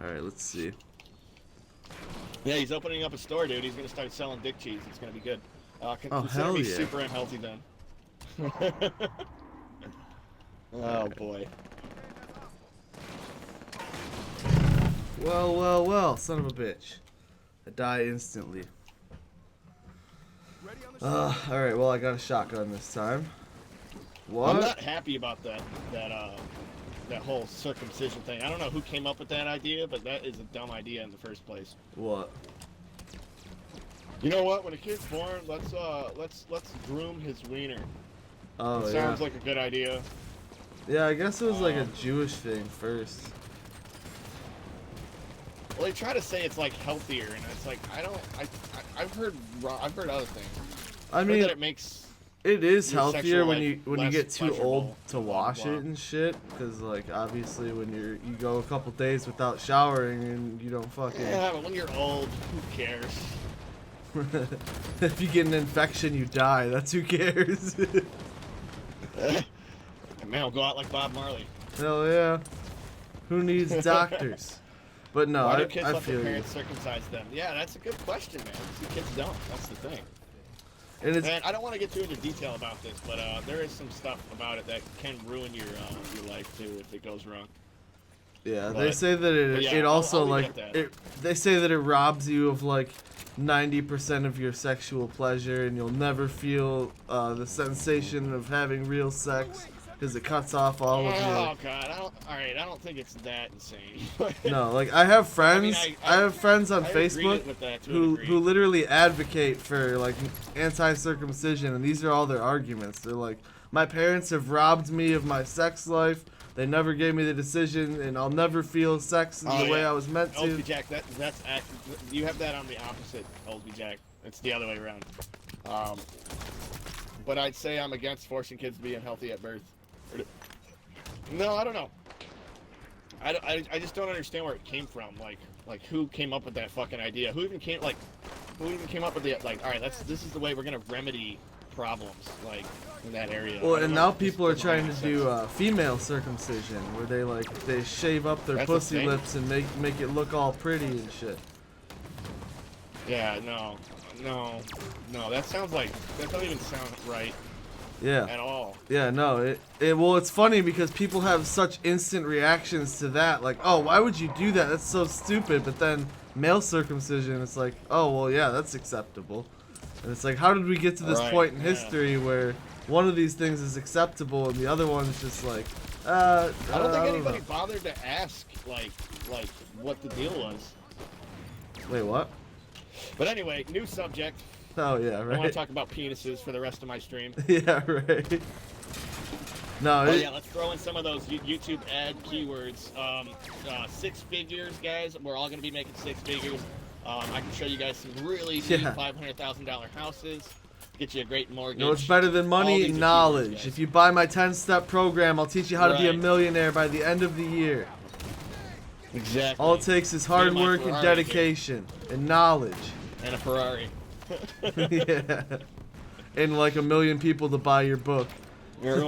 Alright, let's see. Yeah, he's opening up a store, dude. He's gonna start selling dick cheese. It's gonna be good. Oh, Consider hell me yeah. super unhealthy then. Oh boy. Well, well, well, son of a bitch. I die instantly. Alright, well, I got a shotgun this time. What? I'm not happy about that whole circumcision thing. I don't know who came up with that idea, but that is a dumb idea in the first place. What? You know what? When a kid's born, let's groom his wiener. Oh, it sounds like a good idea. Yeah, I guess it was like a Jewish thing first. Well, they try to say it's like healthier, and it's like I've heard other things. I mean, that it makes it is healthier sexual when life you get too pleasurable, old to wash it and shit. Because like obviously when you go a couple days without showering and you don't fucking. Yeah, but when you're old, who cares? If you get an infection, you die. That's who cares. Man, I'll go out like Bob Marley. Hell yeah. Who needs doctors? But no, Why do kids I let feel their you. parents circumcise them? Yeah, that's a good question, man. See, kids don't. That's the thing. And I don't want to get too into detail about this, but there is some stuff about it that can ruin your life too if it goes wrong. Yeah, they say that it also I'll like they say that it robs you of like 90% of your sexual pleasure, and you'll never feel the sensation of having real sex because it cuts off all of your. Oh god, I don't think it's that insane. No, like I have friends. I have friends on Facebook with that who literally advocate for like anti-circumcision, and these are all their arguments. They're like, my parents have robbed me of my sex life. They never gave me the decision, and I'll never feel sex in the way I was meant to. Oldie Jack, that's you have that on the opposite, Oldie Jack. It's the other way around. But I'd say I'm against forcing kids to be unhealthy at birth. No, I don't know. I just don't understand where it came from. Like who came up with that fucking idea? Who even came up with the all right? This is the way we're gonna remedy problems like in that area. Well, and now people are trying to do female circumcision, where they shave up their pussy lips and make it look all pretty and shit. Yeah, no, that doesn't even sound right. Yeah. At all. Yeah, no. Well, it's funny because people have such instant reactions to that. Like, oh, why would you do that? That's so stupid. But then male circumcision, it's like, oh, well, yeah, that's acceptable. And it's like, how did we get to this point in history where one of these things is acceptable and the other one's just like, I don't think anybody bothered to ask, like what the deal was. Wait, what? But anyway, new subject. Oh, yeah, right. I want to talk about penises for the rest of my stream. Yeah, right. No, yeah, let's throw in some of those YouTube ad keywords. 6 figures, guys. We're all going to be making 6 figures. I can show you guys some really cheap $500,000 houses. Get you a great mortgage. You know what's better than money? Knowledge. Keywords, if you buy my 10-step program, I'll teach you how to be a millionaire by the end of the year. Exactly. All it takes is hard work and dedication and knowledge. And a Ferrari. Yeah. And like 1 million people to buy your book. You're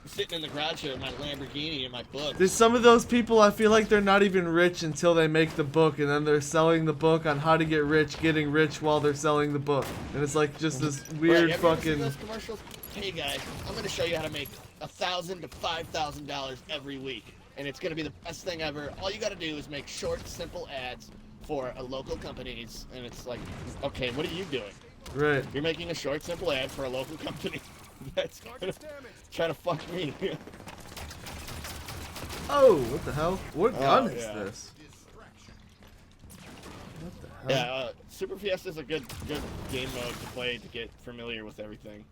sitting in the garage here with my Lamborghini and my book. There's some of those people, I feel like they're not even rich until they make the book, and then they're selling the book on how to get rich, getting rich while they're selling the book. And it's like just this weird fucking... those commercials? Hey guys, I'm going to show you how to make $1,000 to $5,000 every week. And it's going to be the best thing ever. All you got to do is make short, simple ads for a local companies. And it's like, okay, what are you doing? Right. You're making a short, simple ad for a local company. That's trying to fuck me. Oh, what the hell? What gun is this? What the hell? Yeah, Super Fiesta is a good game mode to play to get familiar with everything.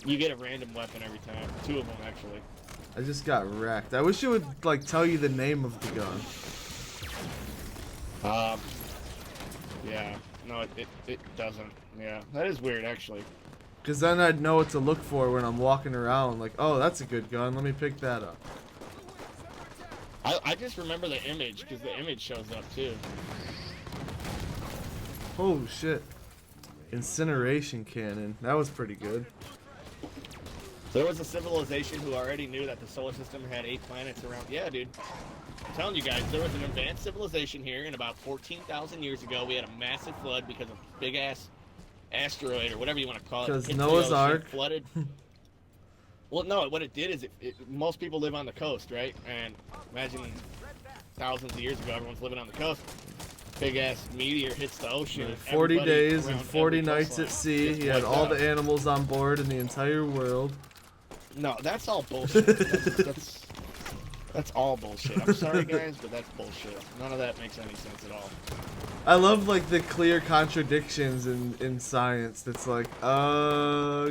You get a random weapon every time. 2 of them, actually. I just got wrecked. I wish it would, like, tell you the name of the gun. Yeah. No, it doesn't. Yeah, that is weird, actually. Because then I'd know what to look for when I'm walking around. Like, oh, that's a good gun. Let me pick that up. I just remember the image, because the image shows up, too. Oh, shit. Incineration cannon. That was pretty good. There was a civilization who already knew that the solar system had 8 planets around. Yeah, dude. I'm telling you guys, there was an advanced civilization here, and about 14,000 years ago, we had a massive flood because of a big-ass asteroid, or whatever you want to call it. Because Hit Noah's the ocean, Ark. flooded. Well, no, what it did is most people live on the coast, right? And imagine thousands of years ago, everyone's living on the coast. Big-ass meteor hits the ocean. 40 days and 40 nights at sea. He had all the animals on board in the entire world. No, that's all bullshit. That's all bullshit. I'm sorry, guys, but that's bullshit. None of that makes any sense at all. I love like the clear contradictions in science. That's like,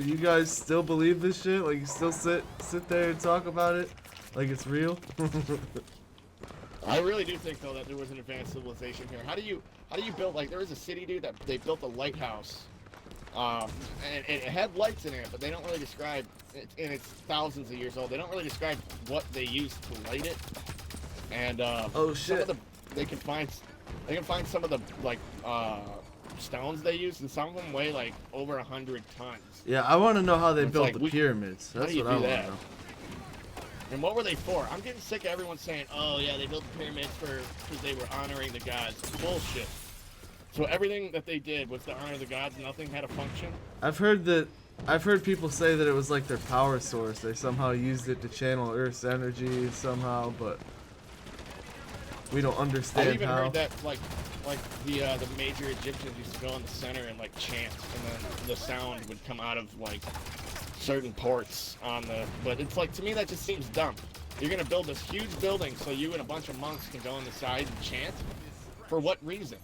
you guys still believe this shit? Like you still sit there and talk about it like it's real? I really do think though that there was an advanced civilization here. How do you build, like, there was a city, dude, that they built a lighthouse. And it had lights in it, but they don't really describe it, and it's thousands of years old. They don't really describe what they used to light it. And oh shit. some of they can find some of the like stones they used, and some of them weigh like over 100 tons. Yeah, I want to know how they It's built like, the pyramids. That's what I want to know. And what were they for? I'm getting sick of everyone saying, "Oh yeah, they built the pyramids because they were honoring the gods." Bullshit. So everything that they did was to honor the gods. Nothing had a function. I've heard people say that it was like their power source. They somehow used it to channel Earth's energy somehow, but we don't understand I even how. heard that like the major Egyptians used to go in the center and like chant, and then the sound would come out of like certain ports on the. But it's like, to me that just seems dumb. You're gonna build this huge building so you and a bunch of monks can go on the side and chant. For what reason?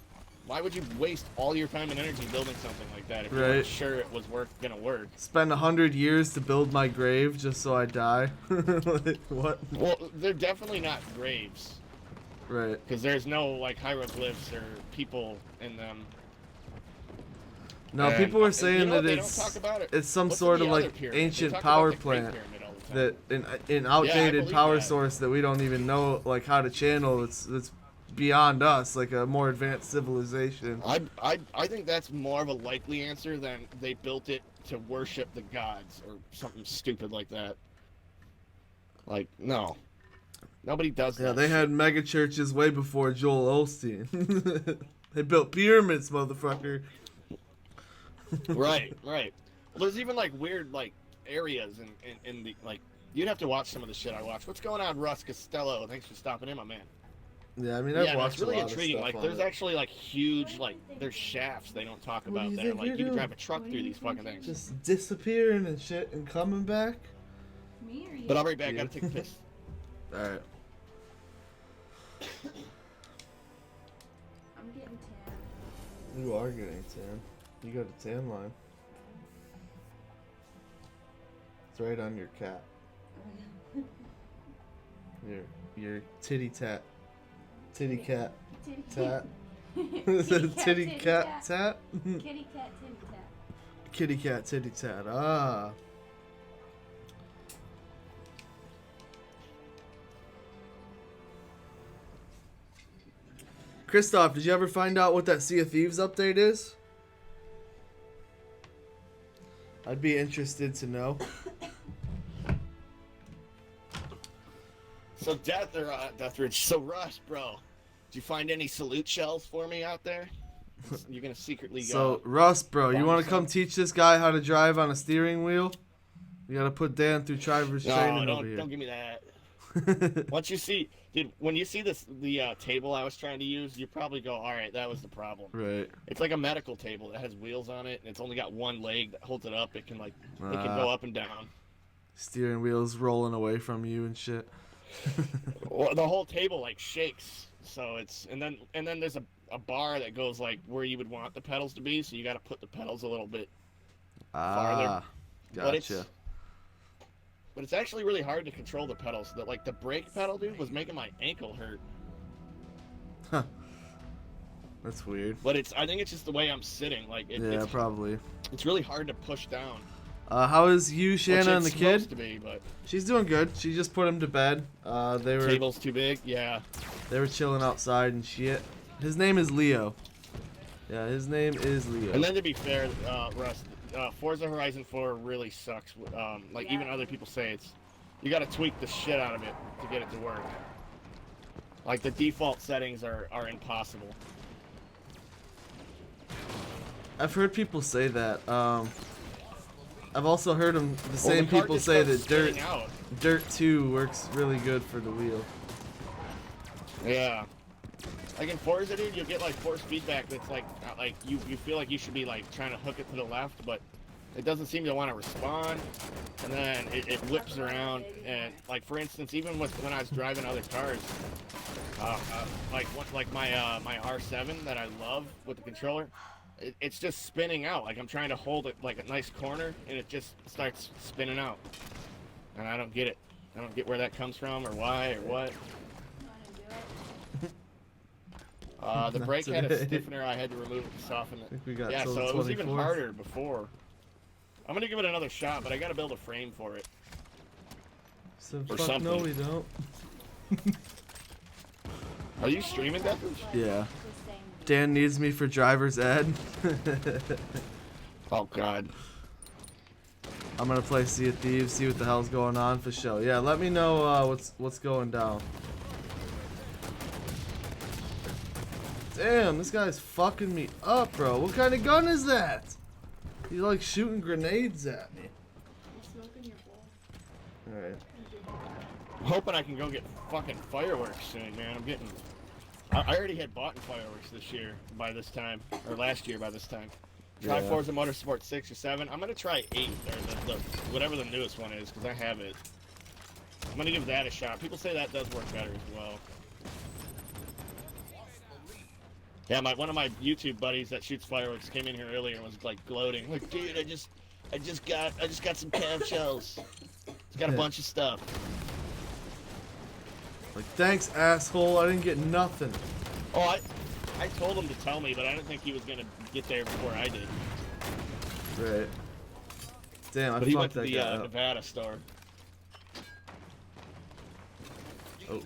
Why would you waste all your time and energy building something like that if you weren't sure it was gonna work? Spend 100 years to build my grave just so I die? Like, what? Well, they're definitely not graves. Right. Because there's no like hieroglyphs or people in them. No, And, people were saying that they don't talk about it. it's some What's sort in of the other like pyramid? They ancient talk power about the Great plant Pyramid all the time. that an outdated believe power that. source that we don't even know like how to channel. It's beyond us, like a more advanced civilization. I think that's more of a likely answer than they built it to worship the gods or something stupid like that. Like, no. Nobody does that. Yeah, they had mega churches way before Joel Osteen. They built pyramids, motherfucker. Right. Well, there's even like weird like areas in the like. You'd have to watch some of the shit I watch. What's going on, Russ Costello? Thanks for stopping in, my man. Yeah, I mean, I've watched it's really a lot intriguing. Of Like, stuff there's on it. actually like huge like there's shafts they don't talk What do about you there. think Like, you're you can doing? drive a truck through these fucking things. Just disappearing and shit and coming back. Me or you? But I'll be right back. Gotta take a piss. All right. I'm getting tan. You are getting tan. You got a tan line. It's right on your cat. Your titty tat. Titty cat. Tat. Is it titty cat tat? Kitty cat titty tat. Kitty cat titty tat. Ah. Christoph, did you ever find out what that Sea of Thieves update is? I'd be interested to know. So Deathridge. So Russ, bro, did you find any salute shells for me out there? You're gonna secretly go. So Russ, bro, you bomb want to some? come teach this guy how to drive on a steering wheel? You gotta put Dan through driver's training over here. Don't give me that. Once you see, dude, when you see the table I was trying to use, you probably go, all right, that was the problem. Right. It's like a medical table that has wheels on it, and it's only got one leg that holds it up. It can go up and down. Steering wheel's rolling away from you and shit. Well, the whole table like shakes. So it's and then there's a bar that goes like where you would want the pedals to be. So you got to put the pedals a little bit farther. Gotcha. But it's actually really hard to control the pedals. That like the brake pedal, dude, was making my ankle hurt. Huh. That's weird. But I think it's just the way I'm sitting. Like Yeah, probably. It's really hard to push down. How is you, Shanna, and the kid? To be, but She's doing good. She just put him to bed. Table's too big. Yeah. They were chilling outside and shit. His name is Leo. Yeah, his name is Leo. And then to be fair, Russ, Forza Horizon 4 really sucks. Even other people say you got to tweak the shit out of it to get it to work. Like the default settings are impossible. I've heard people say that. I've also heard the Well, same the card people just say starts that spinning out. Dirt 2 works really good for the wheel. Yeah. Like in Forza, dude, you'll get like force feedback that's like you feel like you should be like trying to hook it to the left, but it doesn't seem to want to respond, and then it whips around. And like for instance, even when I was driving other cars, like my my R7 that I love with the controller, it's just spinning out. Like I'm trying to hold it like a nice corner, and it just starts spinning out, and I don't get it. I don't get where that comes from or why or what. The brake had a stiffener I had to remove to soften it. I think we got Yeah, till so the it was even 24th. harder before. I'm gonna give it another shot, but I gotta build a frame for it. So Or fuck no, something. we don't. Are you streaming, Deathers? Yeah. Dan needs me for driver's ed. Oh god. I'm gonna play Sea of Thieves, see what the hell's going on for show. Yeah, let me know what's going down. Damn, this guy's fucking me up, bro. What kind of gun is that? He's like shooting grenades at me. Alright. I'm hoping I can go get fucking fireworks soon, man. I already had bought fireworks this year by this time, or last year by this time. Try Yeah. Forza Motorsport 6 or 7. I'm gonna try 8, or the whatever the newest one is, because I have it. I'm gonna give that a shot. People say that does work better as well. Yeah, one of my YouTube buddies that shoots fireworks came in here earlier and was like gloating, like, dude, I just got some cam shells. It's got a bunch of stuff. Like, thanks, asshole. I didn't get nothing. Oh, I told him to tell me, but I didn't think he was gonna get there before I did. Right. Damn, I But he went fucked to that the guy up. Nevada store. Oh.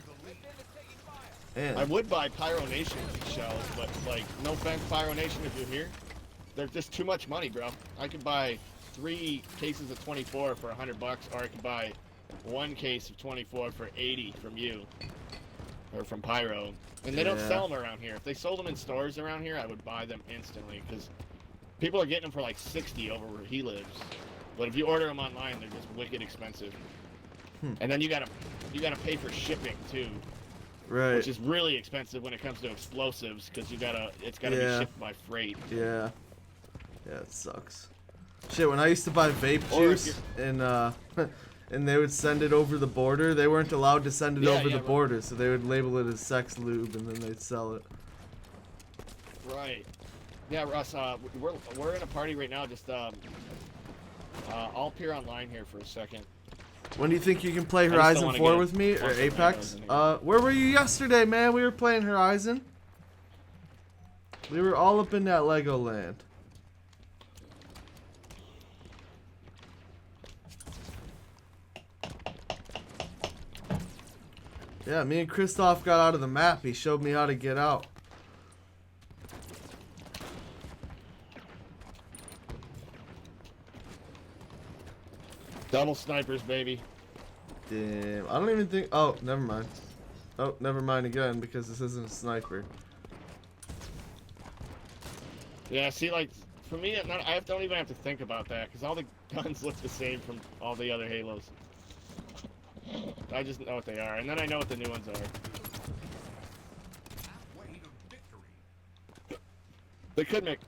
I And would buy Pyro Nation shells, but like, no offense, Pyro Nation, if you're here, they're just too much money, bro. I could buy 3 cases of 24 for $100, or I could buy 1 case of 24 for 80 from you, or from Pyro. And they don't Yeah. sell them around here. If they sold them in stores around here, I would buy them instantly, because people are getting them for like 60 over where he lives. But if you order them online, they're just wicked expensive. And then you gotta pay for shipping too. right. Which is really expensive when it comes to explosives, because it's gotta Yeah. be shipped by freight. Yeah. Yeah, it sucks. Shit, when I used to buy vape Or if juice and and they would send it over the border, they weren't allowed to send it Yeah, over yeah, the right. border, so they would label it as sex lube and then they'd sell it. Right. Yeah, Russ. We're in a party right now. Just I'll appear online here for a second. When do you think you can play just don't Horizon wanna 4 get with me or bunch of Apex? arrows in Where were you yesterday, man? We were playing Horizon. We were all up in that Legoland. Yeah, me and Christoph got out of the map. He showed me how to get out. Double snipers, baby. Damn, I don't even think. Oh, never mind. Oh, never mind again because this isn't a sniper. Yeah. See, like for me, I don't even have to think about that, because all the guns look the same from all the other Halos. I just know what they are, and then I know what the new ones are. They could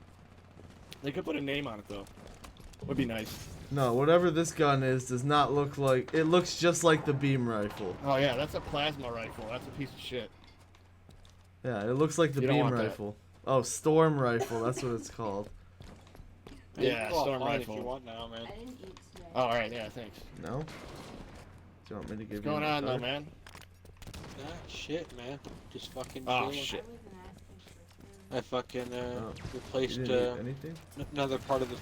put a name on it though. Would be nice. No, whatever this gun is does not look like. It looks just like the beam rifle. Oh yeah, that's a plasma rifle. That's a piece of shit. Yeah, it looks like the You don't beam want that. rifle. Oh, storm rifle. That's what it's called. Hey, you Yeah, can go storm offline rifle. if you want now, man. I didn't eat today. Oh, all right, yeah, thanks. No. Do you want me to give What's you? going my on though, card? man? Ah, shit, man. Just fucking Oh, chilling. shit. I wasn't asking for food. I fucking Oh, You replaced didn't eat anything? another part of the.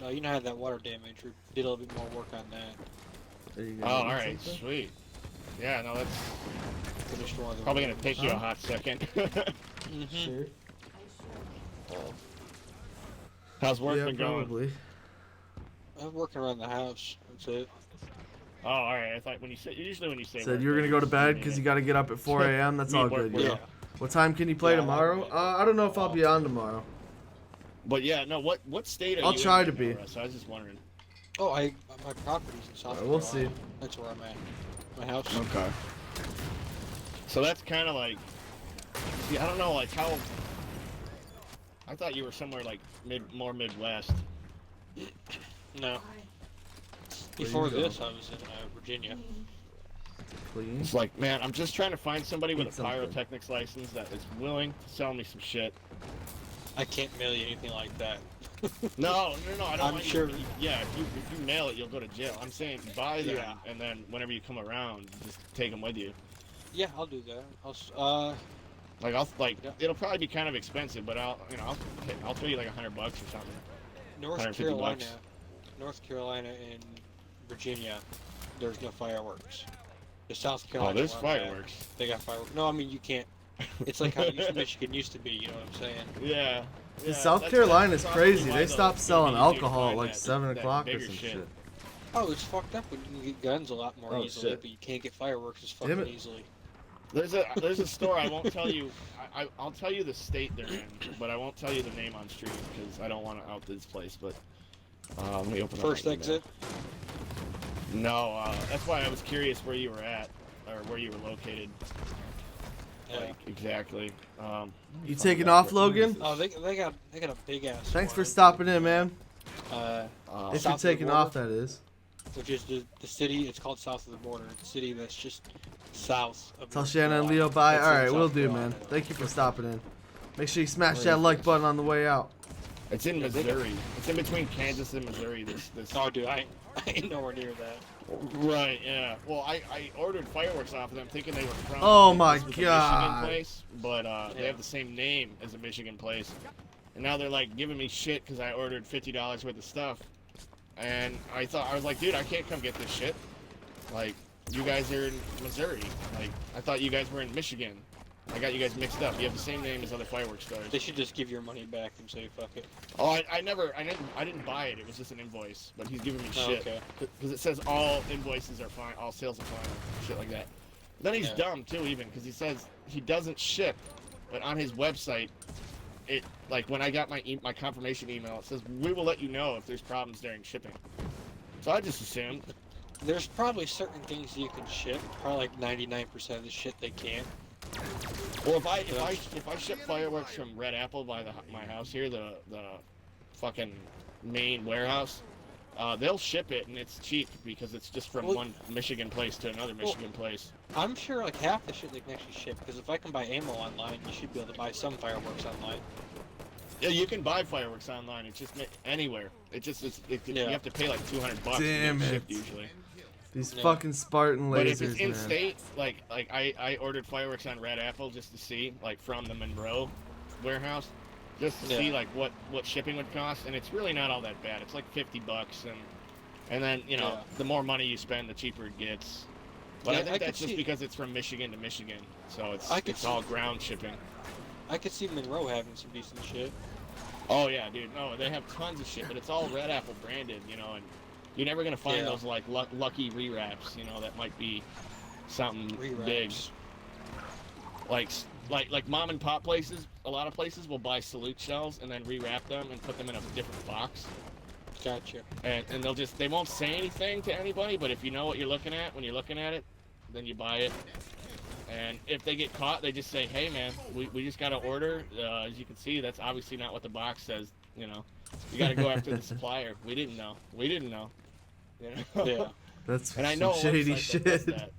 You know, how that water damage. We did a little bit more work on that. Are you Oh, gonna eat all right, something? sweet. Yeah, no, that's Finished one of the. probably gonna take you a Huh? hot second. Mm-hmm. Sure. I should. How's work Yeah, been going? probably. I'm working around the house. That's it. Oh, all right. I thought when you say when you say Said work, you were gonna go to bed mean because it. you got to get up at 4 a.m. That's all good. Work. Yeah. What time can you play Yeah, tomorrow? I don't know if I'll be on tomorrow. But yeah, no. What state are I'll you try in to right be. now, Russ? I was just wondering. Oh, my property's in South We'll Carolina. see. That's where I'm at. My house. Okay. So that's kind of like, see, I don't know, like how. I thought you were somewhere like more Midwest. No. Where Before you go? this, I was in Virginia. Please. It's like, man, I'm just trying to find somebody with Eat a something. pyrotechnics license that is willing to sell me some shit. I can't mail you anything like that. No, I don't. I'm mind sure- You, yeah, if you mail it, you'll go to jail. I'm saying buy them, Yeah. and then whenever you come around, just take them with you. Yeah, I'll do that. Like Yeah. it'll probably be kind of expensive, but I'll pay you like $100 or something. North 150 Carolina, bucks. North Carolina and Virginia, there's no fireworks. The South Oh, Carolina. there's where I'm at, fireworks. They got fireworks. No, I mean you can't. It's like how Michigan used to be. You know what I'm saying? Yeah. Yeah, South Carolina's crazy. They stopped selling alcohol at like 7 o'clock or some shit. Oh, it's fucked up when you can get guns a lot more Oh, easily, shit. but you can't get fireworks as Damn fucking it. easily. There's a store I won't tell you. I'll tell you the state they're in, but I won't tell you the name on stream because I don't want to out this place. But let me open up First my email. exit. No, that's why I was curious where you were at or where you were located. Yeah. Like exactly. You taking off, Logan? Oh, they got a big ass. Thanks for one. stopping in, man. Uh, If South you're of the taking border. off, that is. which is the city. It's called south of the border. It's a city that's just south of. Tell North Shannon and Carolina. Leo bye. It's in Alright, South we'll do, Carolina. man. Thank you for stopping in. Make sure you smash Where that is like this? button on the way out. It's in Missouri. It's in between Kansas and Missouri. This. Oh, dude, I ain't nowhere near that. Right. Yeah. Well, I ordered fireworks off of them, thinking they were from. Oh my this was a God. Michigan place, but they Yeah. have the same name as a Michigan place, and now they're like giving me shit because I ordered $50 worth of stuff, and I was like, dude, I can't come get this shit. Like, you guys are in Missouri. Like, I thought you guys were in Michigan. I got you guys mixed up. You have the same name as other fireworks stores. They should just give your money back and say fuck it. Oh, I didn't buy it. It was just an invoice, but he's giving me Oh, shit. okay. Because it says all invoices are fine, all sales are fine, shit like that. Then he's Yeah. dumb too, even because he says he doesn't ship, but on his website, it like when I got my confirmation email, it says we will let you know if there's problems during shipping. So I just assumed. There's probably certain things you can ship. Probably like 99% of the shit they can't. Well, if I ship fireworks from Red Apple by my house here, the fucking main warehouse, they'll ship it and it's cheap because it's just from Well- one Michigan place to another Michigan place. I'm sure like half the shit they can actually ship. Because if I can buy ammo online, you should be able to buy some fireworks online. Yeah, you can buy fireworks online. It's just anywhere. You Yeah. have to pay like $200 Damn to get it. shipped usually. These Yeah. fucking Spartan But if lasers, it's in man. state, like I ordered fireworks on Red Apple just to see, like from the Monroe warehouse, just to see Yeah. like what shipping would cost, and it's really not all that bad. It's like $50, and then you know Yeah. the more money you spend, the cheaper it gets. But Yeah, I I think could that's just see- because it's from Michigan to Michigan, so I could it's all see- ground shipping. I could see Monroe having some decent shit. Oh yeah, dude. No, they have tons of shit, but it's all Red Apple branded, you know, and you're never gonna find Yeah. those like lucky rewraps, you know, that might be something big. Rewraps. Like mom and pop places. A lot of places will buy salute shells and then rewrap them and put them in a different box, Gotcha. and they won't say anything to anybody, but if you know what you're looking at when you're looking at it, then you buy it. And if they get caught, they just say, "Hey, man, we just got to order. As you can see, that's obviously not what the box says. You know, you got to go after the supplier. We didn't know. You know? Yeah. That's And I some know a shady website that does shit. that.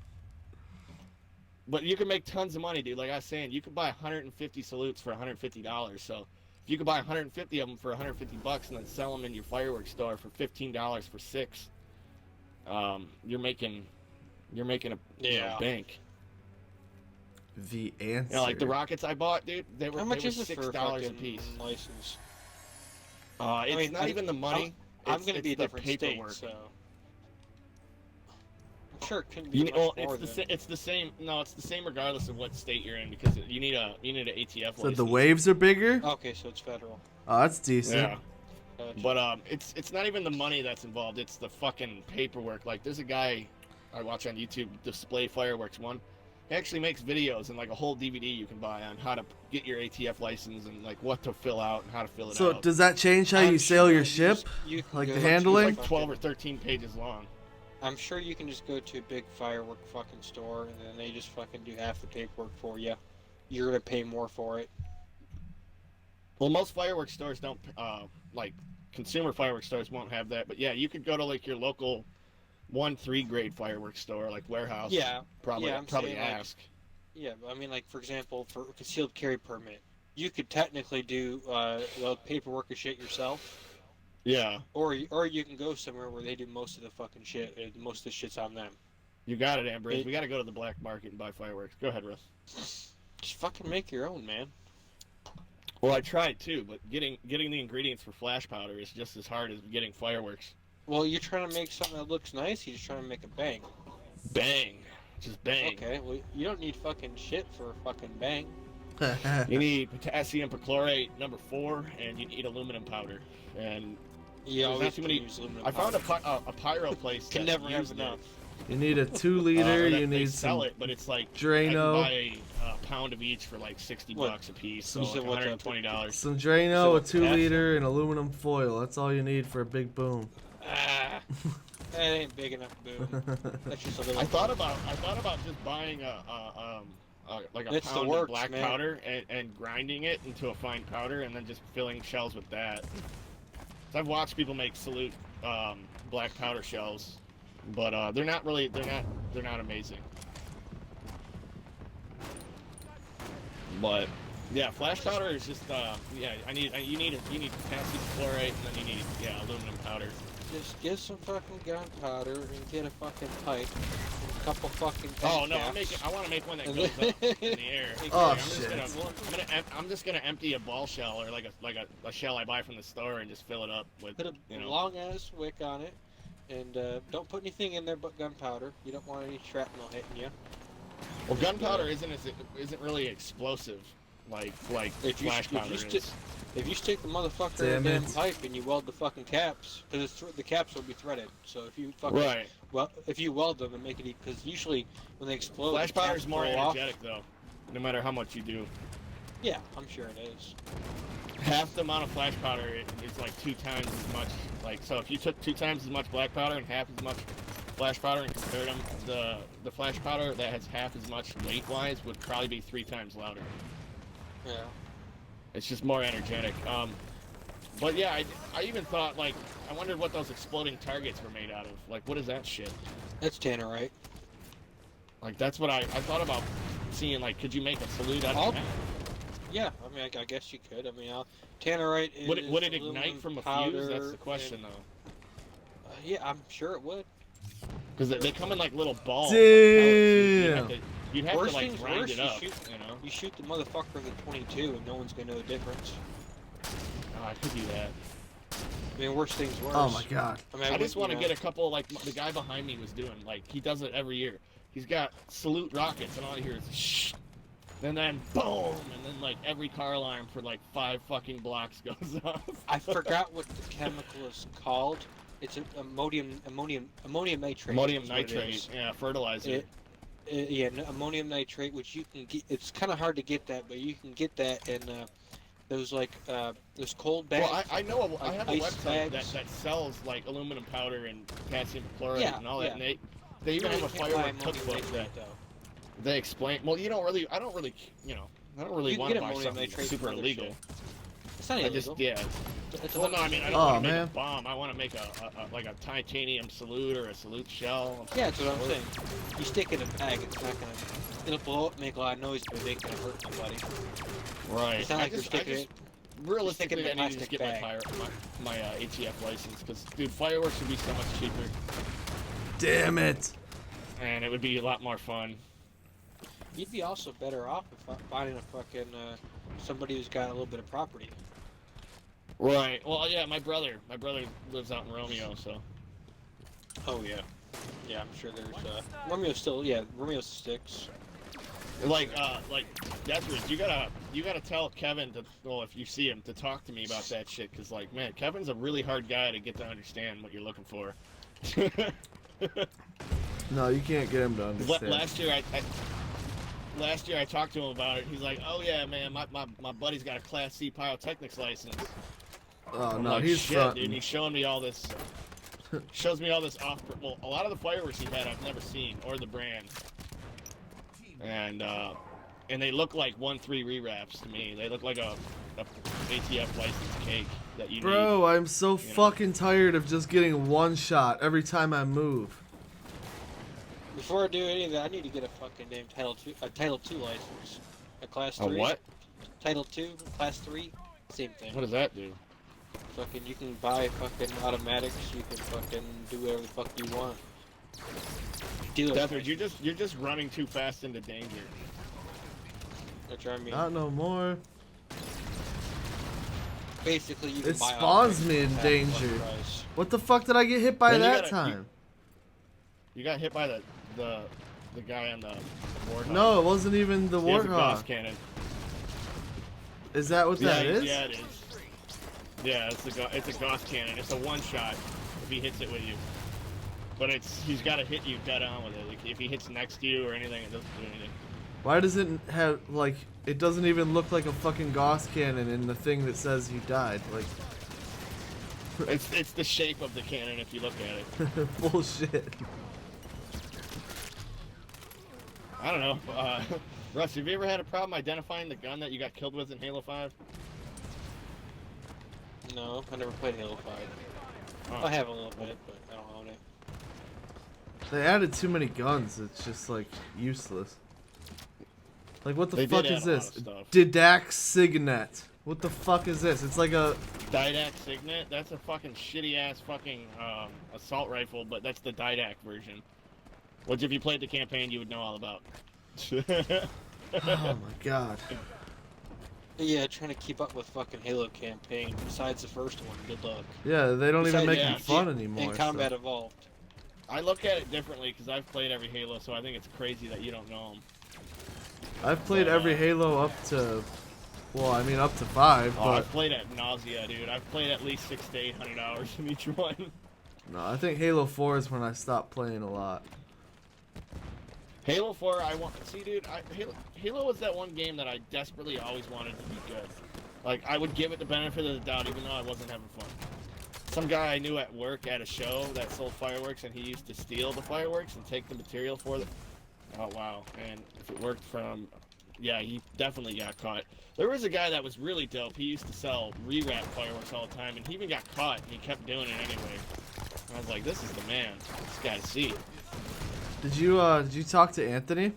But you can make tons of money, dude. Like I was saying, you could buy 150 salutes for $150. So if you could buy 150 of them for $150 and then sell them in your fireworks store for $15 for 6, you're making a you know, Yeah. bank. The answer. You know, like the rockets I bought, dude. They were How much they is were it for a $6 a fucking piece. license? It's mean, not even the money. I'm it's- gonna be a it's the different state, paperwork. so I'm sure it couldn't be You much know, more it's than. the same. No, it's the same regardless of what state you're in because you need an ATF So license. the waves are bigger? Okay, so it's federal. Oh, that's decent. Yeah. Gotcha. But it's not even the money that's involved. It's the fucking paperwork. Like there's a guy. I watch on YouTube, Display Fireworks One. He actually makes videos and like a whole DVD you can buy on how to get your ATF license and like what to fill out and how to fill it So out. does that change how I'm you sail sure your you ship? just- you can Like go the to handling? It's like 12 or 13 pages long. I'm sure you can just go to a big firework fucking store and then they just fucking do half the paperwork for you. You're gonna pay more for it. Well, most fireworks stores don't, like consumer fireworks stores won't have that. But yeah, you could go to like your local 1-3 grade fireworks store, like warehouse. Yeah. Probably Yeah, I'm probably saying, like, ask. Yeah, but I mean, like, for example, for a concealed carry permit, you could technically do the paperwork and shit yourself, Yeah, or you can go somewhere where they do most of the fucking shit, and most of the shit's on them. you got it, Ambrose. We got to go to the black market and buy fireworks. Go ahead, Russ. Just fucking make your own, man. Well, I tried too, but getting the ingredients for flash powder is just as hard as getting fireworks. Well, you're trying to make something that looks nice, you're just trying to make a bang. Bang, just bang. Okay, well, you don't need fucking shit for a fucking bang. You need potassium perchlorate number 4, and you need aluminum powder. And You There's always not too many- can use aluminum I found powder. a pyro place Can that never have used enough. You need a 2-liter. That You they need sell some it, but it's like Drano. I can buy a pound of each for like $60 What? a piece, Some- so So like what's up? $120. some Drano, So a 2-liter, potassium? and aluminum foil. That's all you need for a big boom. Ah, that ain't big enough, boom. That's just a little. I thought about just buying like a It's the pound works, of black man. powder and grinding it into a fine powder, and then just filling shells with that. So I've watched people make Salute black powder shells, but they're not amazing. But yeah, flash powder is just yeah. You need potassium chlorate, and then you need aluminum powder. Just get some fucking gunpowder and get a fucking pipe and a couple fucking. Oh tank no, caps. I want to make one that And goes then- up in the air. Oh, I'm just shit. I'm just gonna empty a ball shell or like a shell I buy from the store and just fill it up with Put a long ass wick on it, and don't put anything in there but gunpowder. You don't want any shrapnel hitting you. Well, gunpowder isn't really explosive like If you, flash if, powder you is. if you stick the motherfucker in Damn the damn it. pipe and you weld the fucking caps, because the caps will be threaded. So if you fucking Right. if you weld them and make it, because usually when they explode, Flash the powder caps is more blow off. energetic though, no matter how much you do. Yeah, I'm sure it is. Half the amount of flash powder is like 2 times as much. Like so, if you took 2 times as much black powder and half as much flash powder and compared them, the flash powder that has half as much weight-wise would probably be 3 times louder. Yeah. It's just more energetic. But yeah, I even thought like I wondered what those exploding targets were made out of. Like, what is that shit? That's tannerite. Like that's what I thought about seeing. Like, could you make a salute out I'll- of that? Yeah, I mean, I guess you could. I mean, tannerite is. Would it ignite aluminum from a powder fuse? That's the question, and- though. Yeah, I'm sure it would. Because they come in like little balls. Damn. You'd have Worst to like thing's grind worse, it you up. shoot- You know? You shoot the motherfucker in the 22, and no one's gonna know the difference. Oh, I could do that. I mean, worst thing's worse. Oh my god. I mean, I just want to you know, get a couple like the guy behind me was doing. Like he does it every year. He's got salute rockets, and all you hear is shh, and then boom, and then like every car alarm for like 5 fucking blocks goes off. I forgot what the chemical is called. It's ammonium nitrate. Ammonium is what it nitrate, is. yeah, fertilizer. Yeah, ammonium nitrate, which you can get. It's kind of hard to get that, but you can get that in those like those cold bags. Well, I know I like have a ice website bags. that sells like aluminum powder and potassium perchlorate Yeah, and all that. yeah. And they even have a can't buy firework ammonium cookbook that nitrate, though. they explain. Well, I don't really, I don't really You can want to get buy ammonium something nitrate super from other illegal. shit. It's not I illegal. just, yeah. It's Well, no, I mean, I don't Oh, want to make man. a bomb. I want to make a like a titanium salute or a salute shell. Yeah, that's what I'm saying. You stick it in a bag, it's not gonna. It'll blow up, make a lot of noise, but it ain't gonna hurt nobody. Right. It's not like you're sticking it. Realistically, stick it in I a need to just plastic get my ATF license because, dude, fireworks would be so much cheaper Damn it. and it would be a lot more fun. You'd be also better off if finding a fucking somebody who's got a little bit of property. Right. Well, yeah, my brother lives out in Romeo, so. Oh yeah. Yeah, I'm sure there's Romeo sticks. Like Desiree, you gotta tell Kevin to, well, if you see him, to talk to me about that shit, cause like, man, Kevin's a really hard guy to get to understand what you're looking for. No, you can't get him to understand. Last year I talked to him about it. He's like, "Oh yeah, man, my buddy's got a Class C pyrotechnics license." Oh I'm no, like, he's shit, fronting. dude. He's showing me all this. Shows me all this off. Well, a lot of the fireworks he had I've never seen, or the brand. And they look like 1.3 rewraps to me. They look like a ATF licensed cake that you Bro, need. I'm so fucking tired of just getting one shot every time I move. Before I do any of that, I need to get a fucking damn Title 2 license. A Class 3. A what? Title 2, Class 3, same thing. What does that do? Fucking, you can buy fucking automatics. You can fucking do whatever the fuck you want. Deathard, you're just running too fast into danger. That's what I mean. Not no more. Basically, you can It buy spawns automatics me in at one danger. price. What the fuck did I get hit by Then you that gotta- time? You got hit by the guy on the warthog. No, it wasn't even the He has a Gauss warthog. cannon. Is that what that is? Yeah, it is. Yeah, it's a Gauss cannon. It's a one shot if he hits it with you. But he's got to hit you dead on with it. Like, if he hits next to you or anything, it doesn't do anything. Why does it have, like, it doesn't even look like a fucking Gauss cannon in the thing that says you died? Like, It's the shape of the cannon if you look at it. bullshit. I don't know. Russ, have you ever had a problem identifying the gun that you got killed with in Halo 5? No, I never played Halo 5. Oh. I have a little bit, but I don't own it. They added too many guns, it's just, like, useless. Like, what the They fuck did is add a lot this? of stuff. Didac Signet. What the fuck is this? It's like a... Didac Signet? That's a fucking shitty ass fucking assault rifle, but that's the Didac version. Which if you played the campaign you would know all about. Oh my god. Yeah, trying to keep up with fucking Halo campaign. Besides the first one, good luck. Yeah, they don't even Besides, make yeah, it fun anymore. And Combat Evolved. I look at it differently because I've played every Halo, so I think it's crazy that you don't know them. I've played every Halo up to... Well, I mean up to 5, Oh, but... I've played at nausea, dude. I've played at least 600 to 800 hours in each one. No, I think Halo 4 is when I stopped playing a lot. Halo 4, see, dude. Halo was that one game that I desperately always wanted to be good. Like, I would give it the benefit of the doubt, even though I wasn't having fun. Some guy I knew at work at a show that sold fireworks, and he used to steal the fireworks and take the material for them. Oh wow! And if it worked from, yeah, he definitely got caught. There was a guy that was really dope. He used to sell rewrap fireworks all the time, and he even got caught, and he kept doing it anyway. And I was like, this is the man. This guy's see. Did you talk to Anthony?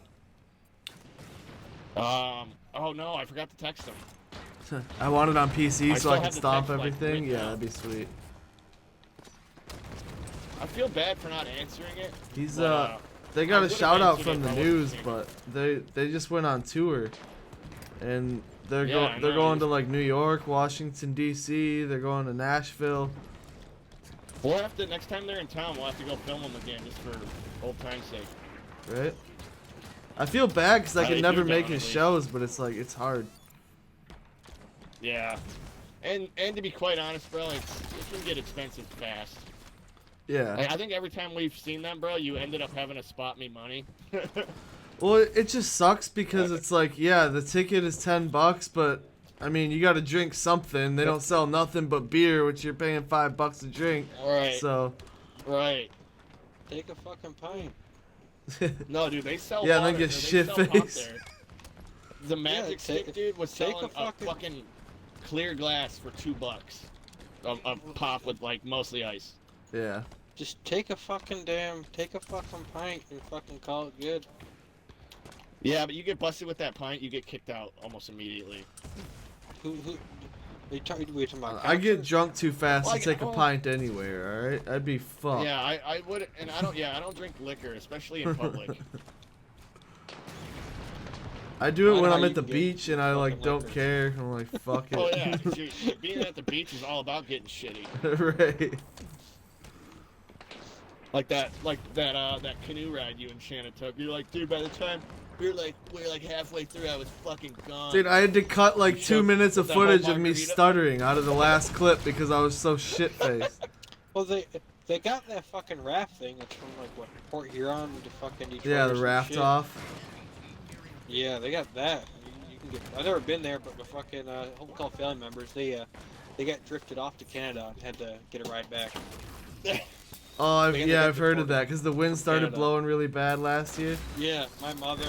Oh no, I forgot to text him. I want it on PC I so still I can have the stomp text, like, everything. written Yeah, down. that'd be sweet. I feel bad for not answering it. He's but, they I got a would've shout out answered from it the if I wasn't news, thinking. but they just went on tour, and they're Yeah, I they're know. going to like New York, Washington D.C. They're going to Nashville. We'll have to, next time they're in town, we'll have to go film them again just for old time's sake. Right? I feel bad because I How can they never do make down, his at least. shows, but it's like it's hard. Yeah. And to be quite honest, bro, it can get expensive fast. Yeah. I think every time we've seen them, bro, you ended up having to spot me money. Well, it just sucks because it's like, yeah, the ticket is $10, but I mean, you got to drink something. They don't sell nothing but beer, which you're paying $5 a drink. Right. So. Right. Take a fucking pint. No, dude, they sell Yeah, water. then get They shit sell pop faced. there. The magic stick, dude, was take selling a a fucking clear glass for $2. A pop with, like, mostly ice. Yeah. Just take a fucking pint and fucking call it good. Yeah, but you get busted with that pint, you get kicked out almost immediately. Who we talking about? I get concerts? drunk too fast Well, to take a pint anywhere, alright? I'd be fucked. Yeah, I would, and I don't drink liquor, especially in public. I do I it know when how I'm you at the can get beach and I like fucking don't liquor. care. I'm like, fuck it. Oh yeah, 'cause being at the beach is all about getting shitty. Right. Like that canoe ride you and Shannon took. You're like, dude, by the time we were like halfway through, I was fucking gone. Dude, I had to cut like You 2 showed minutes of the whole footage of me margarita? stuttering out of the last clip because I was so shit-faced. Well, They got that fucking raft thing. That's from like what Port Huron to fucking Detroit. Yeah, or the some raft shit. off. Yeah, they got that. You can get. I've never been there, but the fucking Home Call family members, they got drifted off to Canada and had to get a ride back. Oh, They got I've heard of that because the wind started Canada. blowing really bad last year. Yeah, my mother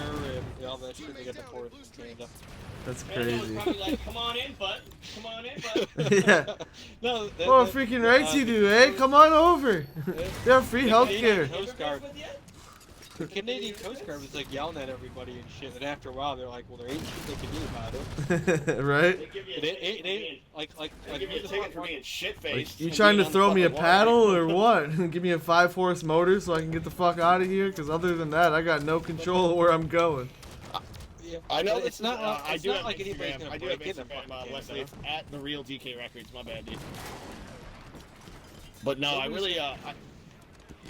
and all that shit. They got deported from Canada. That's And it was crazy. probably like, come on in, bud. Come on in, bud. Yeah. No, Oh, freaking rights you do, eh? Come on over. They have free healthcare. Coast Guard. The Canadian Coast Guard was like yelling at everybody and shit, and after a while they're like, well, there ain't shit they can do about it. Right? They give you a They, ticket they, for being- like, they give you a ticket for being shit-faced. You and trying to being on throw the me a fucking paddle water. or what? Give me a 5-horse motor so I can get the fuck out of here? Because other than that, I got no control of where I'm going. yeah, I know it's not. I It's do not have like anybody's Instagram. gonna I do have break in the Instagram, fucking Leslie. Canada. It's at the real DK Records. My bad, dude. But no, I really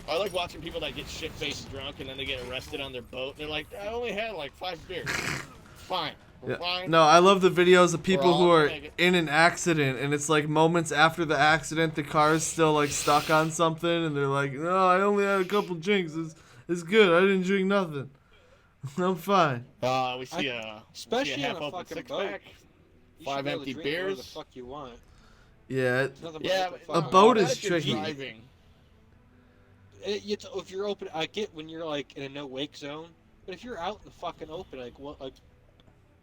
I like watching people that get shit-faced drunk and then they get arrested on their boat. And they're like, I only had like 5 beers. Fine. We're Yeah. fine. No, I love the videos of people all who are gonna make it. in an accident and it's like moments after the accident, the car's still like stuck on something and they're like, no, I only had a couple drinks. It's good. I didn't drink nothing. I'm fine. We see Especially half on a open fucking six boat. pack. You 5 should be able to empty drink whatever the beers. fuck you want. Yeah. It's nothing but Yeah, what the but A fuck- boat not is if you're tricky. driving. If you're open, I get when you're like in a no wake zone, but if you're out in the fucking open, like what, like,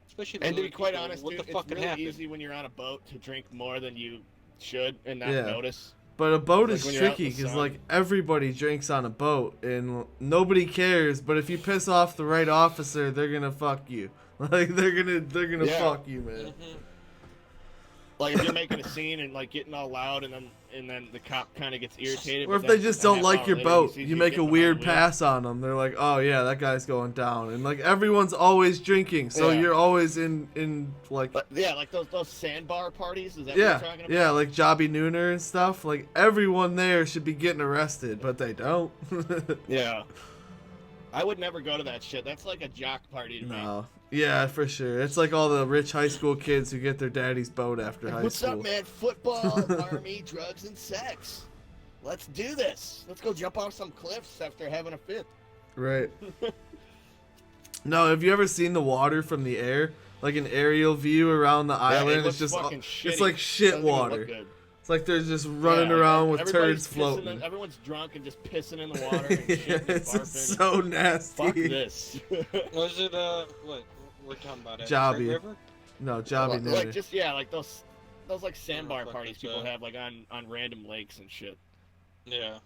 especially the And to be other quite people, honest, what dude, the it's fuck can really happen? easy when you're on a boat to drink more than you should and not Yeah. notice. But a boat Like is when you're out in tricky the because sun. like everybody drinks on a boat and nobody cares. But if you piss off the right officer, they're gonna fuck you. Like they're gonna Yeah. fuck you, man. Mhm. Like if you're making a scene and like getting all loud and then the cop kind of gets irritated. Or if but they then just a don't half like hour your later, boat, he sees you make a getting weird behind the wheel. pass on them. They're like, "Oh yeah, that guy's going down," and like everyone's always drinking, so Yeah. you're always in like But yeah, like those sandbar parties. Is that what yeah, you're talking about? yeah, like Jobby Nooner and stuff. Like everyone there should be getting arrested, but they don't. Yeah. I would never go to that shit. That's like a jock party to me. No, yeah, for sure. It's like all the rich high school kids who get their daddy's boat after high What's school. up, man? Football, army, drugs, and sex. Let's do this. Let's go jump off some cliffs after having a fit. Right. No, have you ever seen the water from the air? Like an aerial view around the it island. It's looks just fucking it's shitty. like shit Doesn't even look water. good. It's like they're just running Yeah, around with everybody's turds pissing floating. in- everyone's drunk and just pissing in the water and shit Yeah, and it's barfing. so nasty. Fuck this. Was it what we're talking about? Jobby. Detroit River? No, Jobby like Nooner. just like those like sandbar fuck parties it's, people uh, have like on random lakes and shit. Yeah.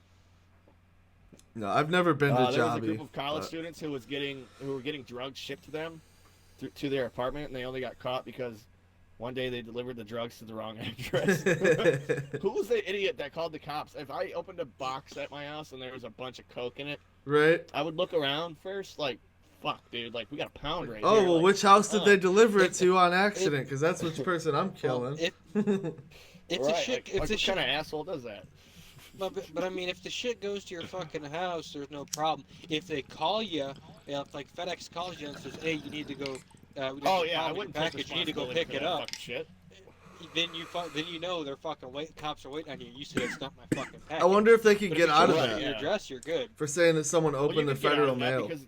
No, I've never been to There was a group Jobby. of college but- students who were getting drugs shipped to them to their apartment, and they only got caught because one day they delivered the drugs to the wrong address. Who was the idiot that called the cops? If I opened a box at my house and there was a bunch of coke in it, Right? I would look around first, like, fuck, dude, like we got a pound right Oh, here. well, like, which house did oh. they deliver it to on accident? Because that's which person I'm killing. It's a shit. It's a what shit. kind of asshole does that? But I mean, if the shit goes to your fucking house, there's no problem. If they call you, if like FedEx calls you and says, "Hey, you need to go," Oh yeah, I wouldn't take package. You need to go responsibility pick for it that up. fucking shit. Then you know they're fucking cops are waiting on you. You say it's not my fucking package. I wonder if they could But get if out you of show Right, that your yeah. address, you're good. for saying that someone Well, you opened the could get out federal of that mail. because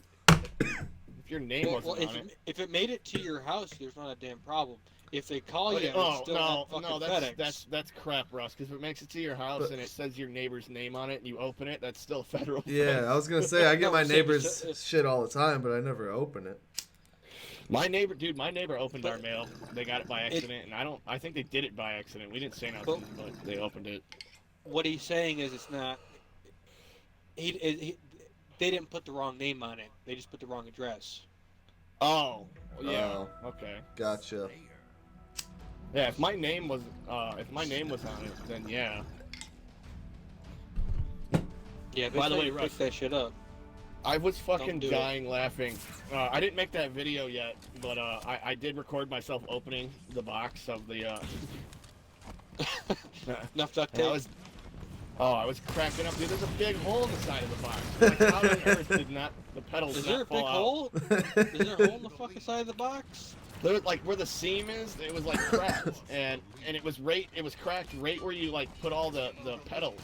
if your name Well, wasn't on it. if it made it to your house, there's not a damn problem. If they call you, and Oh it's still no, not fucking no, FedEx. that's crap, Russ. Because if it makes it to your house But- and it says your neighbor's name on it, and you open it, that's still federal. Yeah, I was gonna say I get No, my it's- neighbor's it's- shit all the time, but I never open it. My neighbor opened our mail. They got it by accident, and I think they did it by accident. We didn't say nothing, but they opened it. What he's saying is it's not. They didn't put the wrong name on it. They just put the wrong address. Oh, yeah. Oh. Okay. Gotcha. Yeah, if my name was on it, then yeah. Yeah, By the way, pick Russ, that shit up. I was fucking Don't do it. dying laughing. I didn't make that video yet, but I did record myself opening the box of the. Enough duct And tape. I was cracking up, dude. There's a big hole in the side of the box. Like, how on earth did not the pedals Is not there a big fall out? hole? Is there a hole in the fucking side of the box? There was, like where the seam is, it was like cracked, and it was cracked right where you like put all the pedals.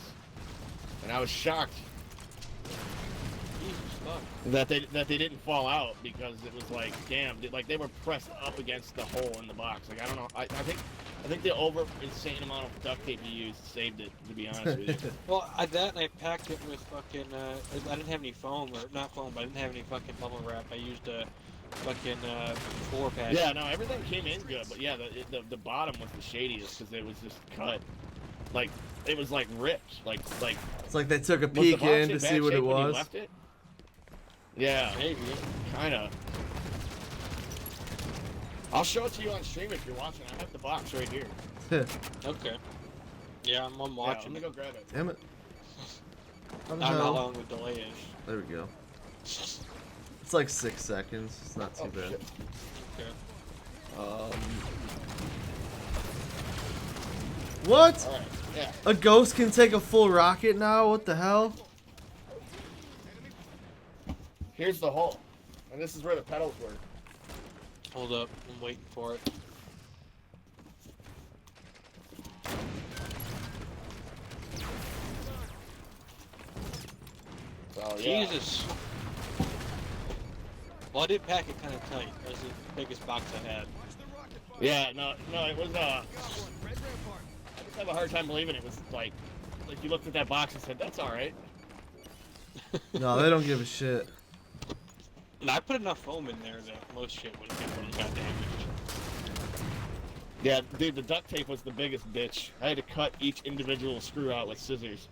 and I was shocked Jesus fuck. that they didn't fall out because it was like, damn, like they were pressed up against the hole in the box. Like I don't know, I think the over insane amount of duct tape you used saved it. To be honest with you. Well, that and I packed it with fucking. I didn't have any foam, or not foam, but I didn't have any fucking bubble wrap. I used a fucking floor pad. Yeah, no, everything came in good, but yeah, the bottom was the shadiest because it was just cut, like it was like ripped, like. It's like they took a Was the peek box in in to bad see what shape it when you was. left it? Yeah, Maybe. kinda. I'll show it to you on stream if you're watching. I have the box right here. Okay. Yeah, I'm Yeah, watching. let me go grab it. Damn it. How I the don't know how hell? long the delay is. There we go. It's like 6 seconds. It's not too Oh, bad. shit. Okay. What? All right. Yeah. A ghost can take a full rocket now? What the hell? Here's the hole, and this is where the pedals were. Hold up, I'm waiting for it. So yeah. Jesus. Well, I did pack it kind of tight. That was the biggest box I had. Yeah. No. It was I just have a hard time believing it was like you looked at that box and said that's all right. No, they don't give a shit. And I put enough foam in there that most shit wouldn't got damaged. Yeah, dude, the duct tape was the biggest bitch. I had to cut each individual screw out with scissors.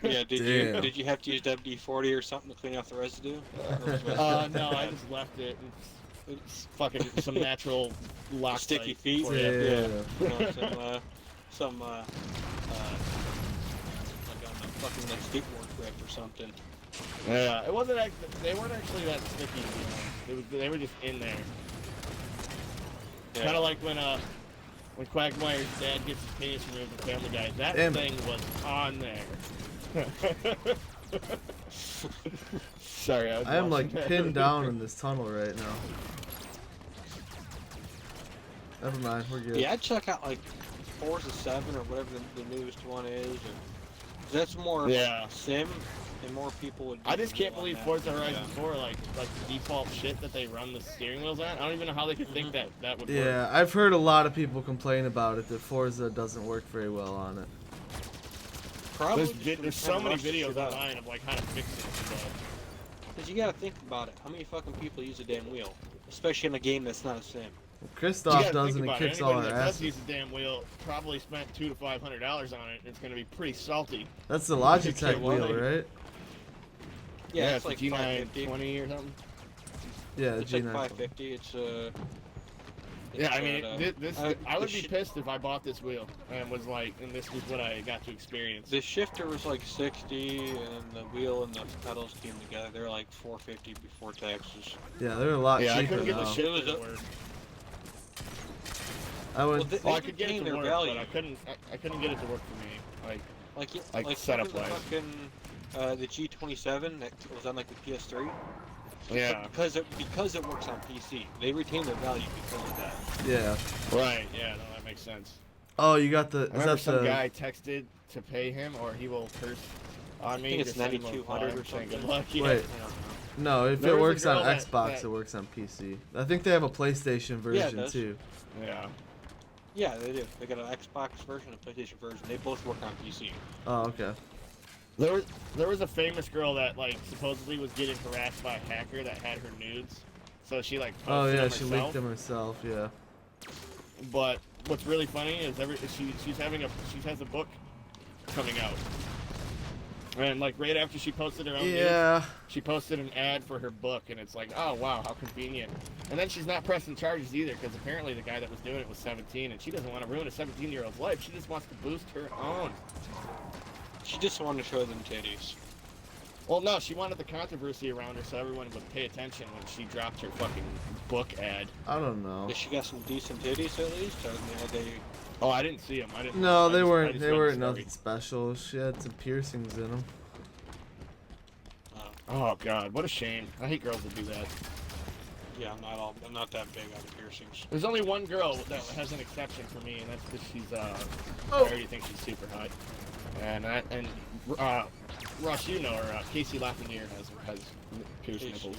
Yeah, Damn. did you have to use WD-40 or something to clean off the residue? No, I just left it. It's fucking some natural Loctite Sticky feet? for you. Yeah. You know, some like on the fucking like skateboard grip or something. Yeah, it wasn't. They weren't actually that sticky. To be honest. They were just in there. Yeah. Kind of like when Quagmire's dad gets his penis removed in Family Guy. That Damn. thing was on there. Sorry, I am like watching that. pinned down in this tunnel right now. Never mind, we're good. Yeah, I'd check out like Forza 7 or whatever the newest one is. Or, 'cause that's more Yeah. sim, and more people would. I just can't on believe that. Forza Horizon Yeah. 4, like the default shit that they run the steering wheels on. I don't even know how they could think that would work. Yeah, I've heard a lot of people complain about it, that Forza doesn't work very well on it. Probably There's so many videos online of like how to fix it. Because you gotta think about it. How many fucking people use a damn wheel? Especially in a game that's not a sim. Well, You Christoph gotta does think and he about it. kicks all Anybody our that does ass. use a damn wheel probably spent $200 to $500 on it. It's gonna be pretty salty. That's the Logitech Yeah, well, wheel, right? Yeah, it's like a $550. G920 or something. Yeah, It's G9. like $550. It's Yeah, I mean, I would be the pissed if I bought this wheel and was like, and this was what I got to experience. The shifter was like $60, and the wheel and the pedals came together. They're like $450 before taxes. Yeah, they're a lot Yeah, I cheaper couldn't get now. the shit It was to a- work. I would. Well, they Well, I could get it retain to their work, value. but I couldn't get it to work for me. Like setup setup-wise. the G27 that was on like the PS3. Yeah. Because it works on PC, they retain their value because of that. Yeah. Right. Yeah. No, that makes sense. Oh, you got the. I Is remember that some the? guy texted to pay him, or he will curse on me. think it's to send him a 9,200 or fine, saying good something. luck. Yeah. Wait. I don't know. No, if There it was a works on girl that- Xbox, that- it works on PC. I think they have a PlayStation Yeah, it version does. too. Yeah. Yeah, they do. They got an Xbox version, a PlayStation version. They both work on PC. Oh, okay. There was a famous girl that like supposedly was getting harassed by a hacker that had her nudes, so she like posted Oh yeah, them she herself. leaked them herself. Yeah. But what's really funny is she has a book coming out, and like right after she posted her own news, Yeah. she posted an ad for her book, and it's like, oh wow, how convenient. And then she's not pressing charges either, because apparently the guy that was doing it was 17, and she doesn't want to ruin a 17-year-old's life. She just wants to boost her own. She just wanted to show them titties. Well, no, she wanted the controversy around her so everyone would pay attention when she dropped her fucking book ad. I don't know. Did she got some decent titties at least? Or they Oh, I didn't see them. I didn't. No, I they just- I weren't. just They read the weren't story. nothing special. She had some piercings in them. Oh god, what a shame. I hate girls that do that. Yeah, I'm not that big on piercings. There's only one girl that has an exception for me, and that's because she's I Oh. already think she's super hot. And Russ, you know her. Casey Lafreniere has pierced nipples.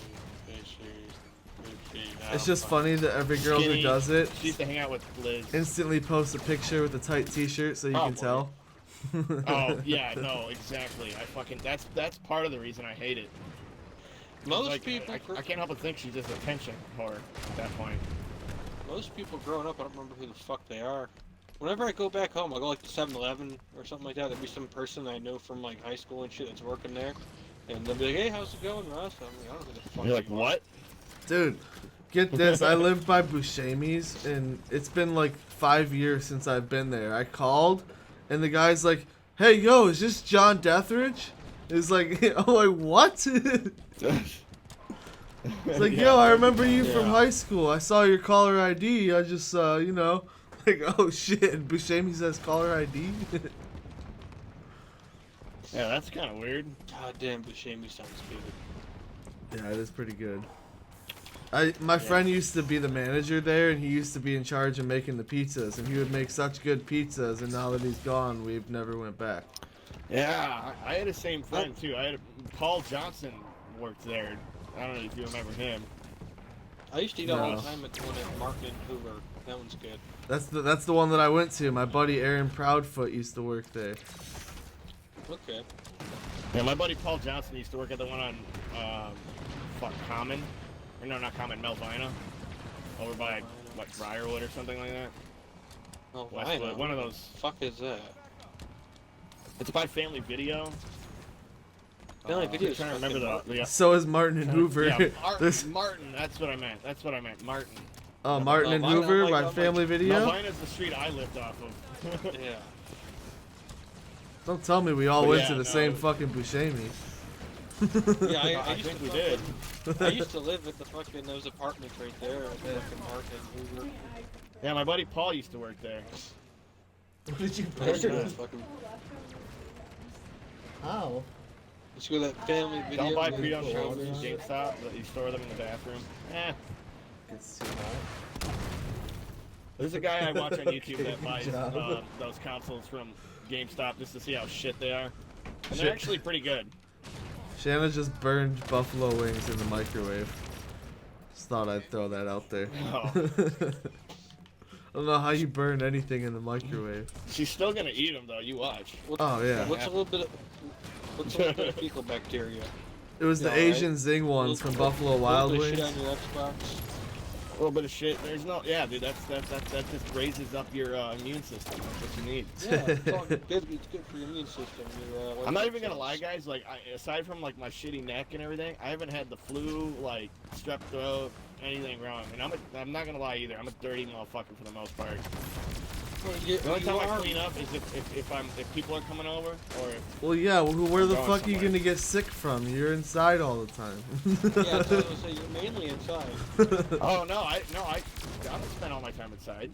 It's just funny that every girl Skinny. who does it She used to hang out with Liz. instantly posts a picture with a tight t-shirt so you can Probably. tell. Oh yeah, no, exactly. That's part of the reason I hate it. Most Like, people, I can't help but think she's just a attention whore at that point. most people growing up, I don't remember who the fuck they are. Whenever I go back home, I go like to 7-Eleven or something like that. There'll be some person I know from like high school and shit that's working there, and they'll be like, "Hey, how's it going, Russ?" I'm like, "I don't know who the fuck." You're like, you are." what? Dude, get this. I live by Buscemi's, and it's been like 5 years since I've been there. I called, and the guy's like, "Hey, yo, is this John Deathridge?" It's like, I'm like, what? It's like, yo, I remember you from high school. I saw your caller ID. I just, you know, like, oh shit, Buscemi says caller ID. Yeah, that's kind of weird. God damn, Buscemi sounds good. Yeah, it is pretty good. My friend used to be the manager there, and he used to be in charge of making the pizzas, and he would make such good pizzas. And now that he's gone, we've never went back. Yeah, I had the same friend too. Paul Johnson worked there. I don't know if you remember him. I used to eat all the time at the one at Martin and Hoover. That one's good. That's the one that I went to. My buddy Aaron Proudfoot used to work there. Okay. Yeah, my buddy Paul Johnson used to work at the one on, Common. Or no, not Common, Melvina. Over by, what, Briarwood or something like that? Oh, Westwood, one of those. Fuck is that? It's by Family Video. Family Video I'm is trying to remember fucking the So is Martin and Hoover. Yeah, There's- Martin, that's what I meant. Martin. Martin and Melvina, Hoover like, by I'm like- Family Video. Melvina's the street I lived off of. Yeah. Don't tell me we all But went yeah, to the no. same fucking Buscemi. Yeah, I I used think to we fucking- did. I used to live at the fucking those apartments right there at fucking Martin and Hoover. Yeah, my buddy Paul used to work there. Did you I used to fucking How? let's go to that Family Video. Don't buy and pre-owned show shows from this. GameStop, but you store them in the bathroom. It's too hot. There's a guy I watch on YouTube that buys those consoles from GameStop just to see how shit they are. And they're actually pretty good. Shanna just burned buffalo wings in the microwave. Just thought I'd throw that out there. Oh. I don't know how you burn anything in the microwave. She's still gonna eat them though, you watch. Oh yeah. What's a little bit of fecal bacteria? It was the Yeah, Asian right. Zing ones from Buffalo A Wild little bit Wings. of shit on your Xbox. A little bit of shit. There's no, yeah, dude. That just raises up your immune system. That's what you need. Yeah, it's all good. It's good for your immune system. Your, I'm not even gonna lie, guys. Like, aside from like my shitty neck and everything, I haven't had the flu, like strep throat, anything wrong. And I'm not gonna lie either. I'm a dirty motherfucker for the most part. The only time I clean up is if people are coming over or if Well, yeah. Well, where the Going fuck are you somewhere. gonna get sick from? You're inside all the time. Yeah, that's what I was gonna say. You're mainly inside. oh no, I don't spend all my time inside.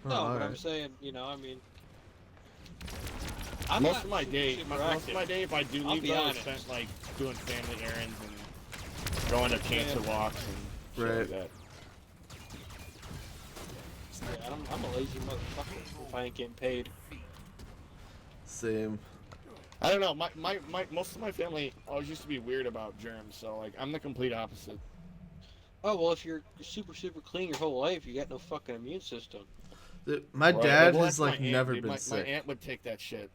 Oh, No, but alright. I'm saying, you know, I mean, Most of my day, super most of active. my day, if I do I'll leave, be though, is honest. spent like doing family errands and going to cancer walks and shit Right. like that. Yeah, I'm a lazy motherfucker if I ain't getting paid. Same. I don't know. My most of my family always used to be weird about germs, so like I'm the complete opposite. Oh, well, if you're super clean your whole life, you got no fucking immune system. My Right, dad well, has that's my like aunt, never dude. been My sick. aunt would take that shit.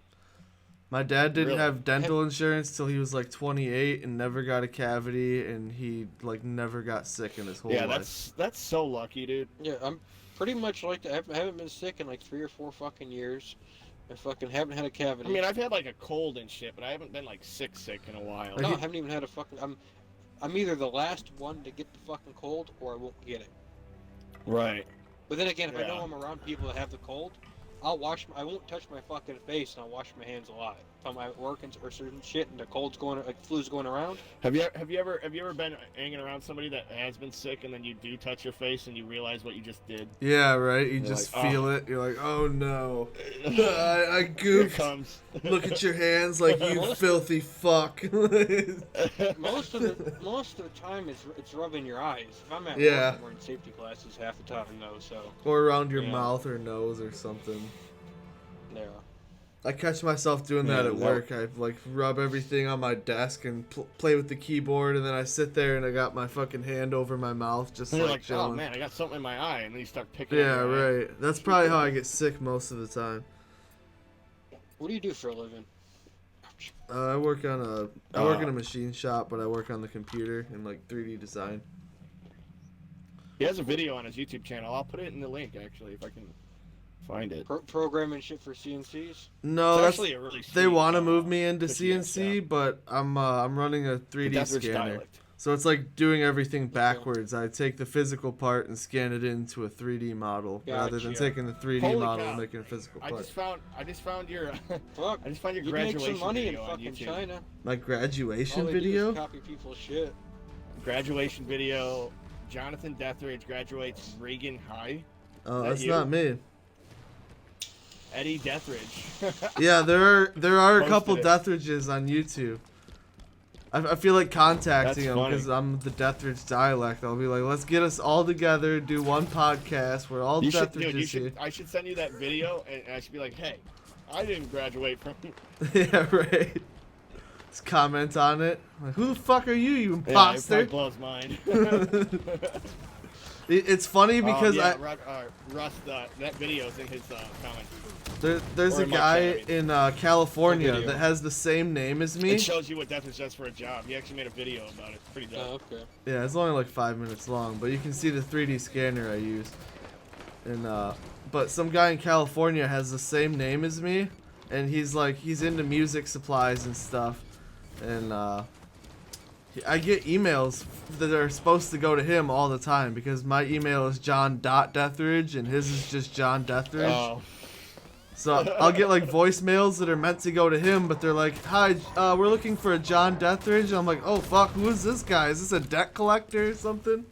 My dad didn't Really? have dental insurance till he was like 28 and never got a cavity, and he like never got sick in his whole Yeah, life. that's so lucky, dude. Yeah, I'm pretty much like that. I haven't been sick in like 3 or 4 fucking years. I fucking haven't had a cavity. I mean, I've had like a cold and shit, but I haven't been like sick in a while. no, I haven't even had a fucking. I'm either the last one to get the fucking cold or I won't get it. Right. But then again, if I know Yeah. I'm around people that have the cold, I won't touch my fucking face and I'll wash my hands a lot. If I'm at work or certain shit and the cold's going, like flu's going around. Have you ever been hanging around somebody that has been sick and then you do touch your face and you realize what you just did? Yeah, right. You You're just like, feel it. You're like, oh no, I Here it goofed. comes. Look at your hands, like you filthy fuck. Most of the time, it's rubbing your eyes. If I'm at Yeah. work, I'm wearing safety glasses half the time, though. So Or around your Yeah. mouth or nose or something. yeah. I catch myself doing that at work. I like rub everything on my desk and play with the keyboard, and then I sit there and I got my fucking hand over my mouth, just And you're like like, chilling. oh man, I got something in my eye, and then you start picking. Yeah, at your eye. right. That's probably how I get sick most of the time. What do you do for a living? I work on I work in a machine shop, but I work on the computer in like 3D design. He has a video on his YouTube channel. I'll put it in the link actually if I can find it. Programming shit for CNCs? No, It's that's actually a really they sweet, want to move me into cookie CNC, shop. but I'm running a 3D That's which scanner. dialect. So it's like doing everything backwards. I take the physical part and scan it into a 3D model rather than Gotcha. taking the 3D Holy model cow. and making a physical I part. just found your Fuck. I just found your You make graduation some money in video on fucking YouTube. China. My All graduation they do video? is copy people's shit. Graduation video. Jonathan Deathridge graduates Reagan High. Oh, that that's you? not me. Eddie Deathridge. Yeah, there are a couple Posted it. Deathridges on YouTube. I feel like contacting That's them funny. because I'm the Deathridge dialect. I'll be like, let's get us all together, do one podcast. We're all You should, Deathridges dude, you here. should, I should send you that video, and I should be like, hey, I didn't graduate from. Yeah, right. Just comment on it. Like, who the fuck are you, you Yeah, it imposter? probably blows mine. It's funny because yeah, Russ, that video is in his comment. there's or a in my guy chat, in California video. that has the same name as me. It shows you what Deathridge does for a job. He actually made a video about it. It's pretty dope. Oh, okay. Yeah, it's only like 5 minutes long, but you can see the 3D scanner I use. And but some guy in California has the same name as me, and he's into music supplies and stuff, and I get emails that are supposed to go to him all the time because my email is John.Deathridge and his is just John Deathridge. Oh. So I'll get like voicemails that are meant to go to him, but they're like, "Hi, we're looking for a John Deathridge." And I'm like, "Oh fuck, who is this guy? Is this a debt collector or something?"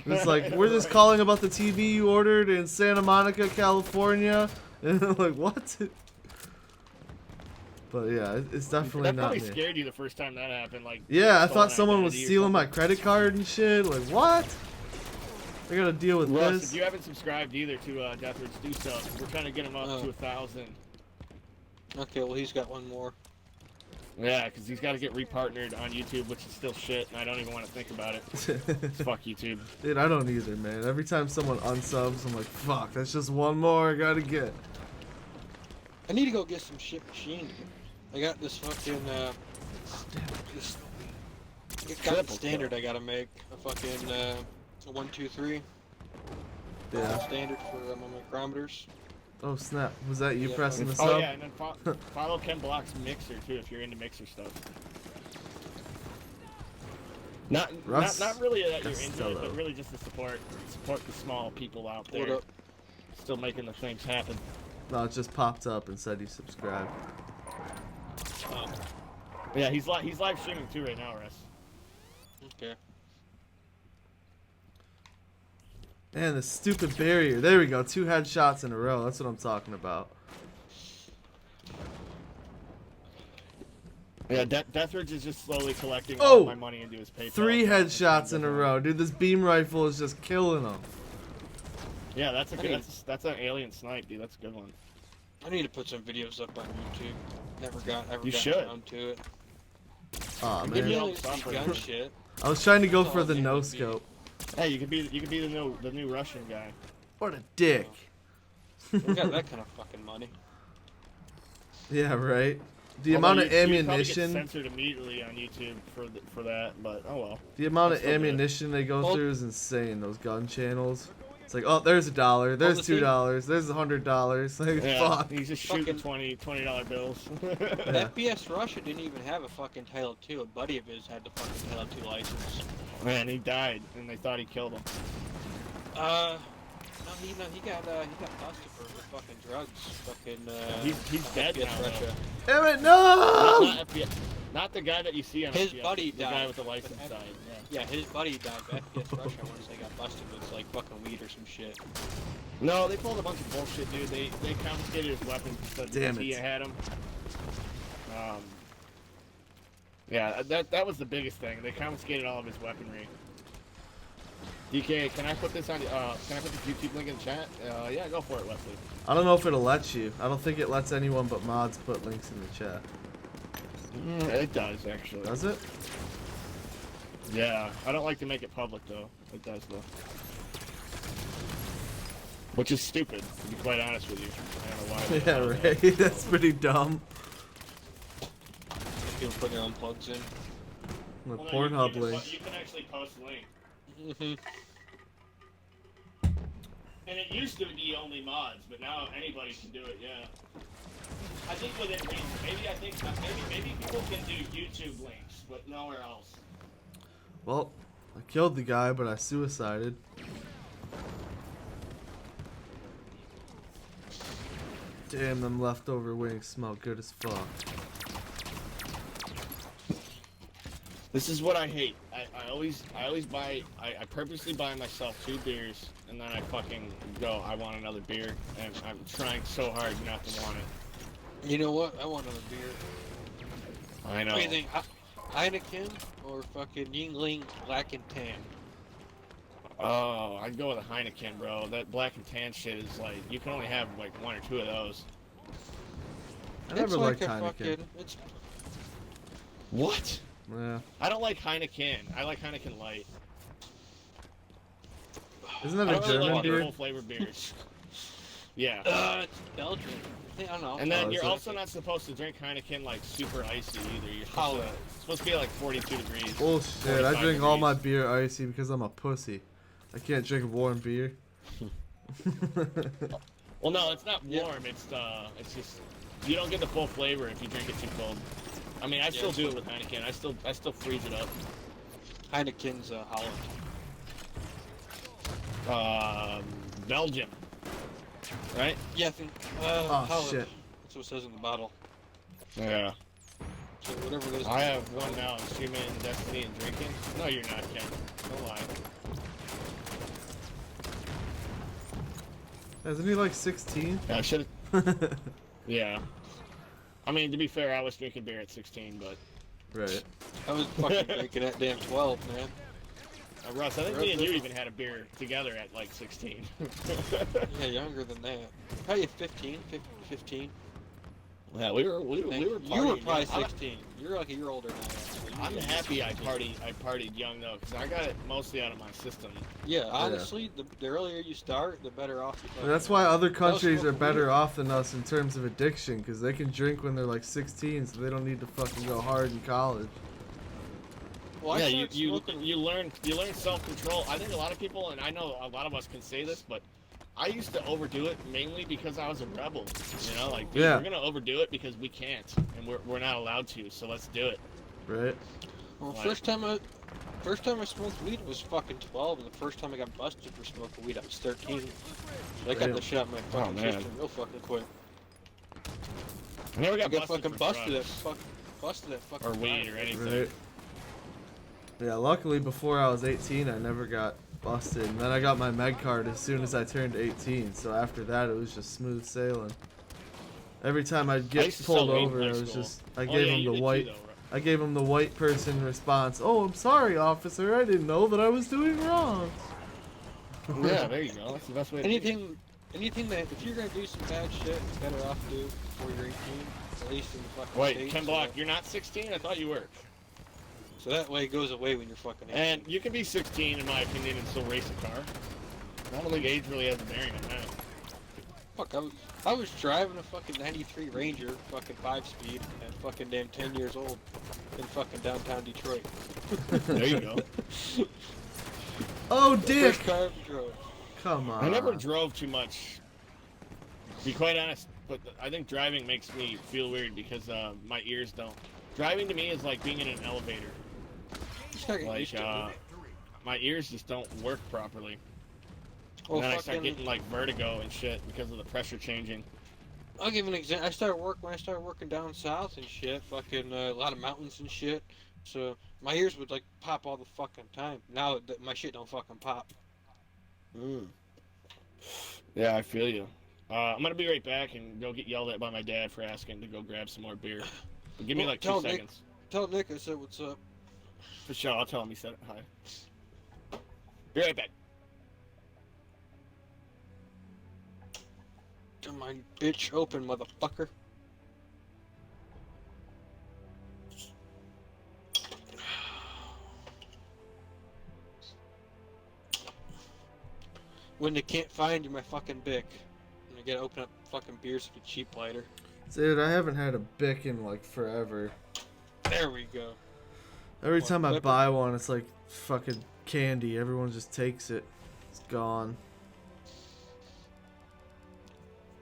It's like, "We're just calling about the TV you ordered in Santa Monica, California." And I'm like, "What?" But yeah, it's definitely That not probably me. scared you the first time that happened. Like. Yeah, I thought stolen someone was identity or stealing my something. credit card and shit. Like, what? I gotta deal with Russ, this. if you haven't subscribed either to Deathridge, do so. We're trying to get him up to 1,000. Okay, well, he's got one more. Yeah, because he's got to get repartnered on YouTube, which is still shit, and I don't even want to think about it. Fuck YouTube. Dude, I don't either, man. Every time someone unsubs, I'm like, fuck, that's just one more I gotta get. I need to go get some shit machined. I got this fucking, this Triple standard I gotta make. A fucking, a 1, 2, 3. Yeah. Standard for my micrometers. Oh, snap. Was that you Yeah. pressing the Oh sub? yeah, and then follow Ken Block's Mixer too if you're into Mixer stuff. Not Russ really that you're into it, Costello. but really just to support the small people out What there, up? still making the things happen. No, it just popped up and said you subscribed. Yeah, he's live streaming too right now, Russ. Okay. Man, the stupid barrier. There we go. 2 headshots in a row. That's what I'm talking about. Yeah, Deathridge is just slowly collecting Oh! all my money into his PayPal. 3 account. headshots in a row. Dude, this beam rifle is just killing them. Yeah, that's a good. That's an alien snipe, dude. That's a good one. I need to put some videos up on YouTube. Never got You got should. around to it. Aw, Good man. deal. Mainly some gun shit. I was trying to go That's for all the I need no to be. scope. Hey, you could be the new Russian guy. What a dick. We got that kind of fucking money. Yeah, right. The Although amount of you'd probably get ammunition, censored immediately on YouTube for that, but oh well. the amount of That's still good. ammunition they go Well- through is insane. Those gun channels. It's like, oh, there's $1, there's the thing- $2, there's $100. Like, Yeah, fuck. he's just shooting Fucking- $20 bills. Yeah. FPS Russia didn't even have a fucking Title II. A buddy of his had the fucking Title II license. Man, he died, and they thought he killed him. No, he got busted for fucking drugs. Fucking He's dead FPS now, Russia. Damn it, Not, no! not FBI, not the guy that you see on His FPS, buddy the guy died. with the license side. Yeah. Yeah, his buddy died. But FPS Russia once they got busted with like fucking weed or some shit. No, they pulled a bunch of bullshit, dude. They confiscated his weapons because Damn he it. had him. Yeah, that was the biggest thing. They confiscated all of his weaponry. DK, can I put this on? Can I put the YouTube link in the chat? Yeah, go for it, Wesley. I don't know if it'll let you. I don't think it lets anyone but mods put links in the chat. It does actually. Does it? Yeah, I don't like to make it public though. It does though. Which is stupid, to be quite honest with you. I don't know why. Yeah, right. That's pretty dumb. People put their own plugs in. The Well, no, Pornhub you link. You can actually post a link. Mm-hmm. And it used to be only mods, but now anybody can do it. Yeah. I think within reason. Maybe people can do YouTube links, but nowhere else. Well, I killed the guy, but I suicided. Damn, them leftover wings smell good as fuck. This is what I hate. I always buy. I purposely buy myself 2 beers, and then I fucking go. I want another beer, and I'm trying so hard not to want it. You know what? I want another beer. I know. What do you think? Heineken or fucking Yingling Black and Tan? Oh, I'd go with a Heineken, bro. That black and tan shit is like you can only have like 1 or 2 of those. I never liked a Heineken. fucking. It's What? Yeah. I don't like Heineken. I like Heineken Light. Isn't that I a don't really German like beer? full flavor beers. Yeah. it's Belgian. I don't know. And then Oh, you're is it? also not supposed to drink Heineken like super icy either. You're supposed to be like 42 degrees. Bullshit. I 45 drink all my degrees. beer icy because I'm a pussy. I can't drink warm beer. Well, no, it's not Yeah. warm. It's just you don't get the full flavor if you drink it too cold. I mean, I still do it with Heineken. I still freeze it up. Heineken's Holland. Belgium, right? Yeah, I think. Oh, Holland. shit. That's what it says in the bottle. Yeah. So whatever it is. I have one now. Streaming Destiny and drinking. No, you're not, Ken. Don't lie. Isn't he like 16? Yeah, I should. Yeah. I mean, to be fair, I was drinking beer at 16, but Right. I was fucking drinking at damn 12, man. Russ, I think me and you even had a beer together at like 16. Yeah, younger than that. Probably 15. Yeah, we were You were partying. probably I'm- 16. You're like a year older than I am. So I'm you- happy I partied young though, because I got it mostly out of my system. Yeah, honestly, the earlier you start, the better off you And that's why other countries are smoking better weed. off than us in terms of addiction, because they can drink when they're like 16, so they don't need to fucking go hard in college. Well, I Yeah, started smoking- you learn self-control. I think a lot of people, and I know a lot of us can say this, but I used to overdo it mainly because I was a rebel. You know, like dude, Yeah. we're gonna overdo it because we can't, and we're not allowed to. So let's do it. Right? Well, Like- first time I smoked weed was fucking 12, and the first time I got busted for smoking weed, I was 13. So I got Damn. the shit out of my fucking man. system real fucking quick. I never I got got busted fucking for busted at drugs busted at fucking or weed time. or anything. Right. Yeah, luckily before I was 18, I never got busted. And then I got my med card as soon as I turned 18, so after that it was just smooth sailing. Every time I'd I get used to pulled sell weed in over, high I was school. just, I Oh, gave yeah, him you the did too, white, though, right? I gave him the white person response. Oh, I'm sorry, officer, I didn't know that I was doing wrong. Yeah, there you go. That's the best way to do it. Anything that, if you're gonna do some bad shit, it's better off to do before you're 18, at least in the fucking Wait, States, Ken so Block, that- you're not 16? I thought you were. So that way it goes away when you're fucking 18. And you can be 16, in my opinion, and still race a car. I don't think age really has a bearing on that. Fuck, I was driving a fucking 93 Ranger, fucking 5-speed, at fucking damn 10 years old, in fucking downtown Detroit. There you go. Oh, The dick! first car I ever drove. Come on. I never drove too much, to be quite honest, but I think driving makes me feel weird because my ears don't. Driving to me is like being in an elevator. You start getting Like, used to it. my ears just don't work properly. Well, And then I start fucking- getting like vertigo and shit because of the pressure changing. I'll give an example. When I started working down south and shit, fucking a lot of mountains and shit. So my ears would like pop all the fucking time. Now my shit don't fucking pop. Yeah, I feel you. I'm gonna be right back and go get yelled at by my dad for asking to go grab some more beer. But give me Well, like 2 tell Nick- seconds. Tell Nick I said what's up. For sure, I'll tell him he said hi. Be right back. Come on, bitch, open, motherfucker. When they can't find you, my fucking Bic. And I gotta open up fucking beers with a cheap lighter. Dude, I haven't had a Bic in like forever. There we go. Every What, time I Clipper? buy one, it's like fucking candy. Everyone just takes it. It's gone.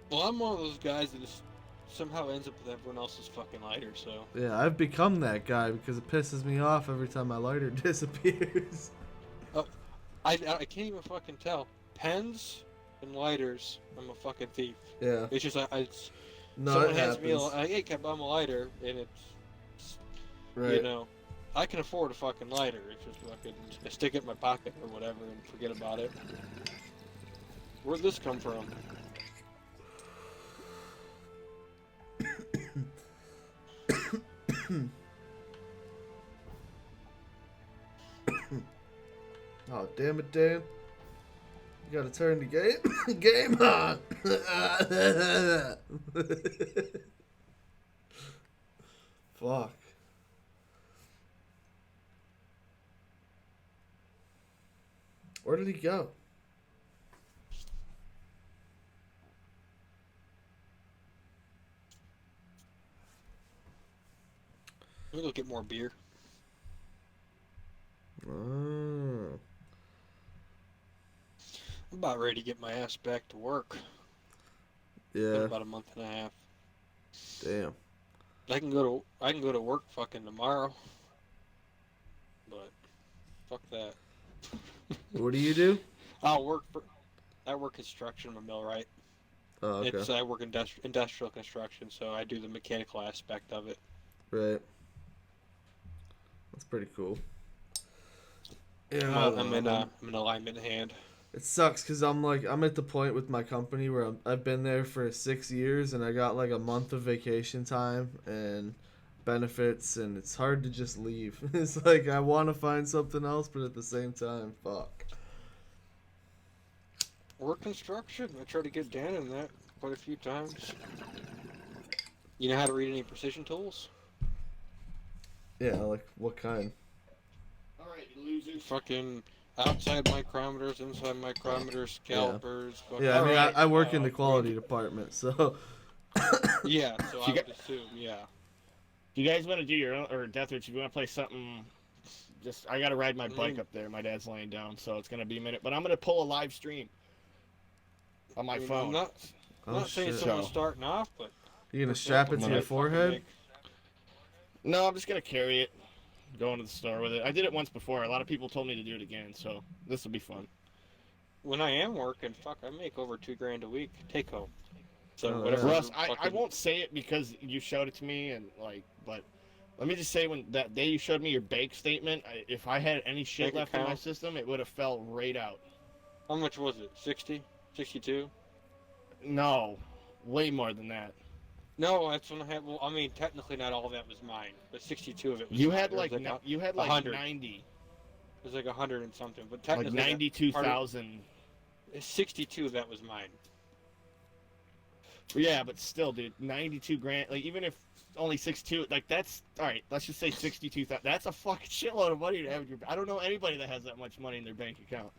Well, I'm one of those guys that just somehow ends up with everyone else's fucking lighter, so. Yeah, I've become that guy because it pisses me off every time my lighter disappears. I can't even fucking tell. Pens and lighters, I'm a fucking thief. Yeah. It's just, No, someone it hands me happens. hey, can I buy my lighter? And it's, Right. you know, I can afford a fucking lighter. It's just fucking, I stick it in my pocket or whatever and forget about it. Where'd this come from? Oh, damn it, Dan. You gotta turn the game on. Fuck. Where did he go? Let me go get more beer. Oh. I'm about ready to get my ass back to work. Been Yeah. about a month and a half. Damn. I can go to work fucking tomorrow. But fuck that. What do you do? I work construction. I'm a millwright. Oh, okay. I work industrial construction, so I do the mechanical aspect of it. Right. That's pretty cool. Yeah. I don't I'm know. an alignment hand. It sucks because I'm at the point with my company where I've been there for 6 years and I got like a month of vacation time and benefits, and it's hard to just leave. It's like I want to find something else, but at the same time, fuck. Work construction. I tried to get Dan in that quite a few times. You know how to read any precision tools? Yeah, like what kind? All right, you losers. Fucking outside micrometers, inside micrometers, calipers. Fucking, Yeah, I mean, Alright, I work in the quality department, so. yeah, so I You would assume, yeah. If you guys want to do your own, or Deathwitch, if you want to play something, just, I got to ride my bike up there. My dad's laying down, so it's going to be a minute. But I'm going to pull a live stream on my phone. I'm not Oh, saying shit. someone's starting off, but You gonna strap it to your forehead? No, I'm just going to carry it, go into the store with it. I did it once before. A lot of people told me to do it again, so this will be fun. When I am working, fuck, I make over $2,000 a week take home. So Oh, whatever. yeah. Russ, I fucking- won't say it because you showed it to me, and like, but let me just say, when that day you showed me your bank statement, if I had any shit Bank left in my account? system, it would have fell right out. How much was it? 60? 62? No, way more than that. No, that's when I had. Well, I mean, technically not all of that was mine, but 62 of it was You mine. had There was like, a- you had like 100. 90, It was like 100 and something, but like technically 92,000. 62 of that was mine. Yeah, but still, dude, 92 grand. Like, even if only 62, like that's all right. Let's just say 62,000. That's a fucking shitload of money to have in your. I don't know anybody that has that much money in their bank account.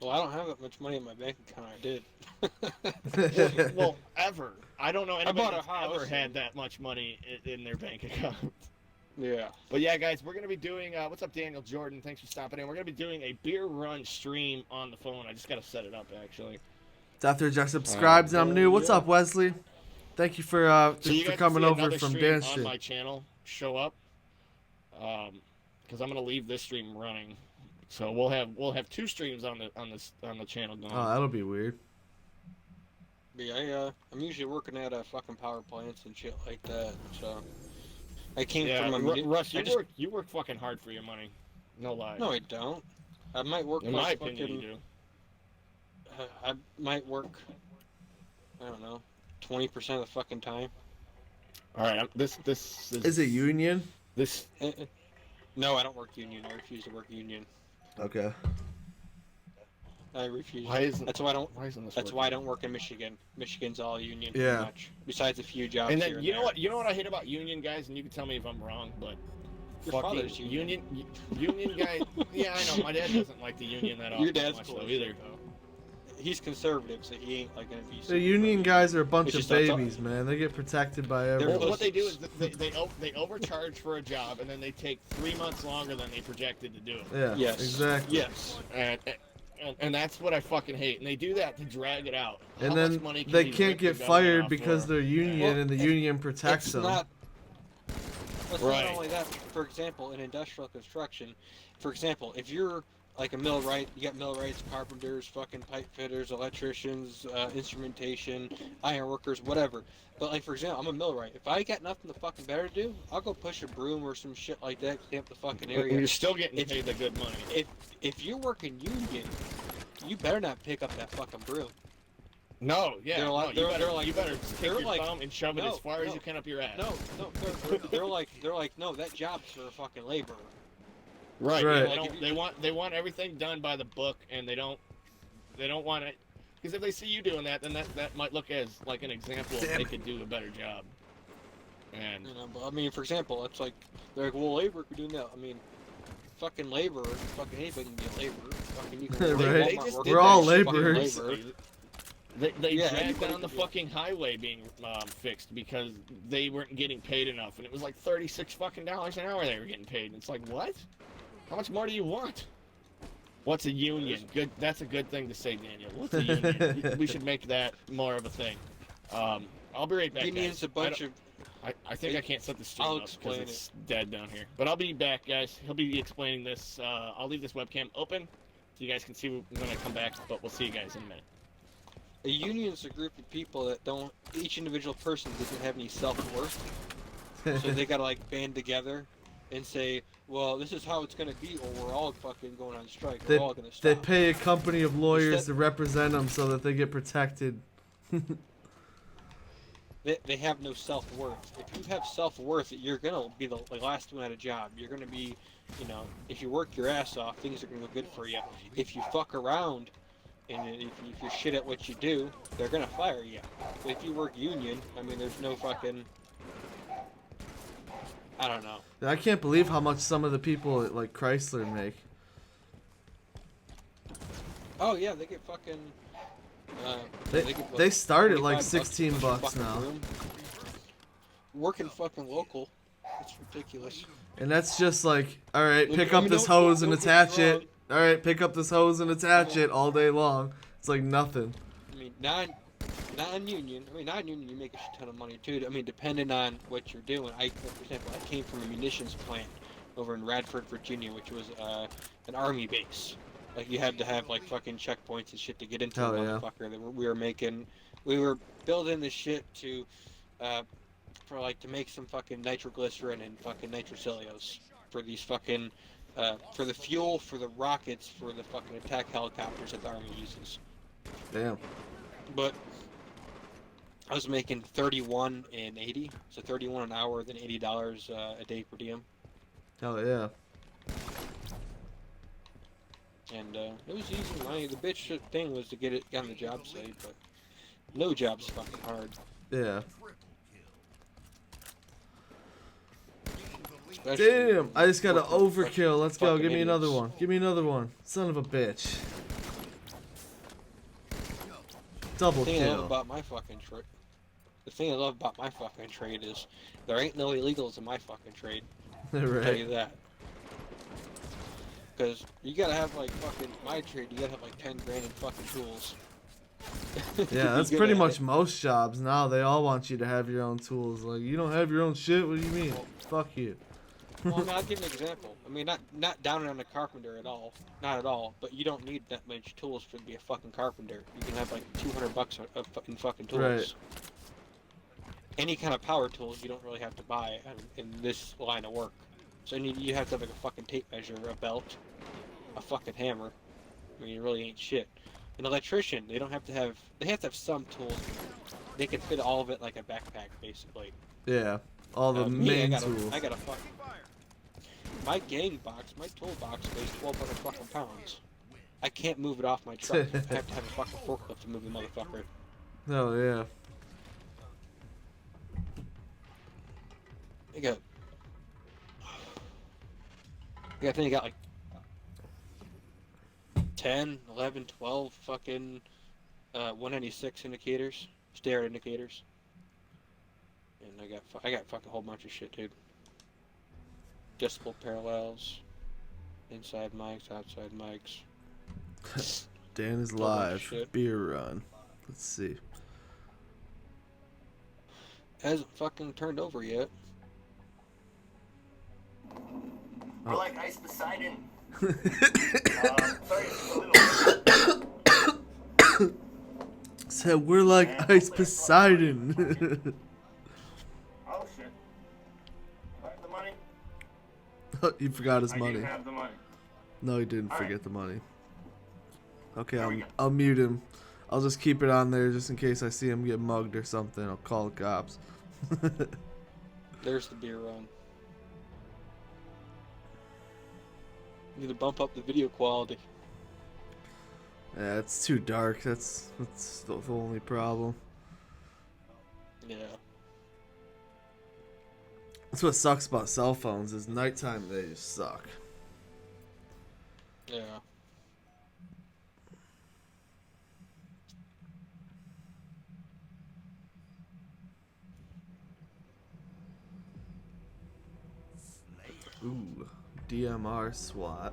Well, I don't have that much money in my bank account. I did. Well, ever. I don't know anybody bought a that's house ever and- had that much money in their bank account. Yeah. But yeah, guys, we're gonna be doing. What's up, Daniel Jordan? Thanks for stopping in. We're gonna be doing a beer run stream on the phone. I just gotta set it up, actually. After Jack subscribes and I'm new. What's up, Wesley? Thank you for So you for guys coming will see over another from stream Dan's on stream. my channel show up, because I'm gonna leave this stream running. So we'll have two streams on the channel going. Oh, that'll be weird. But yeah, I'm usually working at fucking power plants and shit like that. So I came Yeah, from a Russ, I just- you work fucking hard for your money. No lie. No, I don't. I might work. In like my opinion, fucking, you do. I might work. I don't know, 20% of the fucking time. All right, this Is it union? this. No, I don't work union. I refuse to work union. Okay. I refuse. Why isn't That's why I don't. Why isn't this That's working? why I don't work in Michigan. Michigan's all union. Yeah. Pretty much. Besides a few jobs And here then and you know there. what? You know what I hate about union guys, and you can tell me if I'm wrong, but Your fucking father's union. union guy. Yeah, I know. My dad doesn't like the union that often. Your dad's much, cool though, as either. shit, though. He's conservative, so he ain't like gonna be. The union guys are a bunch It's of just that's all- babies, man. They get protected by They're everyone. Well, what they do is they overcharge for a job, and then they take 3 months longer than they projected to do it. Yeah, Yes. exactly. Yes. And that's what I fucking hate. And they do that to drag it out. How And much then money can they you can't rip the get government fired off because for? they're union Well, and the union protects It's them. not. It's Right. not only that. For example, in industrial construction, for example, if you're like a millwright, you got millwrights, carpenters, fucking pipe fitters, electricians, instrumentation, iron workers, whatever. But like for example, I'm a millwright. If I got nothing to fucking better to do, I'll go push a broom or some shit like that, clean up the fucking And area. you're still getting If- paid the good money. If you're working union, you better not pick up that fucking broom. No, yeah, They're like- no, you they're- better, they're like- you better take they're your like- thumb and shove it no, as far as no. you can up your ass. No, they're like, no, that job's for a fucking laborer. Right. Right. Yeah, they want everything done by the book, and they don't want it because if they see you doing that, then that might look as like an example of they could do a better job. And You know, but I mean, for example, it's like they're like, well, labor could do that. I mean, fucking laborer, fucking anybody can be a laborer. Fucking you can Right. Walmart They just worker, did We're all that shit fucking laborers. laborer. They Yeah, dragged anybody down the could do it. fucking highway being fixed because they weren't getting paid enough, and it was like $36 fucking dollars an hour they were getting paid. And it's like, what? How much more do you want? What's a union? Good. That's a good thing to say, Daniel. What's a union? We should make that more of a thing. I'll be right back. Union's guys. a bunch of. I think I can't set the stream I'll up because explain it's dead down here. But I'll be back, guys. He'll be explaining this. I'll leave this webcam open so you guys can see when I come back. But we'll see you guys in a minute. A union's a group of people that don't. Each individual person doesn't have any self-worth, so they gotta like band together and say, well, this is how it's gonna be, or we're all fucking going on strike. We're all gonna They stop. pay a company of lawyers Instead- to represent them so that they get protected. They have no self-worth. If you have self-worth, you're gonna be the last one at a job. You're gonna be, you know, if you work your ass off, things are gonna go good for you. If you fuck around, and if you're shit at what you do, they're gonna fire you. But if you work union, I mean, there's no fucking. I don't know. I can't believe how much some of the people at like Chrysler make. Oh yeah, they get fucking. They start at like 25 16 bucks bucks fucking now. room. Working fucking local, it's ridiculous. And that's just like, all right, Look, pick I up mean, this don't- hose and don't get me attach wrong. it. All right, pick up this hose and attach it all day long. It's like nothing. I mean, non-union. I mean, non-union, you make a shit ton of money too. I mean, depending on what you're doing. For example, I came from a munitions plant over in Radford, Virginia, which was an army base. Like you had to have like fucking checkpoints and shit to get into Hell the yeah. motherfucker. We were building this shit to, to make some fucking nitroglycerin and fucking nitrocellulose for these fucking, for the fuel for the rockets for the fucking attack helicopters that the army uses. Damn. But I was making 31 and 80, so 31 an hour, then $80 a day per diem, Hell yeah. and it was easy money. The bitch thing was to get it on the job site, but no job's fucking hard. Yeah. Especially Damn, I just got an working with overkill. Let's go. fucking Give me another idiots. one. Give me another one. Son of a bitch. Double The thing I love kill. about my fucking trade. The thing I love about my fucking trade is there ain't no illegals in my fucking trade. I'll tell Right. you that. Because you gotta have like fucking my trade. You gotta have like 10 grand in fucking tools. Yeah, that's You pretty gotta much most jobs now. They all want you to have your own tools. Like, you don't have your own shit? What do you mean? Fuck you. Well, I mean, I'll give an example. I mean, not down on a carpenter at all, not at all. But you don't need that much tools to be a fucking carpenter. You can have like 200 bucks in fucking tools. Right. Any kind of power tools you don't really have to buy in this line of work. So you have to have like a fucking tape measure, a belt, a fucking hammer. I mean, it really ain't shit. An electrician, they have to have some tools. They can fit all of it like a backpack, basically. Yeah. All the Me, main I tools. got a fucking. My gang box, my tool box weighs 1,200 fucking pounds. I can't move it off my truck. I have to have a fucking forklift to move the motherfucker. Oh yeah. I think I got like 10, 11, 12 fucking 196 indicators, stare indicators. And I got fucking a whole bunch of shit, dude. Decibel parallels, inside mics, outside mics. Dan is Whole bunch of live. shit. Beer run. Let's see. Hasn't fucking turned over yet. We're like Ice Poseidon. Sorry, it's a little. Said we're like Ice Poseidon. Oh shit. I have the money. He forgot his I money. do have the money. No, he didn't All right. forget the money. Okay, There we go. I'll mute him. I'll just keep it on there just in case I see him get mugged or something. I'll call the cops. There's the beer run. Need to bump up the video quality. Yeah, it's too dark. That's the only problem. Yeah. That's what sucks about cell phones is nighttime they just suck. Yeah. Ooh, DMR SWAT.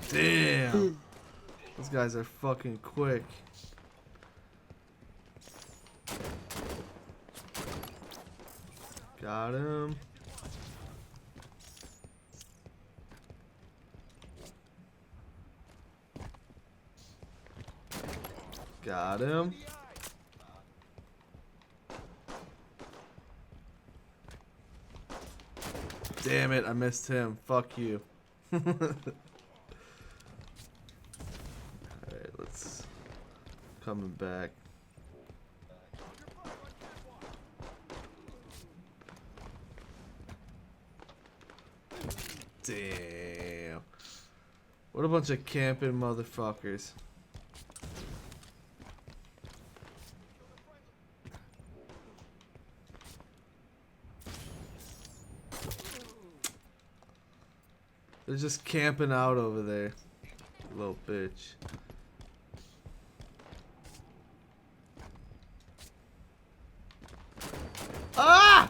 Damn. Those guys are fucking quick. Got him. Got him. Damn it, I missed him. Fuck you. Alright, let's... Coming back. Damn. What a bunch of camping motherfuckers. They're just camping out over there. Little bitch. Ah!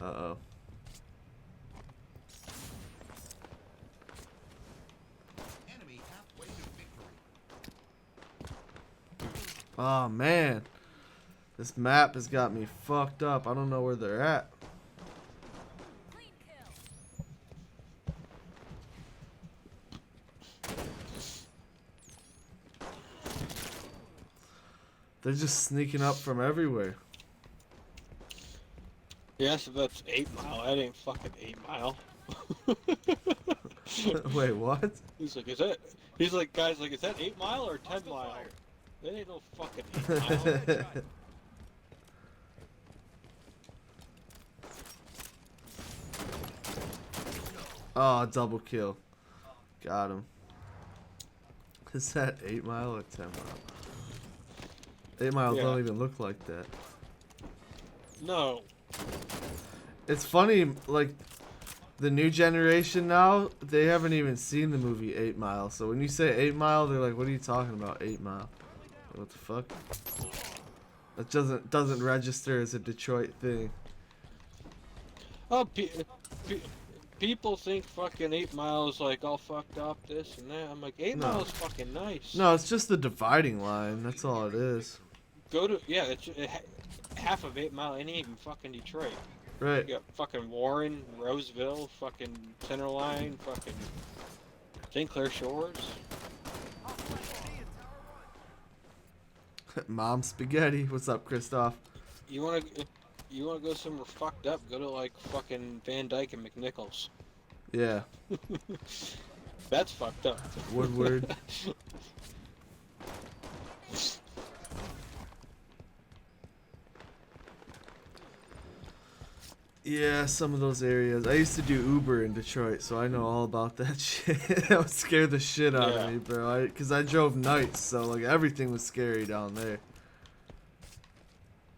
Uh-oh. Enemy halfway to victory. Oh man. This map has got me fucked up. I don't know where they're at. They're just sneaking up from everywhere. Yeah, so that's 8 Mile. That ain't fucking 8 Mile. Wait, what? He's like, is that? He's like, guys, like, is that 8 Mile or 10 Mile? That ain't no fucking 8 Mile. Oh, double kill. Got him. Is that 8 Mile or 10 Mile? 8 Mile Yeah. don't even look like that. No. It's funny, like, the new generation now, they haven't even seen the movie 8 Mile. So when you say 8 Mile, they're like, what are you talking about, 8 Mile? What the fuck? That doesn't register as a Detroit thing. Oh, people think fucking 8 Mile is like all fucked up, this and that. I'm like, 8 No. Mile is fucking nice. No, it's just the dividing line. That's all it is. Go to, yeah, it's, half of 8 Mile ain't even fucking Detroit. Right. You got fucking Warren, Roseville, fucking Centerline, fucking St. Clair Shores. Mom spaghetti. What's up, Christoph? You wanna go somewhere fucked up? Go to like fucking Van Dyke and McNichols. Yeah. That's fucked up. Woodward. Yeah, some of those areas. I used to do Uber in Detroit, so I know all about that shit. That would scare the shit out of me, bro. Because I drove nights, so like everything was scary down there.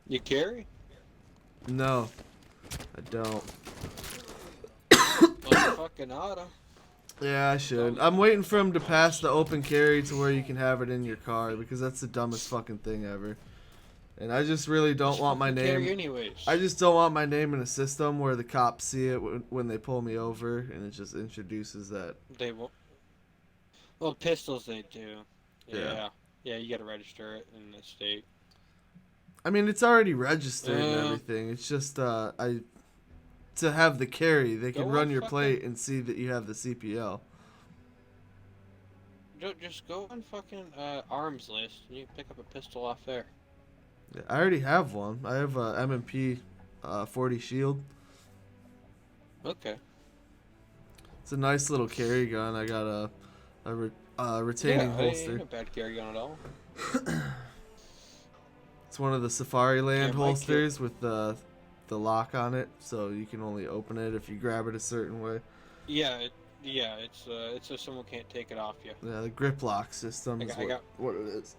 You carry? No, I don't. Well, fucking auto. Yeah, I should. I'm waiting for him to pass the open carry to where you can have it in your car, because that's the dumbest fucking thing ever. And I just really don't want my Carry name. anyways. I just don't want my name in a system where the cops see it when they pull me over, and it just introduces that. They won't. Well, pistols they do. Yeah. Yeah, you gotta register it in the state. I mean, it's already registered and everything. It's just to have the carry, they can Go run on your fucking- plate and see that you have the CPL. Just go on fucking arms list and you pick up a pistol off there. Yeah, I already have one. I have a M&P 40 Shield. Okay. It's a nice little carry gun. I got a retaining holster. Ain't a bad carry gun at all. It's one of the Safari Land Yeah, my holsters with the lock on it, so you can only open it if you grab it a certain way. Yeah, it's so someone can't take it off you. Yeah, the grip lock system is I got- what it is.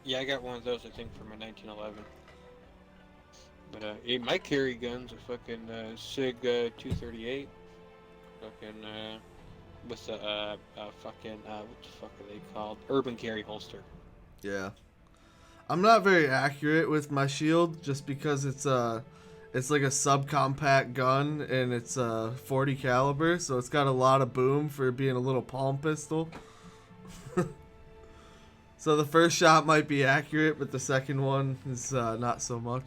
Yeah, I got one of those I think for my 1911. But my carry gun's a fucking Sig 238. Fucking with a fucking what the fuck are they called? Urban carry holster. Yeah. I'm not very accurate with my shield just because it's like a subcompact gun and it's 40 caliber, so it's got a lot of boom for being a little palm pistol. So the first shot might be accurate, but the second one is not so much.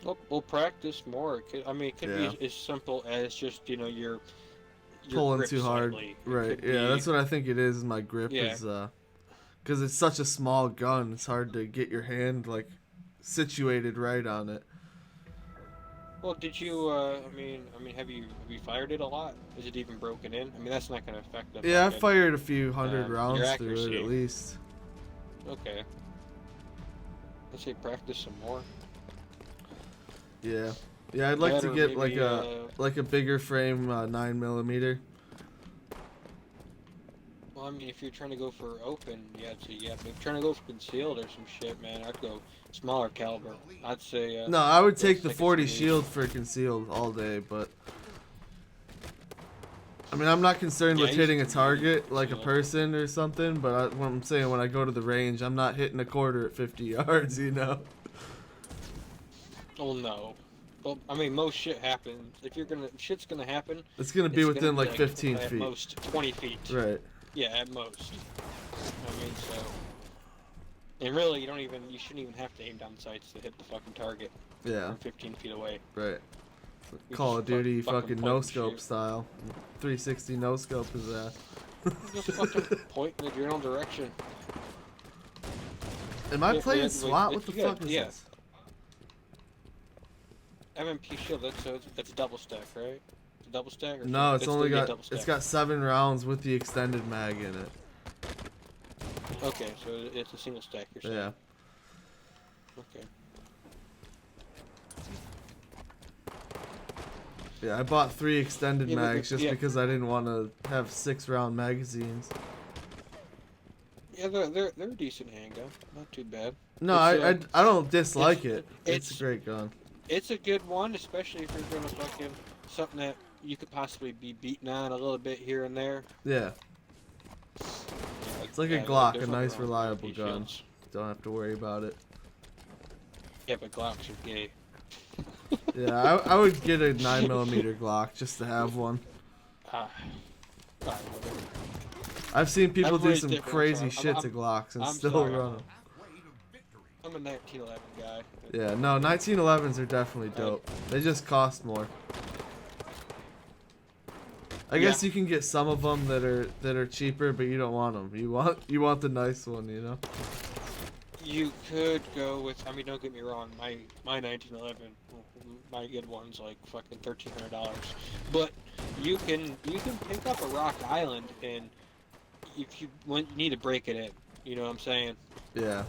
Well, we'll practice more. It could Yeah. be as simple as just your Pulling grip too hard. slightly. It Right. could Yeah, be- that's what I think it is. My grip Yeah. is because it's such a small gun. It's hard to get your hand like situated right on it. Well, did you? Have you fired it a lot? Is it even broken in? I mean, that's not going to affect the. Yeah, I fucking- fired a few hundred your rounds through it accuracy. at least. Okay. Let's say practice some more. Yeah. Yeah, I'd like That to or get maybe, like a bigger frame 9mm. Well, I mean, if you're trying to go for open, yeah. But if you're trying to go for concealed or some shit, man, I'd go smaller caliber. I'd say. No, I would take the second 40 speed. shield for concealed all day, but I mean, I'm not concerned Yeah, with I used hitting a to target like a concealed. person or something, but what I'm saying, when I go to the range, I'm not hitting a quarter at 50 yards, you know? Oh no. Well, I mean, most shit happens. If shit's gonna happen. It's gonna be it's within gonna like be, 15 at feet. most 20 feet. Right. Yeah, at most. I mean, so. And really, you shouldn't even have to aim down sights to hit the fucking target Yeah, from 15 feet away. right. You Call just of Duty fucking fucking point no and scope shoot. style. 360 no scope his ass. Just fucking point in the general direction. Am I Yeah, playing yeah, SWAT? like, What the you gotta- fuck is yeah. this? MMP shield. That's a double stack, right? It's a double stack. Or No, it's only gonna be a got double stack. it's got 7 rounds with the extended mag in it. Okay, so it's a single stack. You're saying. Yeah. Okay. Yeah, I bought 3 extended Yeah, but mags just yeah. because I didn't want to have 6-round magazines. Yeah, they're a decent handgun. Not too bad. No, It's, I don't dislike it. It's a it's- great gun. It's a good one, especially if you're gonna fucking something that you could possibly be beaten on a little bit here and there. Yeah, Yeah, it's like a yeah, Glock, there's a nothing nice wrong with reliable MMP gun. shields. Don't have to worry about it. Yeah, but Glocks are gay. Yeah, I would get a 9mm Glock just to have one. Alright, whatever. I've seen people do Everybody's some different, crazy so shit I'm- to Glocks and I'm still sorry, run them. Halfway to victory. I'm a 1911 guy. Yeah, no, 1911s are definitely dope. They just cost more. I guess you can get some of them that are cheaper, but you don't want them. You want the nice one, you know. You could go with. I mean, don't get me wrong. My 1911, my good one's like fucking $1,300. But you can pick up a Rock Island, and if you need to break it in, you know what I'm saying? Yeah.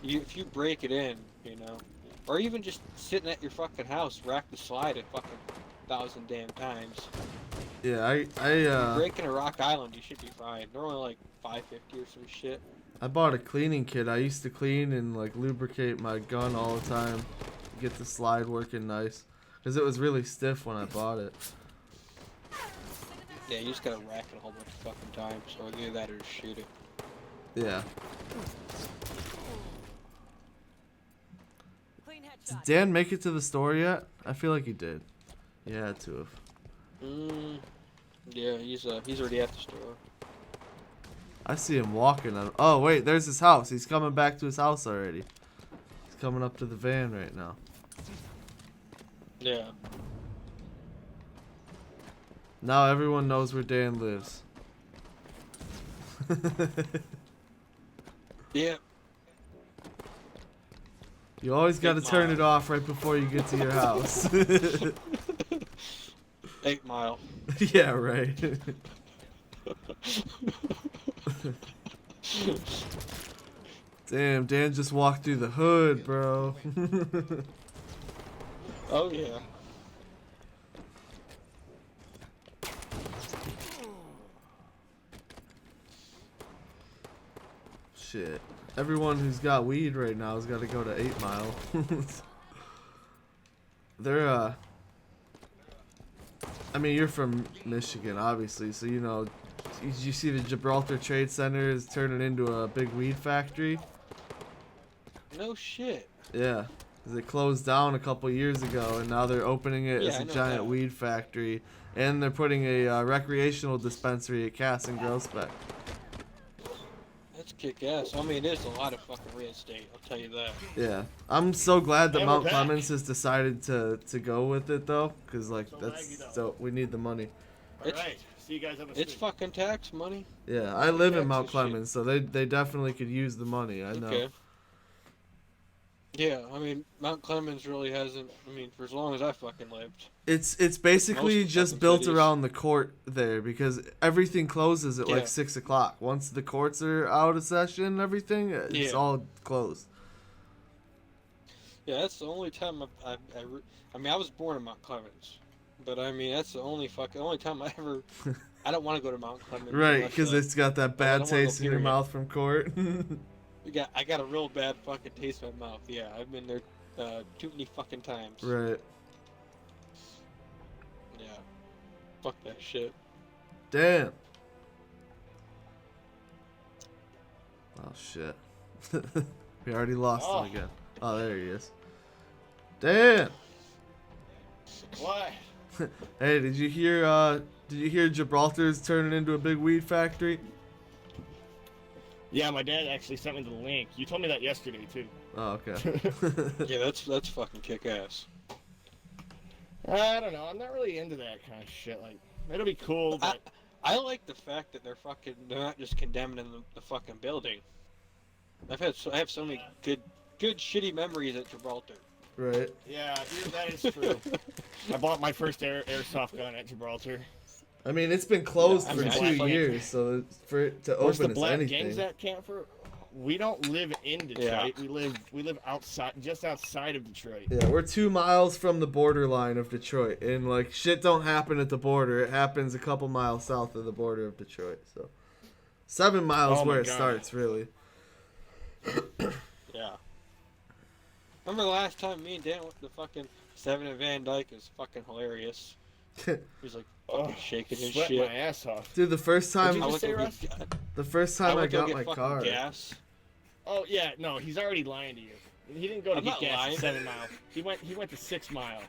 If you break it in, you know, or even just sitting at your fucking house, rack the slide a fucking 1,000 damn times. Yeah, Breaking a Rock Island, you should be fine. They're only like $5.50 or some shit. I bought a cleaning kit. I used to clean and like lubricate my gun all the time, get the slide working nice, because it was really stiff when I bought it. Yeah, you just gotta rack it a whole bunch of fucking times, or either that or just shoot it. Yeah. Clean Did headshot. Dan make it to the store yet? I feel like he did. He had to have. Yeah, he's already at the store. I see him walking. Oh wait, there's his house. He's coming back to his house already. He's coming up to the van right now. Yeah. Now everyone knows where Dan lives. Yeah. You always got to Big turn mile. it off right before you get to your house. 8 Mile. Yeah, right. Damn, Dan just walked through the hood, bro. Oh yeah. Shit. Everyone who's got weed right now has got to go to 8 Mile. They're, I mean, you're from Michigan, obviously, so you know, you see the Gibraltar Trade Center is turning into a big weed factory? No shit. Yeah. 'Cause it closed down a couple years ago, and now they're opening it Yeah, as I a know giant that. weed factory. And they're putting a recreational dispensary at Cass and Grospec. That's kick ass. I mean, there's a lot of fucking real estate, I'll tell you that. Yeah. I'm so glad that And Mount we're back. Clemens has decided to go with it, though. Because, like, So that's... laggy, though. So, we need the money. Alright, see you guys on the It's street. fucking tax money. Yeah, I live in Taxes Mount shit. Clemens, so they definitely could use the money. I know. Okay. Yeah, I mean, Mount Clemens really hasn't, I mean, for as long as I fucking lived. It's basically Most just fucking built cities. around the court there because everything closes at Yeah. like 6 o'clock. Once the courts are out of session and everything, it's Yeah. all closed. Yeah, that's the only time I mean, I was born in Mount Clemens, but I mean, that's the only time I ever, I don't want to go to Mount Clemens. Right, unless, because it's got that bad don't wanna go, taste in your period. mouth from court. I got a real bad fucking taste in my mouth. Yeah, I've been there too many fucking times. Right. Yeah. Fuck that shit. Damn. Oh shit. We already lost Oh. him again. Oh, there he is. Damn. What? Hey, did you hear Gibraltar's turning into a big weed factory? Yeah, my dad actually sent me the link. You told me that yesterday, too. Oh, okay. Yeah, that's fucking kick ass. I don't know. I'm not really into that kind of shit. Like, it'll be cool, but... I like the fact that they're not just condemning the fucking building. I have so many good shitty memories at Gibraltar. Right. Yeah, that is true. I bought my first airsoft gun at Gibraltar. I mean, it's been closed Yeah, I for mean, I 2 like- years, so for it to Where's the open is black anything. gangs at Camper? We don't live in Detroit. We live outside, just outside of Detroit. Yeah, we're 2 miles from the borderline of Detroit, and like shit don't happen at the border. It happens a couple miles south of the border of Detroit. So 7 miles Oh my where it God. starts, really. Yeah. Remember the last time me and Dan went to the fucking 7 at Van Dyke? It was fucking hilarious. He was like fucking shaking his Sweat shit. my ass off. Dude, the first What'd time you I just went say, to Russ? get, the first time I went to go got get my fucking car. gas. Oh yeah, no, he's already lying to you. He didn't go to I'm get not gas lying. at 7 Mile. He went to 6 Mile.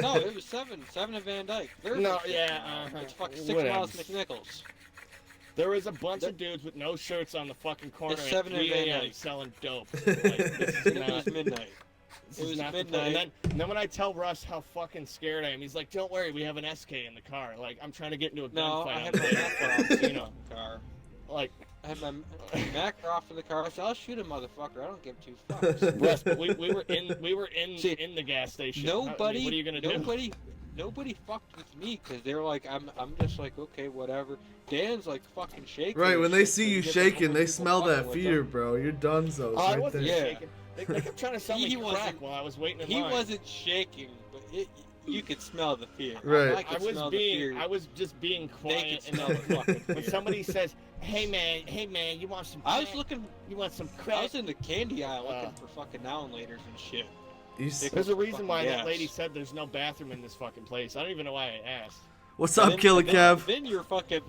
No, it was 7 at Van Dyke. There's No, 6 yeah, miles. It's fucking 6 whatever. miles McNichols. There was a bunch of dudes with no shirts on the fucking corner It's at 7 at 3 Van a.m. Dyke. selling dope. Like, this is And it not... was midnight. This It is was not the midnight. plan. And then when I tell Russ how fucking scared I am, he's like, "Don't worry, we have an SK in the car." Like I'm trying to get into a No, gunfight. I on had the my way. Mac off You know, in the car. like I had my Mac off in the car. I said, "I'll shoot a motherfucker. I don't give two fucks." Russ, but we were in See, in the gas station. Nobody, what are you gonna do? nobody fucked with me because they're like, I'm just like, okay, whatever. Dan's like fucking shaking. Right, and when they shit, see so you he gets a shaking, couple they people smell fucking that with fear, him. bro. You're donezo Oh, I right wasn't there. Yeah. shaking. They kept trying to sell me He crack wasn't- while I was waiting in He line. wasn't shaking, but you could smell the fear. Right. I could I smell the fear. was just being They quiet. could And smell then the fucking when fear. somebody says, hey man, you want some crack? I was looking. You want some I crack? was in the candy aisle looking for fucking now and laters and shit. You s- Pick There's a up reason fucking why that gas. lady said there's no bathroom in this fucking place. I don't even know why I asked. What's And up, then- Killer and then- Kev? Then you're fucking.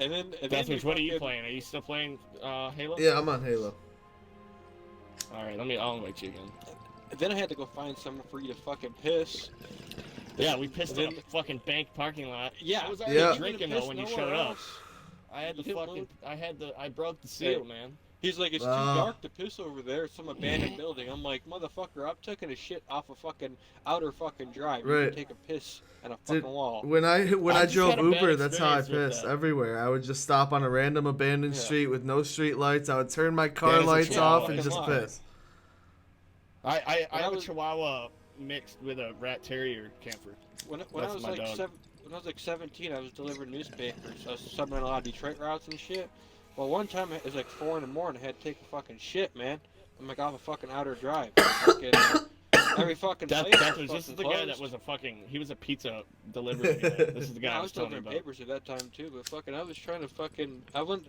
And then That's you're what are you fucking- playing? Are you still playing Halo? Yeah, I'm on Halo. All right, I'll invite you again. Then I had to go find somewhere for you to fucking piss. Yeah, we pissed in Then- a fucking bank parking lot. Yeah. I was already Yeah. drinking though when you showed up. I had the You didn't fucking, I broke the seal, man. He's like, it's too Wow. dark to piss over there. It's some abandoned building. I'm like, motherfucker, I'm taking a shit off a fucking outer fucking drive. You Right. can take a piss on a Dude, fucking wall. When I I just drove had a bad Uber, that's how I experience with pissed that. everywhere. I would just stop on a random abandoned Yeah. street with no street lights. I would turn my car That is a lights chihuahua. off and just Fucking lie. piss. I When I have a was- Chihuahua mixed with a rat terrier camper. When I That's was my like dog. when I was like 17, I was delivering newspapers. I was subbing on a lot of Detroit routes and shit. Well, one time it was like 4 in the morning. I had to take a fucking shit, man. I'm like off a fucking outer drive. Fucking, every fucking place was This is fucking the guy that closed. was he was a pizza delivery guy. This is the guy I I was was telling you delivering about. papers at that time too, but fucking I was trying to fucking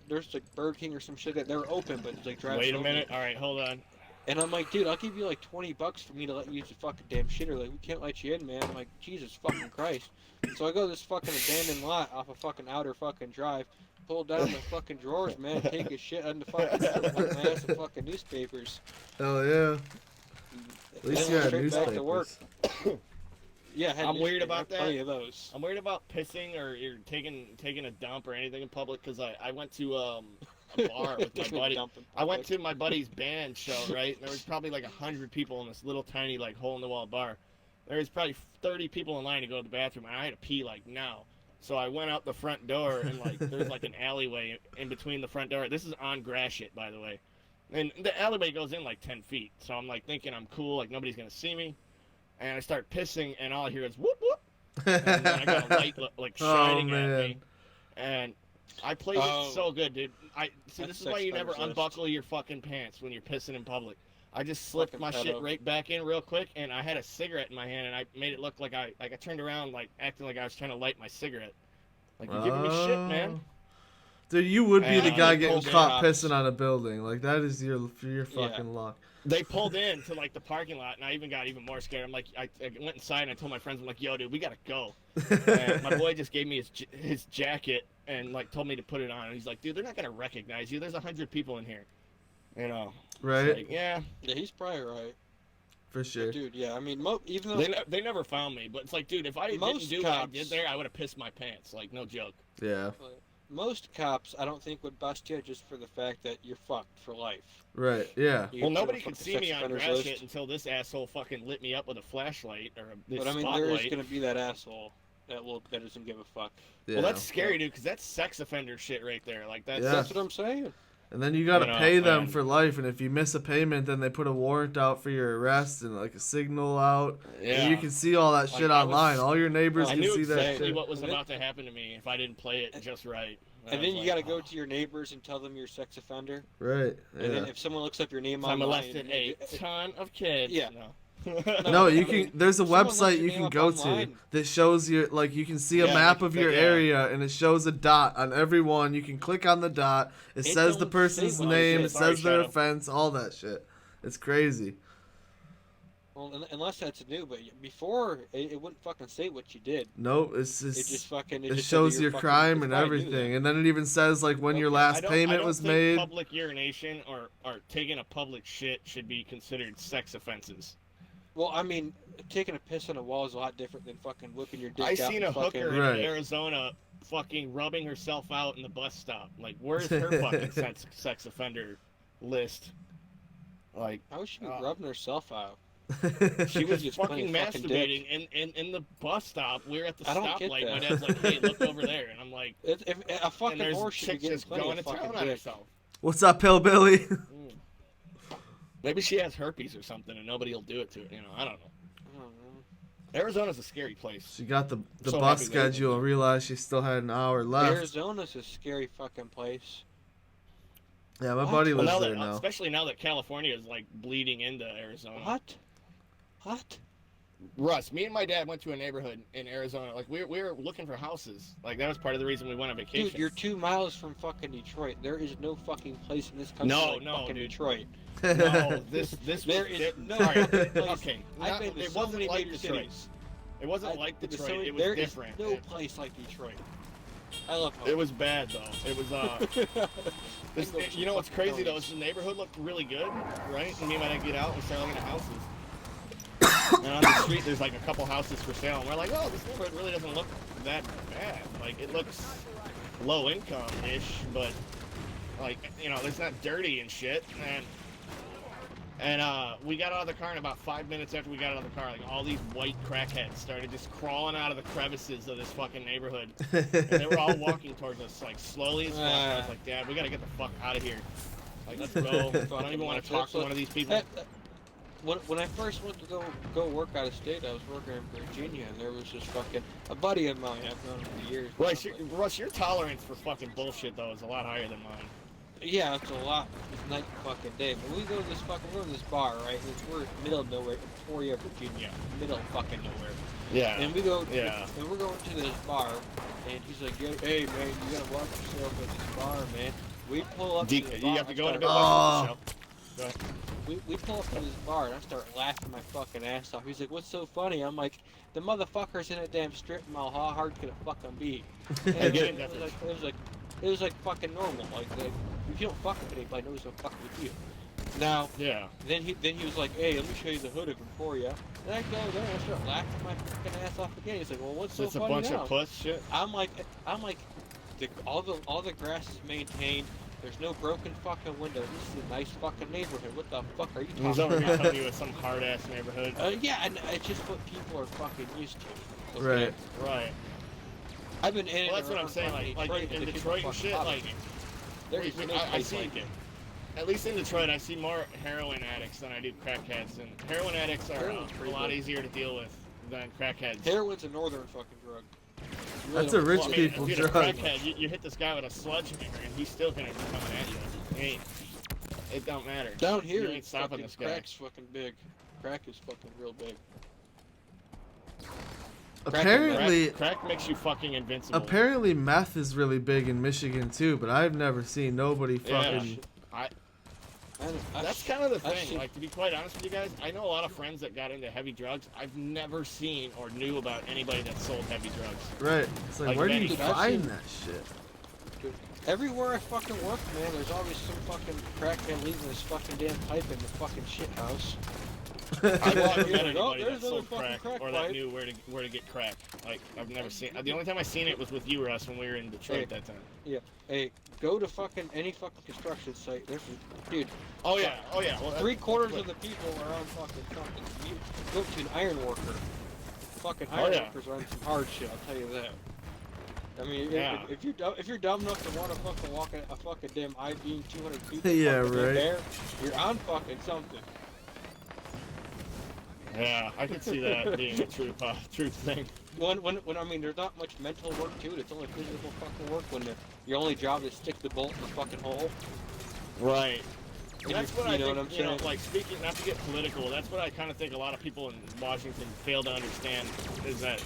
there's like Burger King or some shit that they were open, but it's like drive. Wait a minute. All right, hold on. And I'm like, dude, I'll give you like $20 for me to let you use the fucking damn shitter. Like, we can't let you in, man. I'm like, Jesus fucking Christ. So I go to this fucking abandoned lot off a fucking outer fucking drive, pull down my fucking drawers, man, take a shit on the fucking like my ass of fucking newspapers. Hell yeah. At And least then you went had straight back to work. newspapers. Yeah, I had I'm worried newspapers, about that. plenty of those. I'm worried about pissing or you're taking a dump or anything in public because I went to a bar with my buddy. Dumping I went public. to my buddy's band show, right? There was probably like 100 people in this little tiny like hole in the wall bar. There was probably 30 people in line to go to the bathroom, and I had to pee like now. So I went out the front door, and like there's like an alleyway in between the front door. This is on grass shit, by the way. And the alleyway goes in like 10 feet. So I'm like thinking I'm cool, like nobody's gonna see me. And I start pissing, and all I hear is whoop whoop. And then I got a light like Oh, shining at man. me. And I played Oh. it so good, dude. This That's is why you sex never offenders list. unbuckle your fucking pants when you're pissing in public. I just slipped Fucking my pedo. shit right back in real quick, and I had a cigarette in my hand, and I made it look like I turned around, like acting like I was trying to light my cigarette. Like you're giving me shit, man. Dude, you would be And the guy they getting pulled caught in. pissing on a building. Like, that is your fucking luck. They pulled in to like the parking lot, and I even got even more scared. I'm like, I went inside and I told my friends, I'm like, yo, dude, we gotta go. And my boy just gave me his jacket and like told me to put it on. And he's like, dude, they're not gonna recognize you. There's 100 people in here. You know. It's Right? like, yeah. Yeah, he's probably right. For sure. Dude, yeah, I mean, even though They never found me, but it's like, dude, if I didn't Most do what I cops- did there, I would have pissed my pants. Like, no joke. Yeah. most cops, I don't think would bust you just for the fact that you're fucked for life. Right. Yeah. You Well, get nobody put could the see sex me on offenders grass list. shit until this asshole fucking lit me up with a flashlight or this But I mean, spotlight. there is gonna be that asshole that doesn't give a fuck. Yeah. Well, that's scary, dude, because that's sex offender shit right there. Like that's Yeah. That's what I'm saying. And then you gotta You know, pay them and- for life, and if you miss a payment, then they put a warrant out for your arrest and like a signal out. yeah. And you can see all that shit I was- online. All your neighbors I can knew see that exactly shit. what was And then- about to happen to me if I didn't play it just right. And I then was you like, gotta go oh. to your neighbors and tell them you're a sex offender. Right. And then Yeah. if someone looks up your name So I online, molested a ton of kids. Yeah. No. No, you I mean, can. There's a someone looks website your you name can up go to online. that shows you, like, you can see a Yeah, map like, of your yeah. area, and it shows a dot on every one. You can click on the dot. It It says the don't person's say what name. it It is. Sorry, says their Shadow. offense. All that shit. It's crazy. Well, unless that's new, but before it wouldn't fucking say what you did. Nope. It just fucking It just said that shows you're your fucking- crime it's and probably new everything, then. and then it even says like when your Okay, last I don't payment was think made. Public urination or taking a public shit should be considered sex offenses. Well, I mean, taking a piss on a wall is a lot different than fucking whipping your dick I out. seen and a hooker fucking, Right. in Arizona fucking rubbing herself out in the bus stop. Like, where's her fucking sex offender list? Like, How was she rubbing herself out? she was Just fucking playing fucking masturbating in the bus stop. We're at the I don't get stoplight. My that. dad's like, "Hey, look over there," and I'm like, If a and fucking there's a horse should be chick getting just plenty going of to town fucking on dick. herself. What's up, hillbilly? Mm. Maybe she has herpes or something, and nobody will do it to her. You know, I don't know. I don't know. Arizona's a scary place. She got the So bus happy we did schedule and realized she still had an hour left. Arizona's a scary fucking place. Yeah, my What? buddy Well, lives now there that, now. especially now that California is like bleeding into Arizona. What? Russ, me and my dad went to a neighborhood in Arizona. Like we were looking for houses. Like that was part of the reason we went on vacation. Dude, you're 2 miles from fucking Detroit. There is no fucking place in this country No, like no, fucking dude. Detroit. No, this There was is no all right, fucking place. okay. I've been to it so wasn't many like major Detroit. cities. It wasn't like I've been to Detroit. so many- It was there is different. no place like Detroit. I love home. It was bad though. It was you know what's crazy though is the neighborhood looked really good, right? And me and my dad get out and we start looking at houses. And on the street there's like a couple houses for sale and we're like, oh, this neighborhood really doesn't look that bad. Like it looks low income-ish, but like, you know, it's not dirty and shit. And we got out of the car, and about 5 minutes after we got out of the car, like all these white crackheads started just crawling out of the crevices of this fucking neighborhood, and they were all walking towards us like slowly as fuck. And I was like, Dad, we gotta get the fuck out of here. Like, let's go. I don't even want to talk to one of these people. When I first went to go work out of state, I was working in Virginia, and there was this fucking a buddy of mine I've known him for years. Russ, your tolerance for fucking bullshit though is a lot higher than mine. Yeah, it's a lot. It's night fucking day. But we go to this bar, right? We're middle of nowhere, Victoria, Virginia, middle of fucking nowhere. Yeah. And we go, Yeah. and we're going to this bar, and he's like, "Hey man, you gotta watch yourself at this bar, man." We pull up to this bar. You have to go in a bit Oh. less for the show. We pull up to this bar, and I start laughing my fucking ass off. He's like, "What's so funny?" I'm like, "The motherfucker's in a damn strip mall. How hard could it fucking be?" And I get it. it was like fucking normal. Like if you don't fuck with anybody, nobody's gonna fuck with you. Now, Yeah. then he was like, "Hey, let me show you the hood of it for you." And I go there and I start laughing my fucking ass off again. He's like, "Well, what's so It's a funny bunch now?" of puss shit. I'm like, all the grass is maintained. There's no broken fucking windows. This is a nice fucking neighborhood. What the fuck are you He's talking over here about? telling you it's some hard ass neighborhood. Yeah, and it's just what people are fucking used to. Right. Right. I've been in. Well, that's what I'm saying. Like in Detroit and shit. Like, there's no I place see. like it. At least in Detroit, I see more heroin addicts than I do crackheads, and heroin addicts are Heroin's a pretty lot good. easier to deal with than crackheads. Heroin's a northern fucking drug. You That's a don't rich Well, I fuck- mean, people if drug. you're a crackhead, you hit this guy with a sledgehammer, and he's still gonna be coming at you. Hey, it don't matter. Down here, you ain't it's stopping fucking this guy. crack's fucking big. Crack is fucking real big. Apparently, Crack makes you fucking invincible. apparently meth is really big in Michigan too, but I've never seen nobody Yeah. fucking. That's kind of the I've thing. seen- Like, to be quite honest with you guys, I know a lot of friends that got into heavy drugs. I've never seen or knew about anybody that sold heavy drugs. Right. It's like, Like where do you Benny. Dude, I've find seen- that shit? Everywhere I fucking work, man, there's always some fucking crackhead leaving his fucking damn pipe in the fucking shit house. I've never met Oh, anybody there's that sold another fucking crack or crack that pipe. knew where to get crack. Like, I've never seen. The only time I seen it was with you, Russ, when we were in Detroit that time. Yeah. Hey, go to fucking any fucking construction site. There's, dude, Oh yeah. Well, that's- 3/4 of the people are on fucking something. You go to an iron worker. Fucking iron yeah. workers are on some hard shit. I'll tell you that. I mean, Yeah. if you're dumb enough to want to fucking walk a fucking damn I-beam 200 feet, Yeah, fucking right. There, you're on fucking something. Yeah, I could see that being a true thing. When I mean, there's not much mental work to it. It's only physical fucking work. When your only job is stick the bolt in the fucking hole. Right. And That's you what I know think, what I'm you know, saying? like, speaking, not to get political, that's what I kind of think a lot of people in Washington fail to understand, is that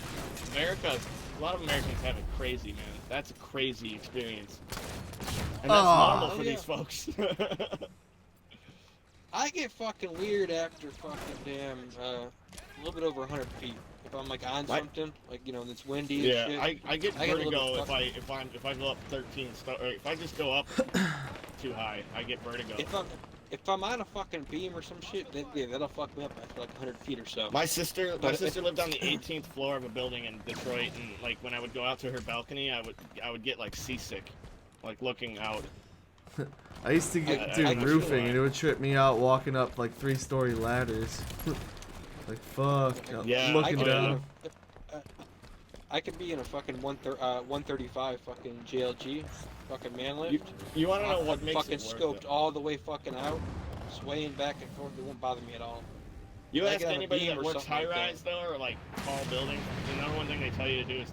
a lot of Americans have it crazy, man. That's a crazy experience. And that's Aw. normal for Yeah. these folks. I get fucking weird after fucking damn a little bit over 100 feet. If I'm like on something, like you know, and it's windy Yeah, and shit. I get I get a little vertigo bit if I go up 13 or if I just go up too high, I get vertigo. If I'm on a fucking beam or some shit, then yeah, that'll fuck me up after like 100 feet or so. My sister But lived on the 18th floor of a building in Detroit, and like when I would go out to her balcony, I would get like seasick, like looking out. I used to I get can see roofing, why. and it would trip me out walking up like 3-story ladders. Like fuck, Yeah, looking I could be in down. I could be in a fucking 135 fucking JLG, fucking man lift. You want to know what I'm makes fucking it worth scoped it? all the way fucking out, swaying back and forth. It won't bother me at all. You I ask could have a anybody beam that or works something like high rise though, or like tall buildings, the number one thing they tell you to do is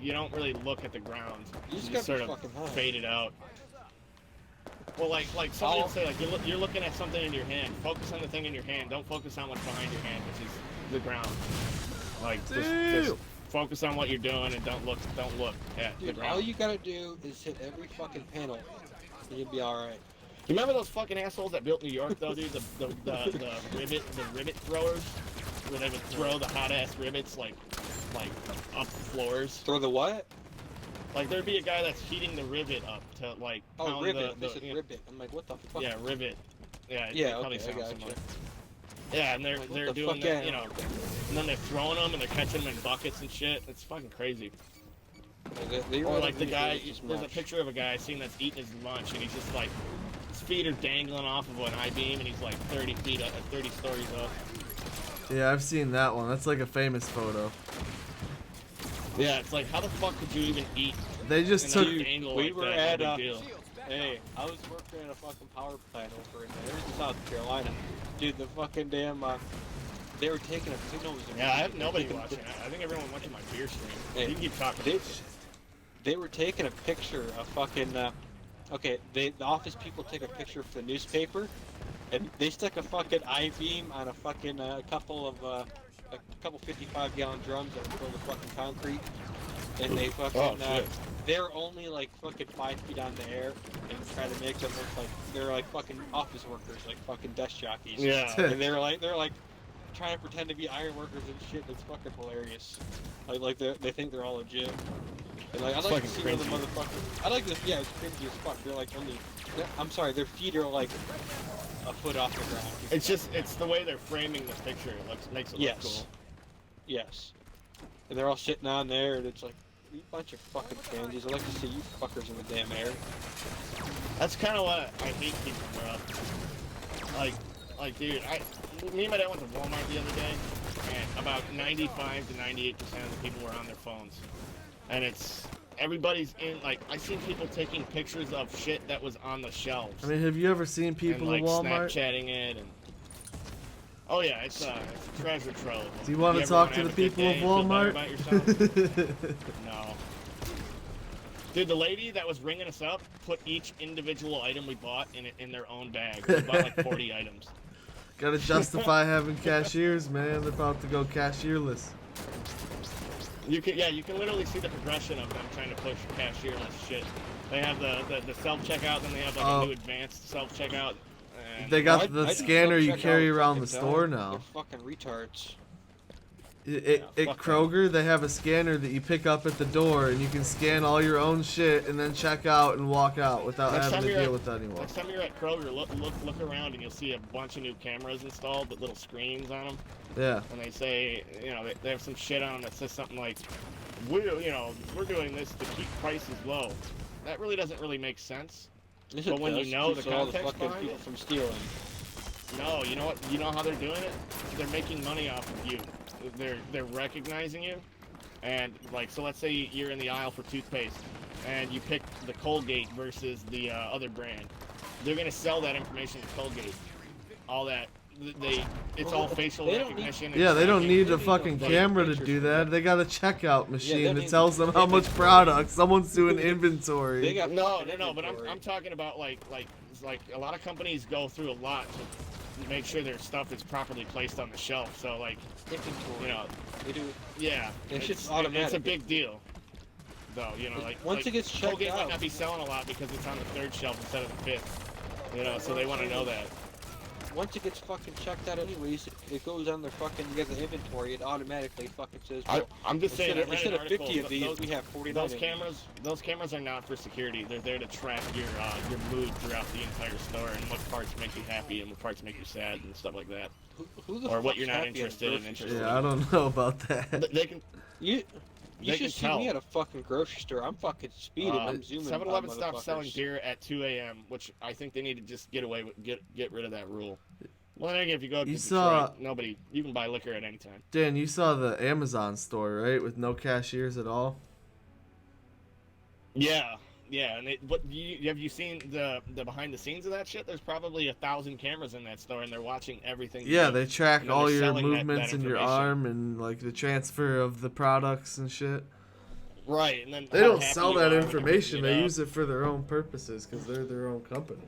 you don't really look at the ground. You just just gotta sort be of fucking high. fade it out. Well, like somebody would say, like you're looking at something in your hand. Focus on the thing in your hand. Don't focus on what's behind your hand, which is the ground. Like just focus on what you're doing and don't look at the Dude, ground. all you gotta do is hit every fucking panel, and you'll be all right. You remember those fucking assholes that built New York though, dude? The rivet throwers, where they would throw the hot ass rivets like up floors. Throw the what? Like there'd be a guy that's heating the rivet up to like Oh, pound rivet. the They said rivet. I'm like, what the fuck? yeah, rivet. Yeah, Yeah, it probably okay, I sounds gotcha. similar. Yeah, and they're Like, what the doing fuck, that, yeah. you know, and then they're throwing them and they're catching them in buckets and shit. It's fucking crazy. They Or really like the do guy, it just there's a much. picture of a guy I seen that's eating his lunch and he's just like, his feet are dangling off of an I-beam and he's like 30 feet up, 30 stories up. Yeah, I've seen that one. That's like a famous photo. Yeah, it's like, how the fuck could you even eat? They just in took. that angle we like were that? at No big deal. Hey, I was working at a fucking power plant over in there, in South Carolina. Dude, the fucking damn, they were taking a signal. Yeah, I have nobody watching. I think everyone watching my beer stream. Hey, You can keep talking. they were taking a picture of fucking, okay, the office people take a picture for the newspaper, and they stuck a fucking I-beam on a fucking, couple 55-gallon drums that were filled with fucking concrete, and they fucking, Oh, shit. they're only like fucking 5 feet on the air and try to make them look like they're like fucking office workers, like fucking desk jockeys. Yeah. And they're like trying to pretend to be iron workers and shit. It's fucking hilarious. Like they think they're all legit. And like I'd like to see fucking one of the motherfuckers. I like this. Yeah, it's cringy as fuck. They're like only. I'm sorry, their feet are like a foot off the ground. It's the way they're framing the picture. It makes it look Yes. cool. Yes. And they're all sitting on there, and it's like, you bunch of fucking pansies. I'd like to see you fuckers in the damn air. That's kind of what I hate people, bro. Like, dude, me and my dad went to Walmart the other day, and about 95 to 98% of the people were on their phones. And everybody's in, like, I seen people taking pictures of shit that was on the shelves. I mean, have you ever seen and, people like, in Walmart? Snapchatting it and... Oh yeah, it's a treasure trove. Do you want to ever talk wanna to the have a good people day of and feel better Walmart? about yourself? No. Dude, the lady that was ringing us up put each individual item we bought in their own bag. We bought like 40 items. Gotta justify having cashiers, man. They're about to go cashierless. You can literally see the progression of them trying to push cashierless shit. They have the self checkout, then they have like a new advanced self checkout. They got I the do scanner you self-checkout carry with around the fucking store Dell. now. They're fucking retards. At fuck Kroger, they have a scanner that you pick up at the door, and you can scan all your own shit and then check out and walk out without Next having time to you're deal at- with anyone. Next time you're at Kroger, look around and you'll see a bunch of new cameras installed with little screens on them. Yeah. And they say, they have some shit on them that says something like, we're doing this to keep prices low. That really doesn't really make sense. Yes, But it when you does. know Keeps the all the context fucking behind people it? from stealing. No, you know what? You know how they're doing it? They're making money off of you. They're recognizing you. And like, so let's say you're in the aisle for toothpaste and you pick the Colgate versus the other brand. They're gonna sell that information to Colgate. All that it's all facial They don't need- recognition. and Yeah, they don't tracking. need a fucking Like, camera to pictures do of that. that. They got a checkout they machine that need tells them how much inventory. product. Someone's doing They inventory. got No, fucking but inventory. I'm talking about like a lot of companies go through a lot to make sure their stuff is properly placed on the shelf. So like, inventory. They do. yeah, That shit's it's automatic. a big deal. Though, Once it gets checked Colgate might out- not be selling a lot because it's on the third shelf instead of the fifth. So they want to know that. Once it gets fucking checked out anyways, it goes on their fucking, you get the inventory, it automatically fucking says, well, I'm just saying. instead of 50 of these, we have 49 Those of those cameras are not for security. They're there to track your mood throughout the entire store and what parts make you happy and what parts make you sad and stuff like that. Who the Or what fuck's you're not happy at a interested in. grocery store? Yeah, I don't know about that. They can. You, You They should can see tell. me at a fucking grocery store. I'm fucking speeding. I'm zooming. 7-Eleven on stopped selling motherfuckers. beer at 2 a.m., which I think they need to just get away with, get rid of that rule. Well, then again, if you go to You Detroit, saw- you can buy liquor at any time. Dan, you saw the Amazon store, right? With no cashiers at all? Yeah, and have you seen the behind the scenes of that shit? There's probably 1,000 cameras in that store, and they're watching everything. Yeah, you do. they track And then all they're your selling that movements in your information. arm and like the transfer of the products and shit. Right, and then They how don't happy sell you that are when you're information. picking it They up. use it for their own purposes because they're their own company.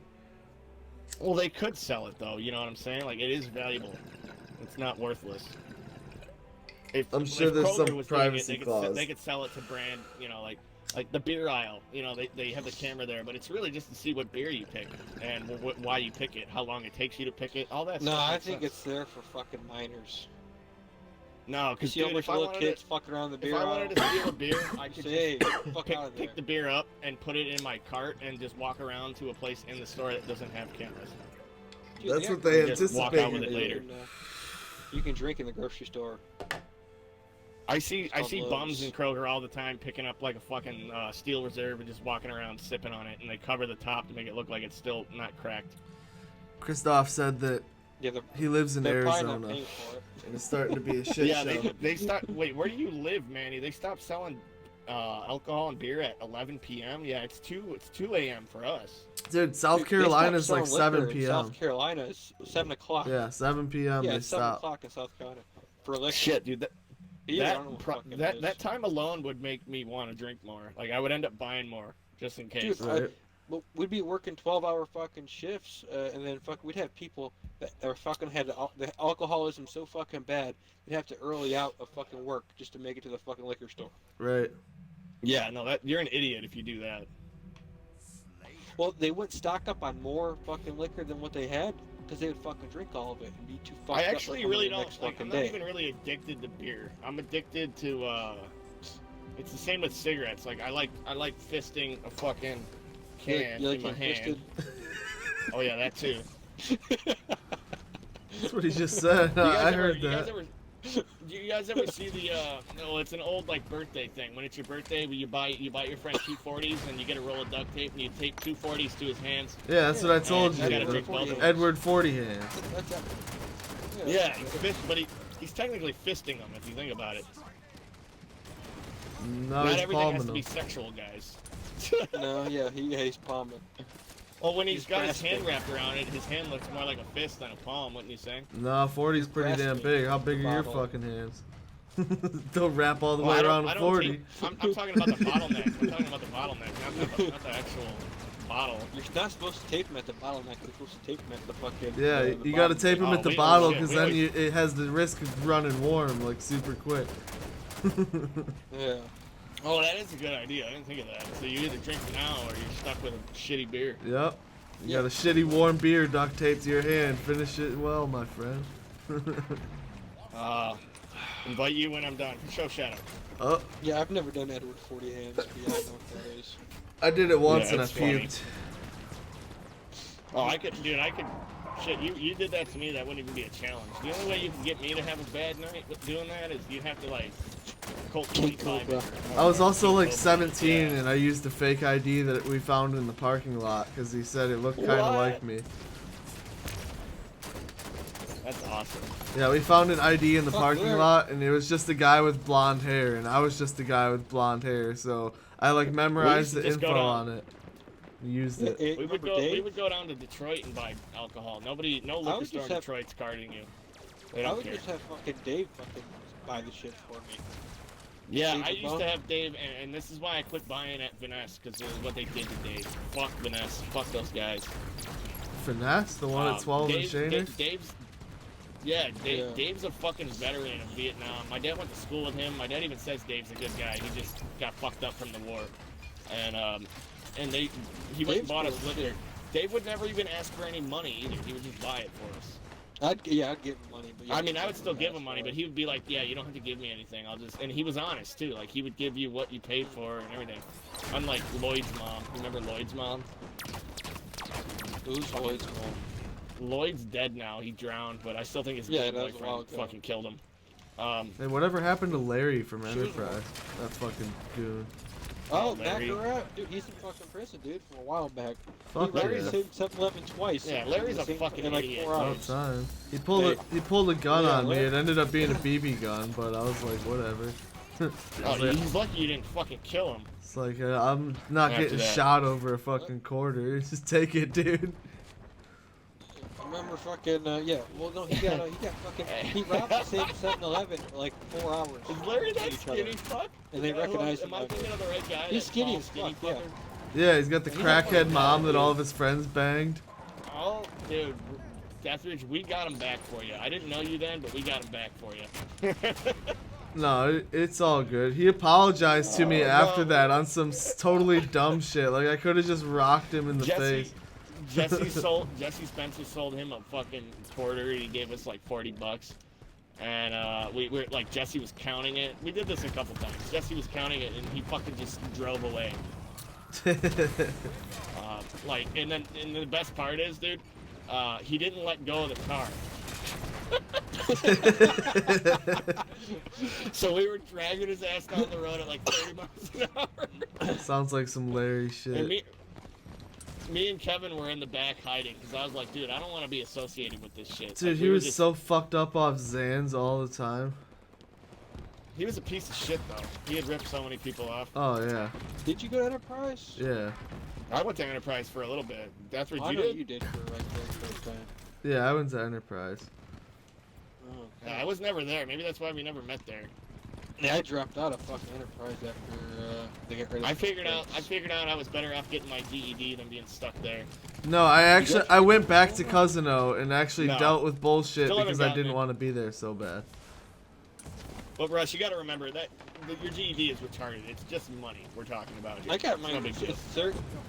Well, they could sell it though. You know what I'm saying? Like it is valuable. It's not worthless. I'm sure there's Kroger some was doing privacy it, clause. they could sell it to brand, like the beer aisle. They have the camera there, but it's really just to see what beer you pick and why you pick it, how long it takes you to pick it, all that No, stuff. I makes think sense. it's there for fucking minors. No, You because see how much little kids fucking around the if beer I aisle? wanted to steal a beer, I could Say, just fuck out of there. pick the beer up and put it in my cart and just walk around to a place in the store that doesn't have cameras. Dude, That's are what they just walk out anticipate. with it later. You can drink in the grocery store. I see called bums Lowe's. in Kroger all the time picking up like a fucking Steel Reserve and just walking around sipping on it, and they cover the top to make it look like it's still not cracked. Christoph said that Yeah, he lives in they're probably not Arizona paying for it. and it's starting to be a shit Yeah, show. they stopped. Wait, where do you live, Manny? They stopped selling alcohol and beer at 11 p.m. Yeah, it's 2 a.m. for us. Dude, South Dude, Carolina's they stopped like selling 7 liquor in p.m. South Carolina is 7 o'clock. Yeah, 7 p.m. Yeah, they it's 7 stop. o'clock in South Carolina. For liquor. Shit, dude. Yeah, I don't know what fucking it is. That time alone would make me want to drink more. Like I would end up buying more just in case. Dude, Right. Well, we'd be working 12-hour fucking shifts, and then we'd have people that are fucking had the alcoholism so fucking bad, they'd have to early out of fucking work just to make it to the fucking liquor store. Right. Yeah, no, you're an idiot if you do that. Well, they wouldn't stock up on more fucking liquor than what they had, because they would fucking drink all of it and be too fucked I up actually to come really in the don't next like. fucking I'm not day. even really addicted to beer. I'm addicted to. It's the same with cigarettes. Like I like fisting a fucking can You like in my getting hand. Oh yeah, that too. That's what he just said. I heard that. Do you guys ever see the? No, it's an old like birthday thing. When it's your birthday, you buy your friend 240s and you get a roll of duct tape and you tape 240s to his hands. Yeah, that's what I told And you. gotta the drink both of them. Edward 40 hands. That's it. Yeah, but he's technically fisting them if you think about it. No, Not he's everything palming has to them. be sexual, guys. No, yeah, he's palming. Well, when he's He's got his grasping. hand wrapped around it, his hand looks more like a fist than a palm, wouldn't you say? No, 40's pretty damn grasping big. How big the are your bottle. fucking hands? Don't wrap all the Well, way I don't- around I a don't 40. take- I'm talking about the bottleneck. I'm talking about the bottleneck, not the actual bottle. You're not supposed to tape them at the bottleneck. You're supposed to tape them at the fucking. Yeah, the you gotta bottom. tape them Oh, at the wait, bottle shit, because wait, then wait. it has the risk of running warm like super quick. Yeah. Oh, that is a good idea. I didn't think of that. So you either drink now or you're stuck with a shitty beer. Yep. You Yeah. got a shitty warm beer duct taped to your hand. Finish it well, my friend. Invite you when I'm done. Show Shadow. Oh, Yeah, I've never done Edward 40 hands, but yeah, I know what that is. I did it once Yeah, and I it's funny. puked. Oh, I could. Shit, you did that to me. That wouldn't even be a challenge. The only way you can get me to have a bad night with doing that is you'd have to like Colt 25 it. I was also like Colt 17 yeah. and I used a fake ID that we found in the parking lot because he said it looked kind of What? like me. That's awesome. Yeah, we found an ID in the Fuck, parking where? lot and it was just a guy with blonde hair and I was just a guy with blonde hair, so I like memorized to the just go info down- on it. Used Yeah, it. We would remember go. We Dave? would go down to Detroit and buy alcohol. No I liquor would store in just have- Detroit's carding you. They I don't would care. just have fucking Dave fucking buy the shit for me. Yeah, Dave I the used Bum? to have Dave, and this is why I quit buying at Vanessa because of what they did to Dave. Fuck Vanessa. Fuck those guys. Finesse, the one at 12 and Shaner. Dave's a fucking veteran of Vietnam. My dad went to school with him. My dad even says Dave's a good guy. He just got fucked up from the war, and he went and Dave's bought us cool as liquor. shit. Dave would never even ask for any money either. He would just buy it for us. I'd give him money, but yeah, I mean, I would still give him ask money, for but it. he would be like, "Yeah, you don't have to give me anything. I'll just." And he was honest too. Like he would give you what you paid for and everything. Unlike Lloyd's mom. Remember Lloyd's mom? Who's Lloyd's mom? Lloyd's dead now. He drowned, but I still think his Yeah, gay that was a while boyfriend ago. fucking killed him. Hey, whatever happened to Larry from She was Enterprise? That fucking goon. Oh, Larry. Macaroni, dude, he's in fucking prison, dude, from a while back. Fuck He Larry's yeah. saved 7-Eleven twice. Yeah, Larry's a in fucking like idiot. 4 All hours. the time. He pulled a gun Yeah, on me. Larry- It ended up being a BB gun, but I was like, whatever. Oh, he's lucky you didn't fucking kill him. It's like I'm not After getting that. shot over a fucking quarter. Just take it, dude. I remember fucking, yeah, well, no, he got fucking, he robbed the same 7-Eleven for like 4 hours. Is Larry that Each other. skinny fuck? And they recognized him. Am I thinking of the right guy? He's That skinny tall, as skinny fuck, yeah. fucker? Yeah, he's got the He's a crackhead fucking mom that dude. all of his friends banged. Oh, dude, Deathridge, we got him back for you. I didn't know you then, but we got him back for you. No, it's all good. He apologized to me Oh, after no. that on some totally dumb shit. Like I could have just rocked him in the face. Jesse Spencer sold him a fucking quarter. He gave us like $40, and we were like Jesse was counting it. We did this a couple times. Jesse was counting it, and he fucking just drove away. And then the best part is, dude, he didn't let go of the car. So we were dragging his ass down the road at like 30 miles an hour. Sounds like some Larry And shit. me and Kevin were in the back hiding because I was like, dude, I don't want to be associated with this shit. Dude, Like, he we were was just- so fucked up off Zans all the time. He was a piece of shit, though. He had ripped so many people off. Oh yeah, Did you go to Enterprise? yeah, I went to Enterprise for a little bit. That's what I you know did? you did for like the first time. yeah. I went to Enterprise. Oh, Yeah, I was never there. Maybe that's why we never met there. Yeah, I dropped out of fucking Enterprise after they get rid of. I figured out I was better off getting my GED than being stuck there. No, I went back to Cousino and actually No. dealt with bullshit Still haven't because I gotten didn't it. want to be there so bad. But Russ, you got to remember that your GED is retarded. It's just money we're talking about here. I got It's my no big deal.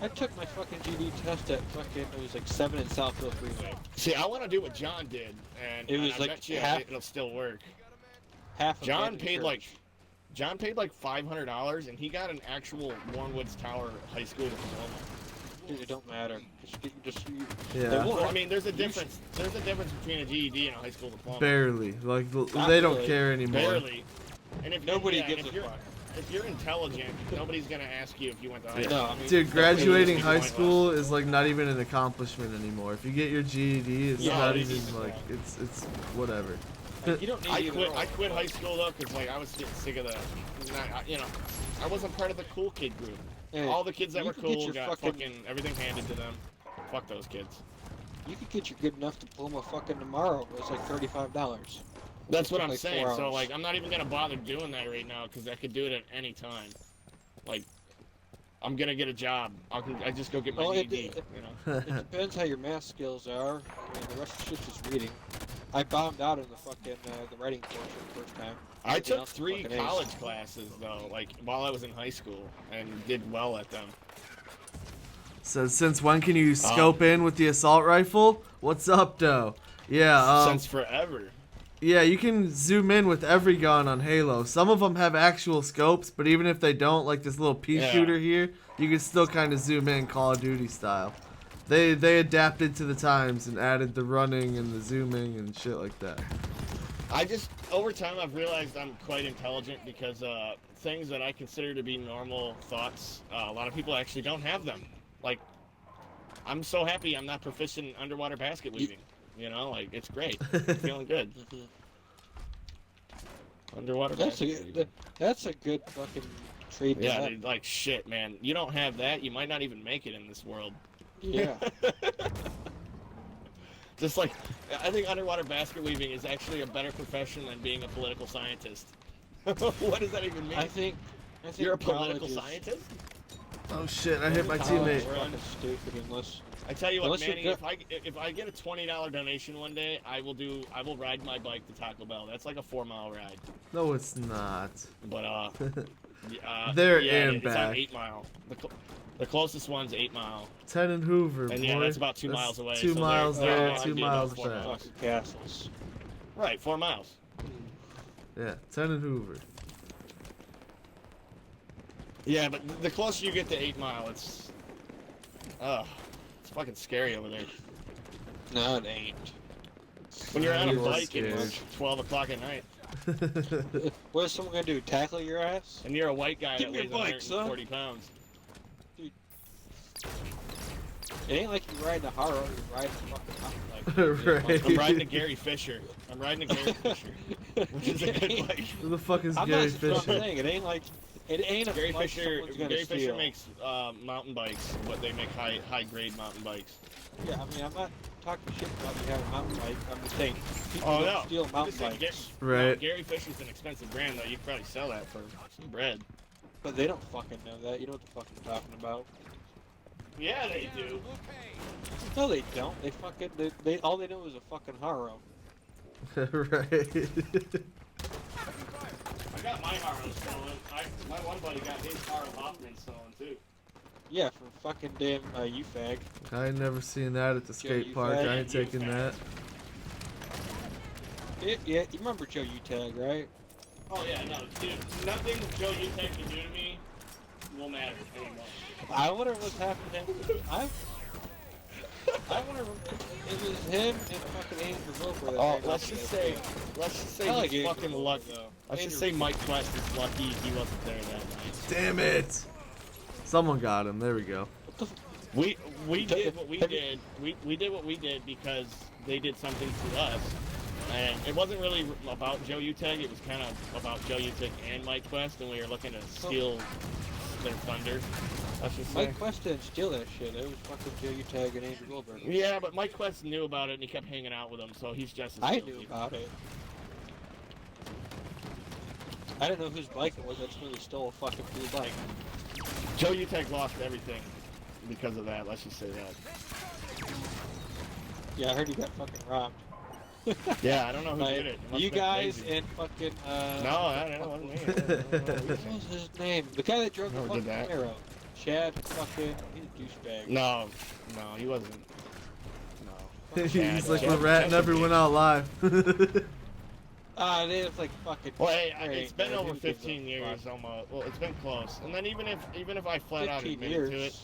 I took my fucking GD test at fucking it was like 7 in Southfield Freeway. See, I want to do what John did, and It was I like bet you half- it'll still work. Half. Of John Brandon paid Church. like $500, and he got an actual Warrenwoods Tower high school diploma. Dude, it don't matter. Yeah. Well, I mean, there's a difference. There's a difference between a GED and a high school diploma. Barely. Like Not they don't really. care anymore. Barely. And if Nobody and gives if a you're, fuck. If you're intelligent, nobody's gonna ask you if you went to high school. No, I mean, Dude, graduating It's high pointless. school is like not even an accomplishment anymore. If you get your GED, it's Yeah, not it is. even like it's whatever. like, you don't need I either quit. or. I quit high school though because like I was getting sick of I wasn't part of the cool kid group. Hey, All the kids that you were could get cool your got fucking everything handed to them. Fuck those kids. You could get your good enough diploma fucking tomorrow. It's like $35. That's what Took I'm like 4 saying. So hours. like I'm not even gonna bother doing that right now because I could do it at any time. Like I'm gonna get a job. I just go get my Well, GED. You know. It depends how your math skills are. I mean, the rest of the shit's just reading. I bombed out in the fucking the writing portion the first time. I Everything took else was 3 fucking ace. college classes though, like while I was in high school, and did well at them. So since when can you scope in with the assault rifle? What's up, though? Yeah, Since forever. yeah, you can zoom in with every gun on Halo. Some of them have actual scopes, but even if they don't, like this little pea Yeah. shooter here, you can still kind of zoom in Call of Duty style. They adapted to the times and added the running and the zooming and shit like that. Over time I've realized I'm quite intelligent because things that I consider to be normal thoughts, a lot of people actually don't have them. Like, I'm so happy I'm not proficient in underwater basket weaving. You know, like, it's great. I'm feeling good. Underwater basket weaving. That's a good fucking trade. to Yeah, have. dude, like, shit, man. You don't have that, you might not even make it in this world. Yeah. Just like, I think underwater basket weaving is actually a better profession than being a political scientist. What does that even mean? I think You're a college political is- scientist? Oh shit, I hit my college teammate. is fucking stupid unless. I tell you what, Unless you're Manny, good- if I get a $20 donation one day, I will ride my bike to Taco Bell. That's like a 4-mile ride. No, it's not. But There yeah, and it's back. on 8 Mile. The closest one's 8 Mile. 10 and Hoover, And boy. yeah, that's about 2 That's miles away. 2 so miles there, there, I'd 2 be miles about 4 back. miles. Fucking castles. Right, 4 miles. Yeah, 10 and Hoover. Yeah, but the closer you get to 8 Mile, it's fucking scary over there. No, it ain't. When you're on a You are bike and scared. it's 12 o'clock at night. What is someone gonna do? Tackle your ass? And you're a white guy Give that me your weighs bike, son. 140 pounds. It ain't like you riding a Haro, you're riding a fucking mountain bike. Right. I'm riding a Gary Fisher. I'm riding a Gary Fisher, which is a good bike. Who the fuck is I'm Gary not Fisher? saying it ain't like it ain't a Gary bike Fisher. someone's gonna Gary Fisher steal. makes mountain bikes. What they make high grade mountain bikes. Yeah, I mean I'm not talking shit about you having a mountain bike. I'm just saying people Oh don't no. steal I'm mountain just saying, bikes. Right. No, Gary Fisher's an expensive brand though. You could probably sell that for some bread. But they don't fucking know that. You know what the fuck I'm talking about. Yeah, they do. No, they don't. They fucking they all they know is a fucking Haro. Right. I got my Haro stolen. My one buddy got his Haro Hoffman stolen too. Yeah, from fucking damn you fag. I ain't never seen that at the Joe, skate you park. fat. I ain't You taking fat. Yeah, you remember Joe Tag, right? Oh yeah, no, dude. Nothing Joe Utech can do to me will matter anymore. I wonder what's happened to him. I wonder if it was him and fucking Andrew Roper that Oh, made let's us just that say, game. let's just say I like he's Andrew fucking Roper, lucky. though. Let's just Andrew say Mike Quest is lucky he wasn't there that night. Damn it! Someone got him. There we go. What the f- We did what we did. We did what we did because they did something to us. And it wasn't really about Joe Utech, it was kind of about Joe Utech and Mike Quest, and we were looking to steal their thunder. Let's just say. Mike Quest didn't steal that shit. It was fucking Joe Tag and Andrew Goldberg. Yeah, but Mike Quest knew about it and he kept hanging out with them, so he's just as I guilty. knew about it. I didn't know whose bike it was. I just knew he stole a fucking blue bike. Joe Utech lost everything because of that, let's just say that. Yeah, I heard he got fucking robbed. Yeah, I don't know who Like, did it. It must've you been guys crazy. and fucking No, I don't know. I don't know what was his name? The guy that drove the Never fucking did that. Camaro. Chad fucking he's a douchebag. No, he wasn't. No. He's like Chad- we're ratting Chad everyone out live. They was like fucking Well, hey, great, it's been man. over He gives a 15 years fuck. almost. Well, it's been close. And then even if I flat out 15 admitted to years. it,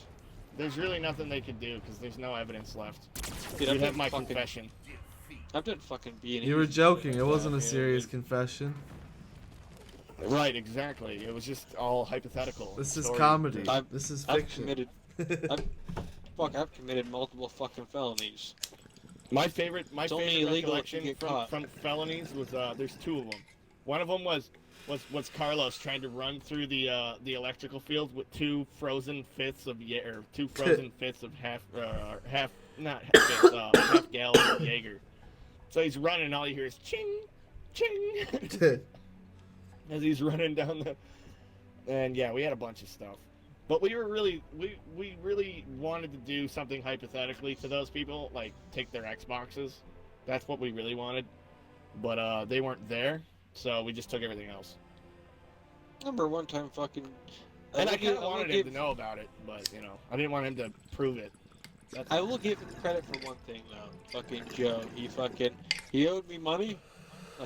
there's really nothing they could do because there's no evidence left. Dude, You I'm have done my fucking- confession. I'm done fucking being. You were joking. It wasn't a man. serious confession. Right, exactly. It was just all hypothetical. This is stories. comedy. I've- This is I've fiction. committed. I've committed multiple fucking felonies. My favorite It's only favorite illegal if you recollection get from, caught. from felonies was there's two of them. One of them was Carlos trying to run through the electrical field with two frozen fifths of half gallon of Jaeger. So he's running, and all you hear is ching, ching as he's running down the. And yeah, we had a bunch of stuff, but we really wanted to do something hypothetically to those people, like take their Xboxes. That's what we really wanted, but they weren't there, so we just took everything else. I remember one time fucking. And I will kind give- of I will wanted give- him to know about it, but I didn't want him to prove it. That's I will give him credit for one thing though. Fucking Joe, he owed me money.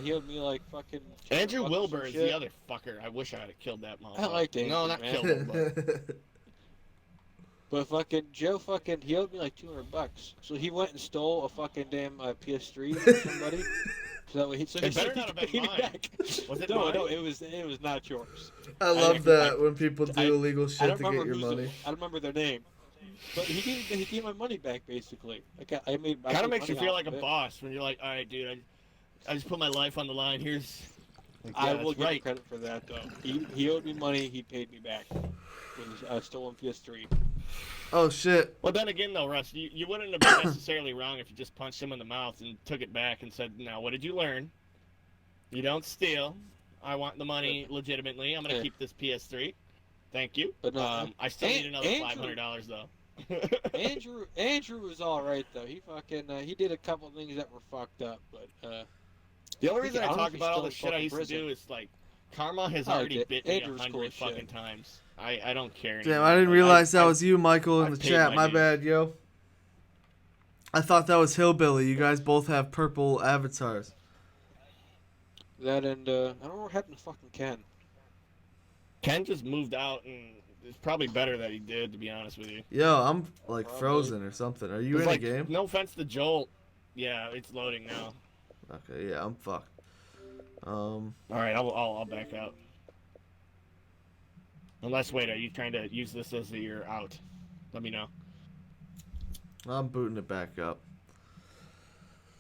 He owed me like fucking. Andrew $200 or Wilbur some is shit. the other fucker. I wish I had killed that motherfucker. I liked Andrew, No, not man. killed him, but But fucking Joe he owed me like $200. So he went and stole a fucking damn PS3 from somebody. So that way he It better not have been paid me mine. back. Was it No, mine? no, it was not yours. I love that when people I- do illegal I shit don't to get remember your who's money. I don't remember their name. But he gave my money back basically. I made. I Kind of made makes you money feel off like a of it. boss when you're like, all right, dude, I just put my life on the line. Here's. Like, I yeah, will that's give him right. credit for that though. He owed me money. He paid me back. It was a stolen PS3. Oh shit. Well, then again, though, Russ, you wouldn't have been necessarily wrong if you just punched him in the mouth and took it back and said, "Now, what did you learn? You don't steal. I want the money legitimately. I'm gonna Yeah. keep this PS3. Thank you. But no, I still need another Andrew- $500 though." Andrew was all right though. He fucking he did a couple things that were fucked up, but The only reason I I don't know talk if he's about all still the in shit I fucking used prison. to do is like, karma has Oh, already dude, bit me Andrew's cool 100 as shit. fucking times. I don't care Damn, anymore. I didn't Like, realize that was you, Michael, in I've the paid chat. my My dues. bad, yo. I thought that was Hillbilly. You guys both have purple avatars. that and I don't know what happened to fucking Ken. Ken just moved out, and it's probably better that he did, to be honest with you. Yo, I'm like Probably. frozen or something. Are you It's in like, a game? No offense to Joel. Yeah, it's loading now. Okay, yeah, I'm fucked. All right, I'll back out. Unless, wait, are you trying to use this as your out? Let me know. I'm booting it back up.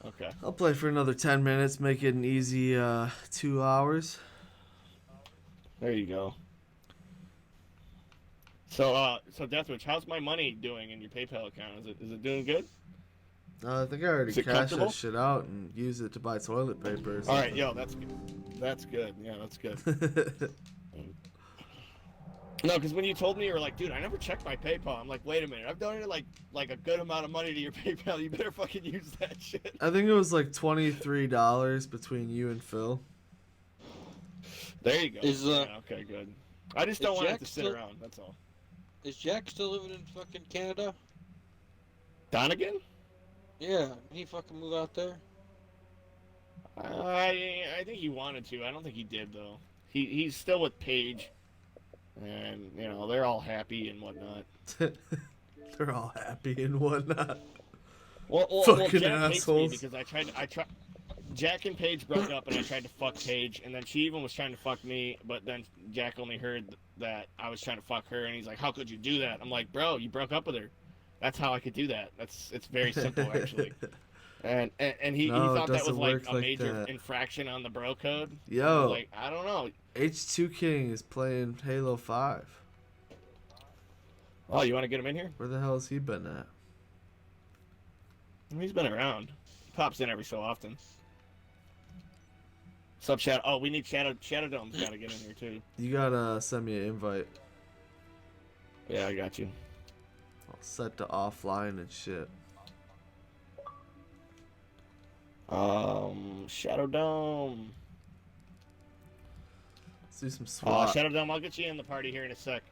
Okay. I'll play for another 10 minutes, make it an easy 2 hours. There you go. So Deathwitch, how's my money doing in your PayPal account? Is it doing good? I think I already Is it cashed comfortable? that shit out and used it to buy toilet paper. Or All right, something. yo, that's good. That's good. Yeah, that's good. No, because when you told me, you were like, dude, I never checked my PayPal. I'm like, wait a minute, I've donated like a good amount of money to your PayPal. You better fucking use that shit. I think it was like $23 between you and Phil. There you go. Is, yeah, okay, good. I just don't is want it Jack to sit still- around. That's all. Is Jack still living in fucking Canada? Donegan? Yeah, he fucking move out there. I think he wanted to. I don't think he did though. He's still with Paige, and you know they're all happy and whatnot. They're all happy and whatnot. Well, Fucking Jack hates me assholes. because I tried. Jack and Paige broke up, and I tried to fuck Paige, and then she even was trying to fuck me, but then Jack only heard that I was trying to fuck her, and he's like, "How could you do that?" I'm like, "Bro, you broke up with her. That's how I could do that. It's very simple actually." And he No, it thought that was doesn't like work a like major that. infraction on the bro code. I Yo, was like, I don't know. H2 King is playing Halo 5. Oh, you want to get him in here? Where the hell has he been at? He's been around. He pops in every so often. Sub Shadow. Oh, we need Shadow Dome's got to get in here too. You gotta send me an invite. Yeah, I got you. I'll set to offline and shit. Shadow Dome. Let's do some SWAT. Shadow Dome, I'll get you in the party here in a sec.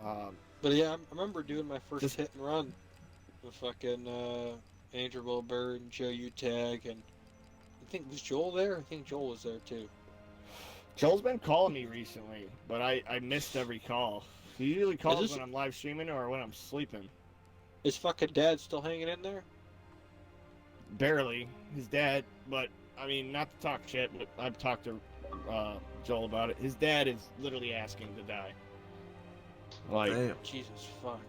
But yeah, I remember doing my first hit and run with fucking Andrew Wilbur and Joe Utag, and I think was Joel there. I think Joel was there too. Joel's been calling me recently, but I missed every call. He usually calls this- when I'm live streaming or when I'm sleeping. Is fucking Dad still hanging in there? Barely. His dad, but I mean, not to talk shit, but I've talked to Joel about it. His dad is literally asking to die. Like, Damn. Jesus fuck.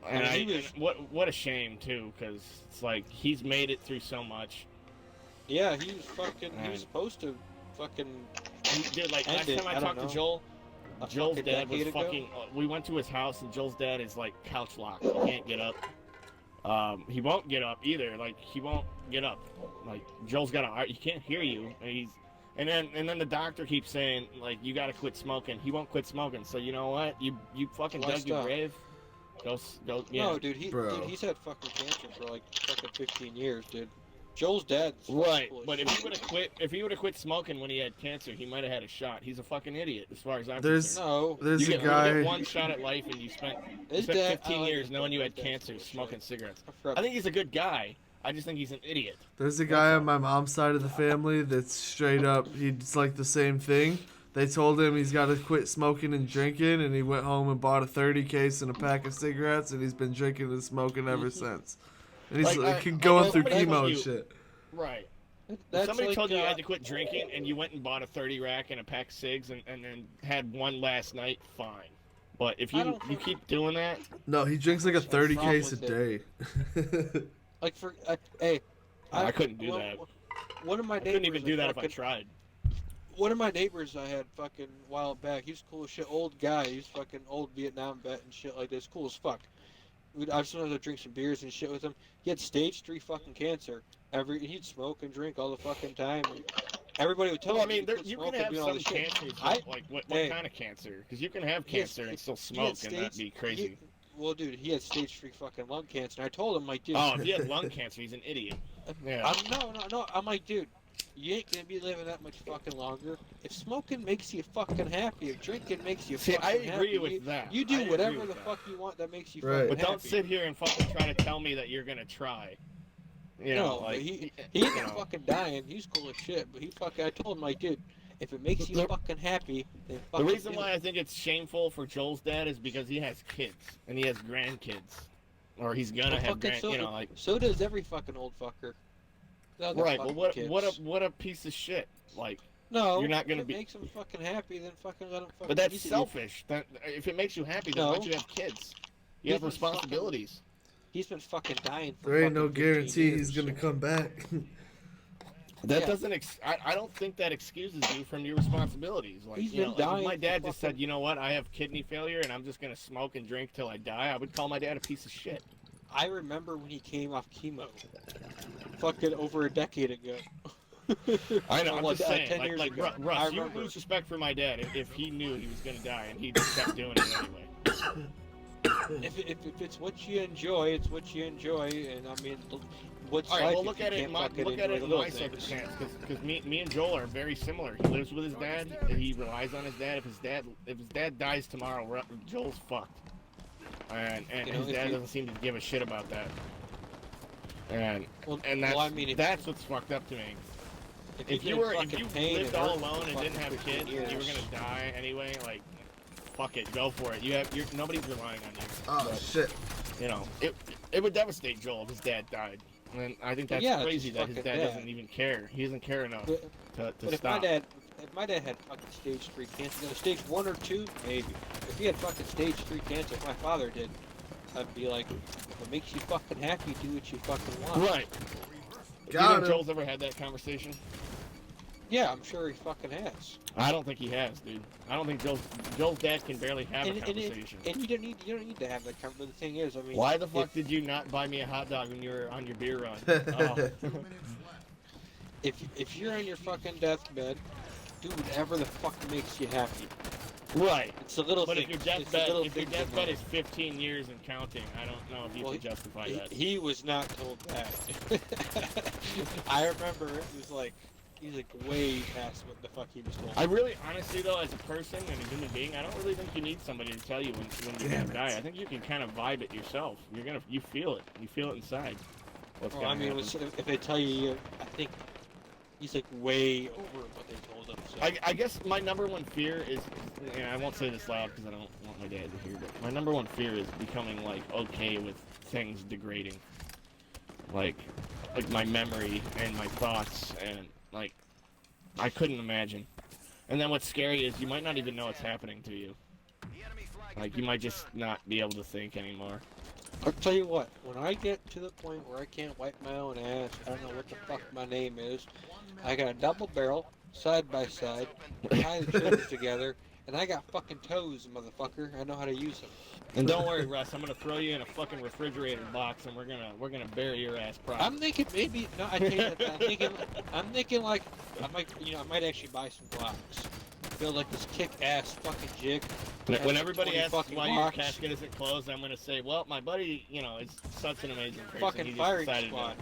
and I mean, he was- what a shame too, because it's like he's made it through so much. Yeah, he was fucking. He Right. was supposed to fucking. Dude, like And last it- time I I don't talked to know. Joel, A Joel's fucking dad was decade ago? fucking. We went to his house, and Joel's dad is like couch locked. He can't get up. He won't get up either. Like he won't get up. Like Joel's got he can't hear you. And then the doctor keeps saying like you got to quit smoking. He won't quit smoking. So you know what? You fucking Why dug your stop? grave. Go. Yeah. No, dude. Bro. Dude, he's had fucking cancer for like fucking 15 years, dude. Joel's dad's fucking Right, full of but shit. if he would have quit smoking when he had cancer, he might have had a shot. He's a fucking idiot, as far as I'm There's- concerned. No, There's You a get guy. one shot at life, and you spent his dad. 15 I like years his knowing dad. you had His dad's cancer, full of smoking shit. cigarettes. forgot- I think he's a good guy. I just think he's an idiot. There's a guy on my mom's side of the family that's straight up. He's like the same thing. They told him he's got to quit smoking and drinking, and he went home and bought a 30 case and a pack of cigarettes, and he's been drinking and smoking ever since. And he's Like, going like, through somebody chemo told and you- shit. Right. That's Somebody like, told you you had to quit drinking, and you went and bought a 30 rack and a pack of cigs, and then had one last night, fine. But if I you don't keep doing that, No, he drinks like a 30 wrong case a with day. Like for hey, I couldn't do that. One of my I neighbors. couldn't even do that if I fucking- tried. One of my neighbors I had fucking a while back. He was cool as shit. Old guy. He was fucking old Vietnam vet and shit like this. Cool as fuck. I've sometimes I'd drink some beers and shit with him. He had stage 3 fucking cancer. He'd smoke and drink all the fucking time. And everybody would tell Well, I him. mean, to quit you can smoking, have doing all some this shit. cancers. Like what Hey. kind of cancer? Because you can have He had- cancer and still he had smoke, and that'd be crazy. Well, dude, he had stage 3 fucking lung cancer. And I told him, like, dude. Oh, if he had lung cancer, he's an idiot. Yeah. No. I'm like, dude, you ain't gonna be living that much fucking longer. If smoking makes you fucking happy, if drinking makes you See, fucking I agree happy, with that. You I do agree whatever with the that. fuck you want that makes you Right. fucking But happy. don't sit here and fucking try to tell me that you're gonna try. You know, No, like he you ain't know. fucking dying. He's cool as shit. But he fucking, I told him, like, dude, if it makes you The- fucking happy, then The fucking reason do why it. I think it's shameful for Joel's dad is because he has kids and he has grandkids, or he's gonna Well, have fucking grand. You know, like so does every fucking old fucker. No, they're Right, but fucking kids. what a piece of shit. Like, No, you're not gonna if be. it makes them fucking happy, then fucking let them fucking. But that's use it. selfish. That if it makes you happy, then No. why'd you have kids? You have He's been fucking- responsibilities. He's been fucking dying for There ain't no fucking 15 guarantee years. he's gonna come back. That Yeah. doesn't. I don't think that excuses you from your responsibilities. Like, He's you know, been like if my dying dad for just said, fucking- you know what, I have kidney failure and I'm just gonna smoke and drink till I die, I would call my dad a piece of shit. I remember when he came off chemo. Fucking over a decade ago. I know. I'm Like, just saying. 10 Like, years like ago. I Russ, you remember. lose respect for my dad if he knew he was gonna die and he just kept doing it anyway. If it's what you enjoy, it's what you enjoy, and I mean, what's All right, life well, if look you at it. can't fucking Look at enjoy it the in little my things? circumstance, because me and Joel are very similar. He lives with his dad, and he relies on his dad. If his dad dies tomorrow, Joel's fucked. And You know, his if dad you- doesn't seem to give a shit about that. And Well, that's I mean, if- that's what's fucked up to me. If you get in if fucking you pain lived and all hurt for alone and didn't fucking have 15 kids, and you were years. gonna die anyway, like, fuck it, go for it. Nobody's relying on you. Oh But, shit. you know, it would devastate Joel if his dad died. And I think that's Yeah, it's crazy just that his fucking dad bad. doesn't even care. He doesn't care enough But, to but if stop. my dad had fucking stage 3 cancer, stage 1 or 2, maybe. If he had fucking stage 3 cancer, if my father did, I'd be like, what makes you fucking happy, do what you fucking want. Right. Do you Got think him. Joel's ever had that conversation? Yeah, I'm sure he fucking has. I don't think he has, dude. I don't think Joel's dad can barely have a And conversation. you don't need to have that conversation. But the thing is, I mean, Why the fuck did you not buy me a hot dog when you were on your beer run? Oh. 2 minutes left. if you're on your fucking deathbed, do whatever the fuck makes you happy. Right. It's the little But things. if your It's the deathbed little if your things in deathbed life. is 15 years and counting, I don't know if you Well, can justify He, that. he was not told that. I remember it was like he's like way past what the fuck he was told. I really, honestly though, as a person and a human being, I don't really think you need somebody to tell you when you're Damn gonna it. die. I think you can kind of vibe it yourself. You feel it. You feel it inside. What's Well, I gonna mean, happen. if they tell you, I think he's like way over what they told him. So. I guess my number one fear is, and I won't say this loud because I don't want my dad to hear, but my number one fear is becoming like okay with things degrading, like my memory and my thoughts, and like I couldn't imagine. And then what's scary is you might not even know it's happening to you. Like you might just not be able to think anymore. I'll tell you what, when I get to the point where I can't wipe my own ass, I don't know what the fuck my name is, I got a double barrel, side by side, tie the triggers together, and I got fucking toes, motherfucker. I know how to use them. And don't worry, Russ, I'm gonna throw you in a fucking refrigerator box, and we're gonna bury your ass properly. I'm thinking maybe, no, I tell you that, I'm thinking like, I might actually buy some blocks. Build like this kick-ass fucking jig. When everybody 20 asks fucking why your blocks. casket isn't closed, I'm gonna say, well, my buddy, you know, is such an amazing person. Fucking he just firing decided to- squad,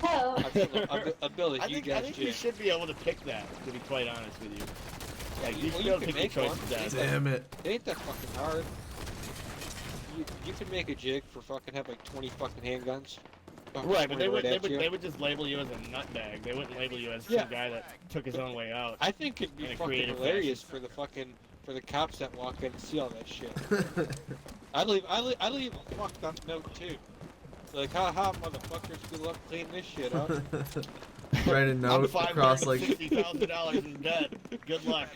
motherfucker. I build a I huge think ass you jig. should be able to pick that, to be quite honest with you. Like, you Well, should be you able to can pick your make choice one. of death. Damn it. It ain't that fucking hard. You can make a jig for fucking have like 20 fucking handguns. Fucking Right, but point at you. they would just label you as a nutbag. They wouldn't label you as Yeah. some guy that took his own way out. I think it'd be in a fucking creative hilarious for the cops that walk in and see all that shit. I'd leave a fucked up note too. Like, haha, motherfuckers, good luck cleaning this shit up. Write a I'm note across like $560,000 in debt. Good luck.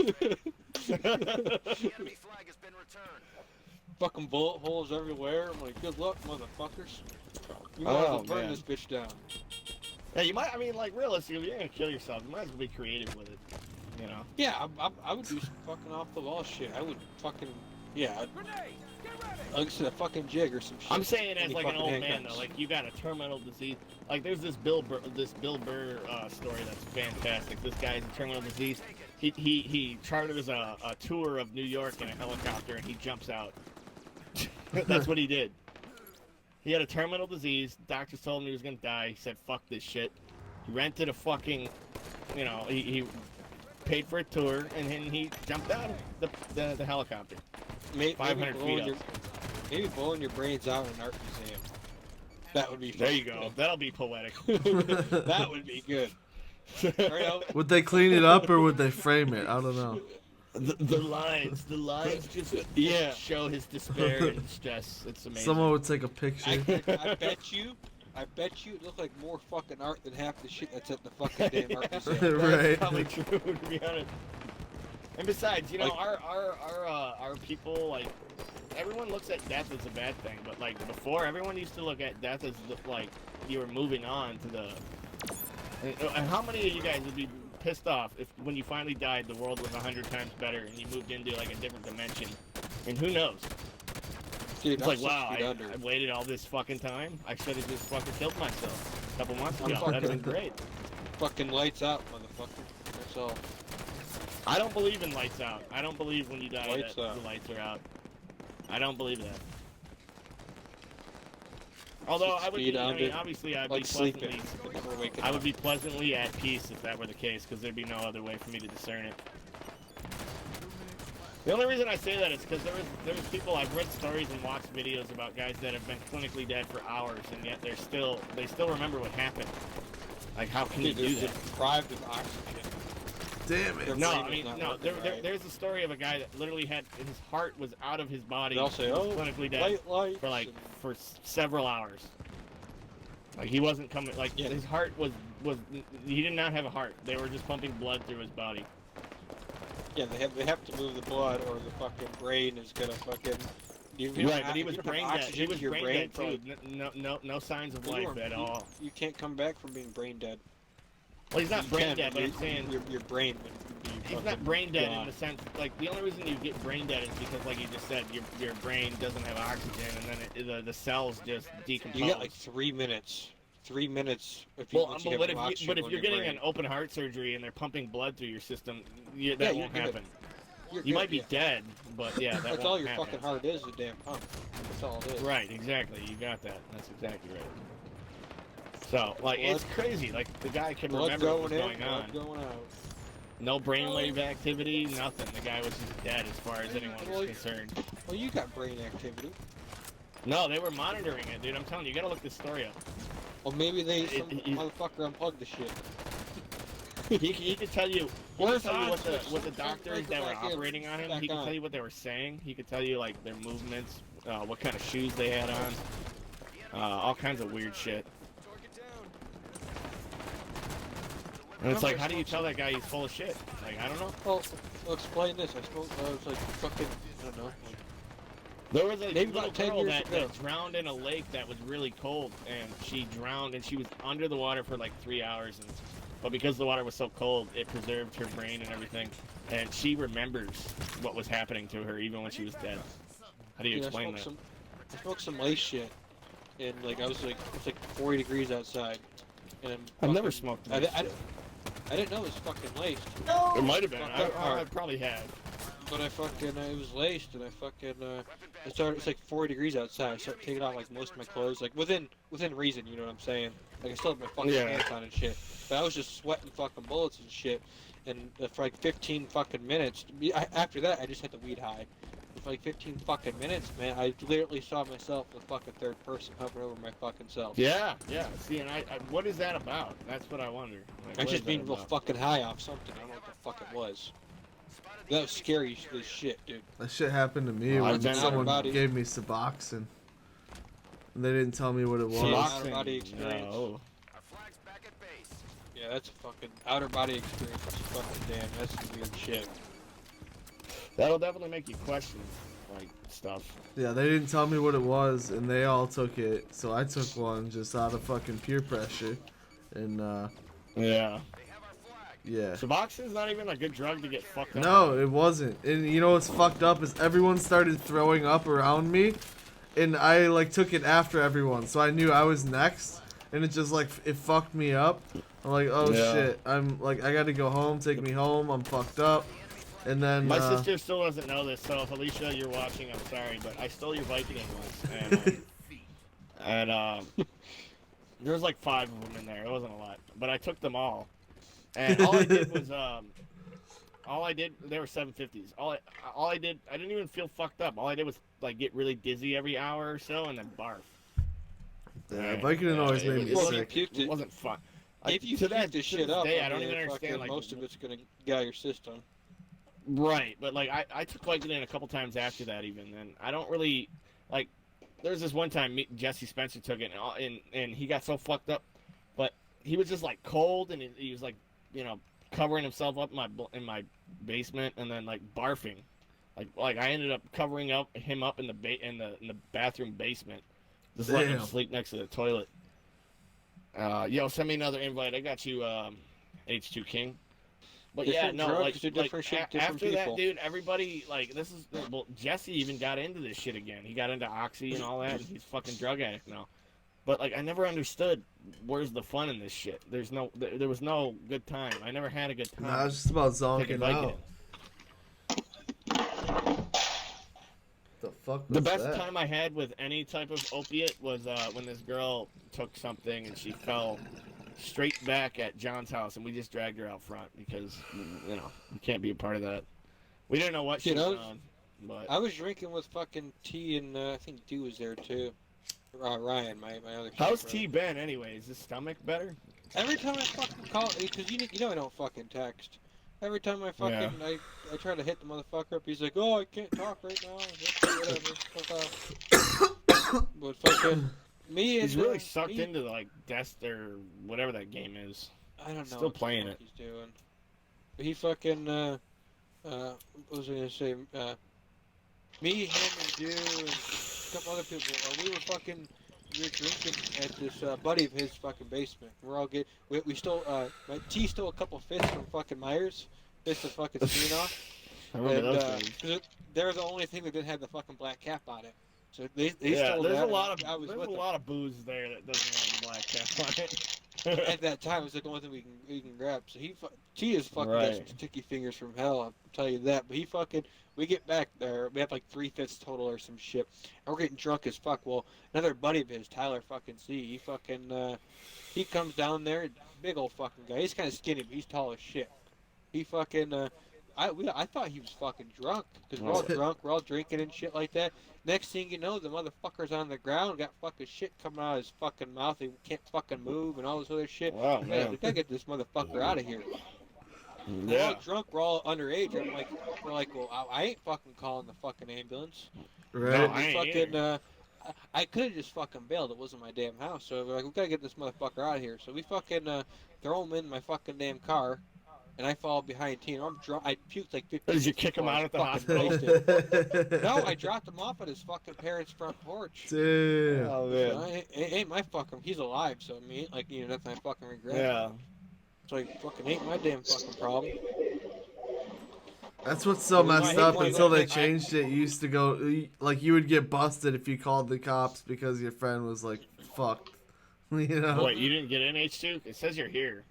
Fucking bullet holes everywhere. I'm like, good luck, motherfuckers. You might Oh, as well burn man. this bitch down. Yeah, you might. I mean, like realistically, you're gonna kill yourself. You might as well be creative with it. You know. Yeah, I would do some fucking off the wall shit. I would fucking, yeah. Like I said, a fucking jig or some shit. I'm saying as Any like an fucking old man handguns. though, like you got a terminal disease. Like there's this Bill Burr story that's fantastic. This guy has a terminal disease. He charters a tour of New York in a helicopter and he jumps out. That's what he did. He had a terminal disease. Doctors told him he was gonna die. He said, "Fuck this shit." He rented a fucking, you know, he paid for a tour and then he jumped out of the helicopter. 500 feet up. Maybe blowing your brains out in an art museum. That would be There you fucking go. That'll be poetic. good. That would be good. Right out- would they clean it up or would they frame it? I don't know. The lines just Yeah. show his despair and distress. It's amazing. Someone would take a picture. I bet you I bet you it looked like more fucking art than half the shit that's at the fucking damn art museum. Right. That's probably true, to be honest. And besides, you know, Like- our people, like, everyone looks at death as a bad thing, but like before, everyone used to look at death as like you were moving on to the. And how many of you guys would be pissed off if, when you finally died, the world was 100 times better and you moved into like a different dimension? And who knows? Dude, It's I'm like, 6 wow, feet I under. waited all this fucking time. I should have just fucking killed myself a couple months I'm ago. That'd have been fucking- great. Fucking lights out, motherfucker. That's all. I don't believe in lights out. I don't believe when you die Lights that out. the lights are out. I don't believe that. Although 6 I would, feet be, I mean, under, obviously, I'd like be sleeping, pleasantly, but never waking I up. would be pleasantly at peace if that were the case, because there'd be no other way for me to discern it. The only reason I say that is because there was people, I've read stories and watched videos about guys that have been clinically dead for hours, and yet they still remember what happened. Like, how can Dude, you do they're that? deprived of oxygen. Damn it. Their No, brain I is mean, not no. working right. There's a story of a guy that literally had his heart was out of his body. They'll say, he was "Oh, clinically dead white lights," for like and- several hours. Like he wasn't coming. Like Yeah. his heart was he did not have a heart. They were just pumping blood through his body. Yeah, they have to move the blood, or the fucking brain is gonna fucking. Right, but he was brain dead. He was your brain brain dead too. No signs of life at all. You can't come back from being brain dead. Well, he's not You brain can, dead, but I'm saying your brain would be. he's fucking not brain dead in gone. the sense like the only reason you get brain dead is because, like you just said, your brain doesn't have oxygen, and then the cells just decompose. You got like 3 minutes. 3 minutes. If you, Well, once you but have oxygen if on you're your getting brain. an open heart surgery and they're pumping blood through your system, that you're won't good. happen. You're You good, might be yeah. dead, but yeah, that That's won't all your happen. fucking heart is a damn pump. That's all it is. Right, exactly. You got that. That's exactly right. So, like, Blood- it's crazy. Like, the guy can Blood remember what was going going in, on. blood going out. No brainwave activity, nothing. The guy was just dead as far as anyone was concerned. Well, you got brain activity. No, they were monitoring it, dude. I'm telling you, you gotta look this story up. Well, maybe some It- motherfucker unplugged the shit. He could tell you. He Or could if tell you I what the switch some doctors fucking that were back in, operating on him. back He could on. tell you what they were saying. He could tell you like their movements, what kind of shoes they had on, all kinds of weird shit. And it's like, how do you tell that guy he's full of shit? Like, I don't know. Well, explain this. I suppose I was like fucking. I don't know. Like, There was a Maybe little about 10 girl years that ago. drowned in a lake that was really cold, and she drowned, and she was under the water for like 3 hours, but because the water was so cold, it preserved her brain and everything, and she remembers what was happening to her even when she was dead. How do you dude, explain that? I smoked some lace shit, and like I was like, it's like 40 degrees outside, and I'm I've never fucking- smoked I, lace I, shit. I didn't know it was fucking laced, It might have been. Fuck I that part. probably have. but I fucking it was laced, and I fucking I started. It's like 40 degrees outside. I started taking off like most of my clothes, like within reason. You know what I'm saying? Like I still have my fucking Yeah. pants on and shit, but I was just sweating fucking bullets and shit. And for like 15 fucking minutes, after that I just had the weed high. For like 15 fucking minutes, man, I literally saw myself in the fucking third person hovering over my fucking self. Yeah, yeah. See, and what is that about? That's what I wonder. Like, I what just is that being real about? fucking high off something. I don't know what the fuck it was. That was scary as shit, dude. That shit happened to me Oh, when I've been someone out of body. gave me Suboxone. And they didn't tell me what it was. Suboxone. Out-of-body experience. No. Yeah, that's a fucking outer body experience. That's fucking damn. That's some weird shit. That'll definitely make you question, like, stuff. Yeah, they didn't tell me what it was, and they all took it. So I took one just out of fucking peer pressure. And, Yeah. yeah. Suboxone's not even a good drug to get fucked up. No, it wasn't. And you know what's fucked up is everyone started throwing up around me, and I like took it after everyone, so I knew I was next, and it just like it fucked me up. I'm like, oh Yeah. shit, I'm like I gotta go home, take me home, I'm fucked up, and then My sister still doesn't know this, so if Alicia, you're watching, I'm sorry, but I stole your Vicodin once, and there was like 5 of them in there. It wasn't a lot, but I took them all, and all I did was they were 750s. All I did, I didn't even feel fucked up. All I did was like get really dizzy every hour or so, and then barf. yeah, Vicodin always it made was- me it wasn't- sick. Puked It it. wasn't fun. If you to keep that this to shit this up, day, I don't mean, even fucking understand like most of it's gonna get out of your system. Right, but like I took Vicodin a couple times after that even, and I don't really like there was this one time Jesse Spencer took it, and he got so fucked up, but he was just like cold, and he was like, you know, covering himself up in my basement, and then like barfing, like I ended up covering him up in the bathroom basement, just letting him sleep next to the toilet. Yo, send me another invite. I got you, H2 King. But Different yeah, no, drugs do different shit, different after people. that, dude, everybody, like, Jesse even got into this shit again. He got into Oxy and all that, and he's fucking drug addict now. But, like, I never understood where's the fun in this shit. There was no good time. I never had a good time. Nah, it's just about Taking zonking out. Vicodin. The fuck was The best that? time I had with any type of opiate was when this girl took something and she fell straight back at John's house, and we just dragged her out front because, you know, you can't be a part of that. We didn't know what she was on, but I was drinking with fucking T, and I think D was there too. Ryan, my other. How's brother. T been anyway? Is his stomach better? Every time I fucking call, because you know I don't fucking text. Every time I fucking I try to hit the motherfucker up, he's like, "Oh, I can't talk right now." Whatever. Fuck off. But fucking me and He's really sucked into like Dest or whatever that game is. I don't know. Still playing it. He's doing. But he fucking what was I gonna say? Me, him, and Dew, and a couple other people. We were drinking at this buddy of his fucking basement. We're all good. We stole my T stole a couple fists from fucking Myers. Fist the fucking skin off. I remember And, those days. they're the only thing that didn't have the fucking black cap on it. So they Yeah, stole there's that. a lot of I was there's with a them. lot of booze there that doesn't have the black cap on it. At that time, it was like the only thing we can grab. So T is fucking got Right. some sticky fingers from hell. I'll tell you that. But we get back there. We have like 3 fifths total or some shit. And we're getting drunk as fuck. Well, another buddy of his, Tyler fucking C. He comes down there, big old fucking guy. He's kind of skinny, but he's tall as shit. He fucking I thought he was fucking drunk because we're all drunk. We're all drinking and shit like that. Next thing you know, the motherfucker's on the ground, got fucking shit coming out of his fucking mouth. He can't fucking move and all this other shit. Wow, Man, man. we gotta get this motherfucker out of here. We're Yeah. all drunk. We're all underage. We're like, well, I ain't fucking calling the fucking ambulance. Right? No, We I ain't fucking, I could have just fucking bailed. It wasn't my damn house. So we're like, we gotta get this motherfucker out of here. So we fucking throw him in my fucking damn car, and I fall behind T. And I'm drunk. I puked like 50. Did you kick him out at the fucking hospital? wasted. No, I dropped him off at his fucking parents' front porch. Dude. Oh So man. it ain't my fucking. He's alive, so I mean, like, you know, nothing I fucking regret. Yeah. It's like fucking ain't my damn fucking problem. That's what's so Well, messed I- up. I- Until they I- changed it, you used to go like you would get busted if you called the cops because your friend was like fucked. You know? Wait, you didn't get in H2? It says you're here.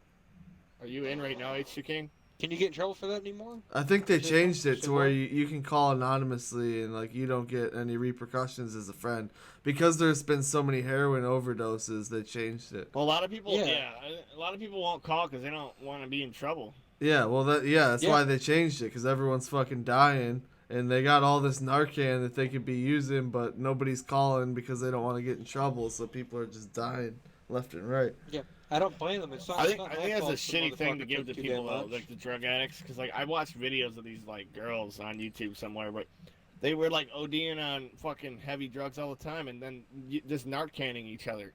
Are you in right now, H2 King? Can you get in trouble for that anymore? I think they Should- changed it should to where what? you can call anonymously and like you don't get any repercussions as a friend because there's been so many heroin overdoses. They changed it. Well, a lot of people, Yeah. a lot of people won't call because they don't want to be in trouble. Yeah, well that's Yeah. why they changed it because everyone's fucking dying and they got all this Narcan that they could be using, but nobody's calling because they don't want to get in trouble. So people are just dying left and right. Yeah, I don't blame them. It's not, I it's think not I my think that's a fault the shitty thing to motherfucker give to took too damn people, much. like the drug addicts, because like I watch videos of these like girls on YouTube somewhere, but they were like ODing on fucking heavy drugs all the time, and then just Narcaning each other.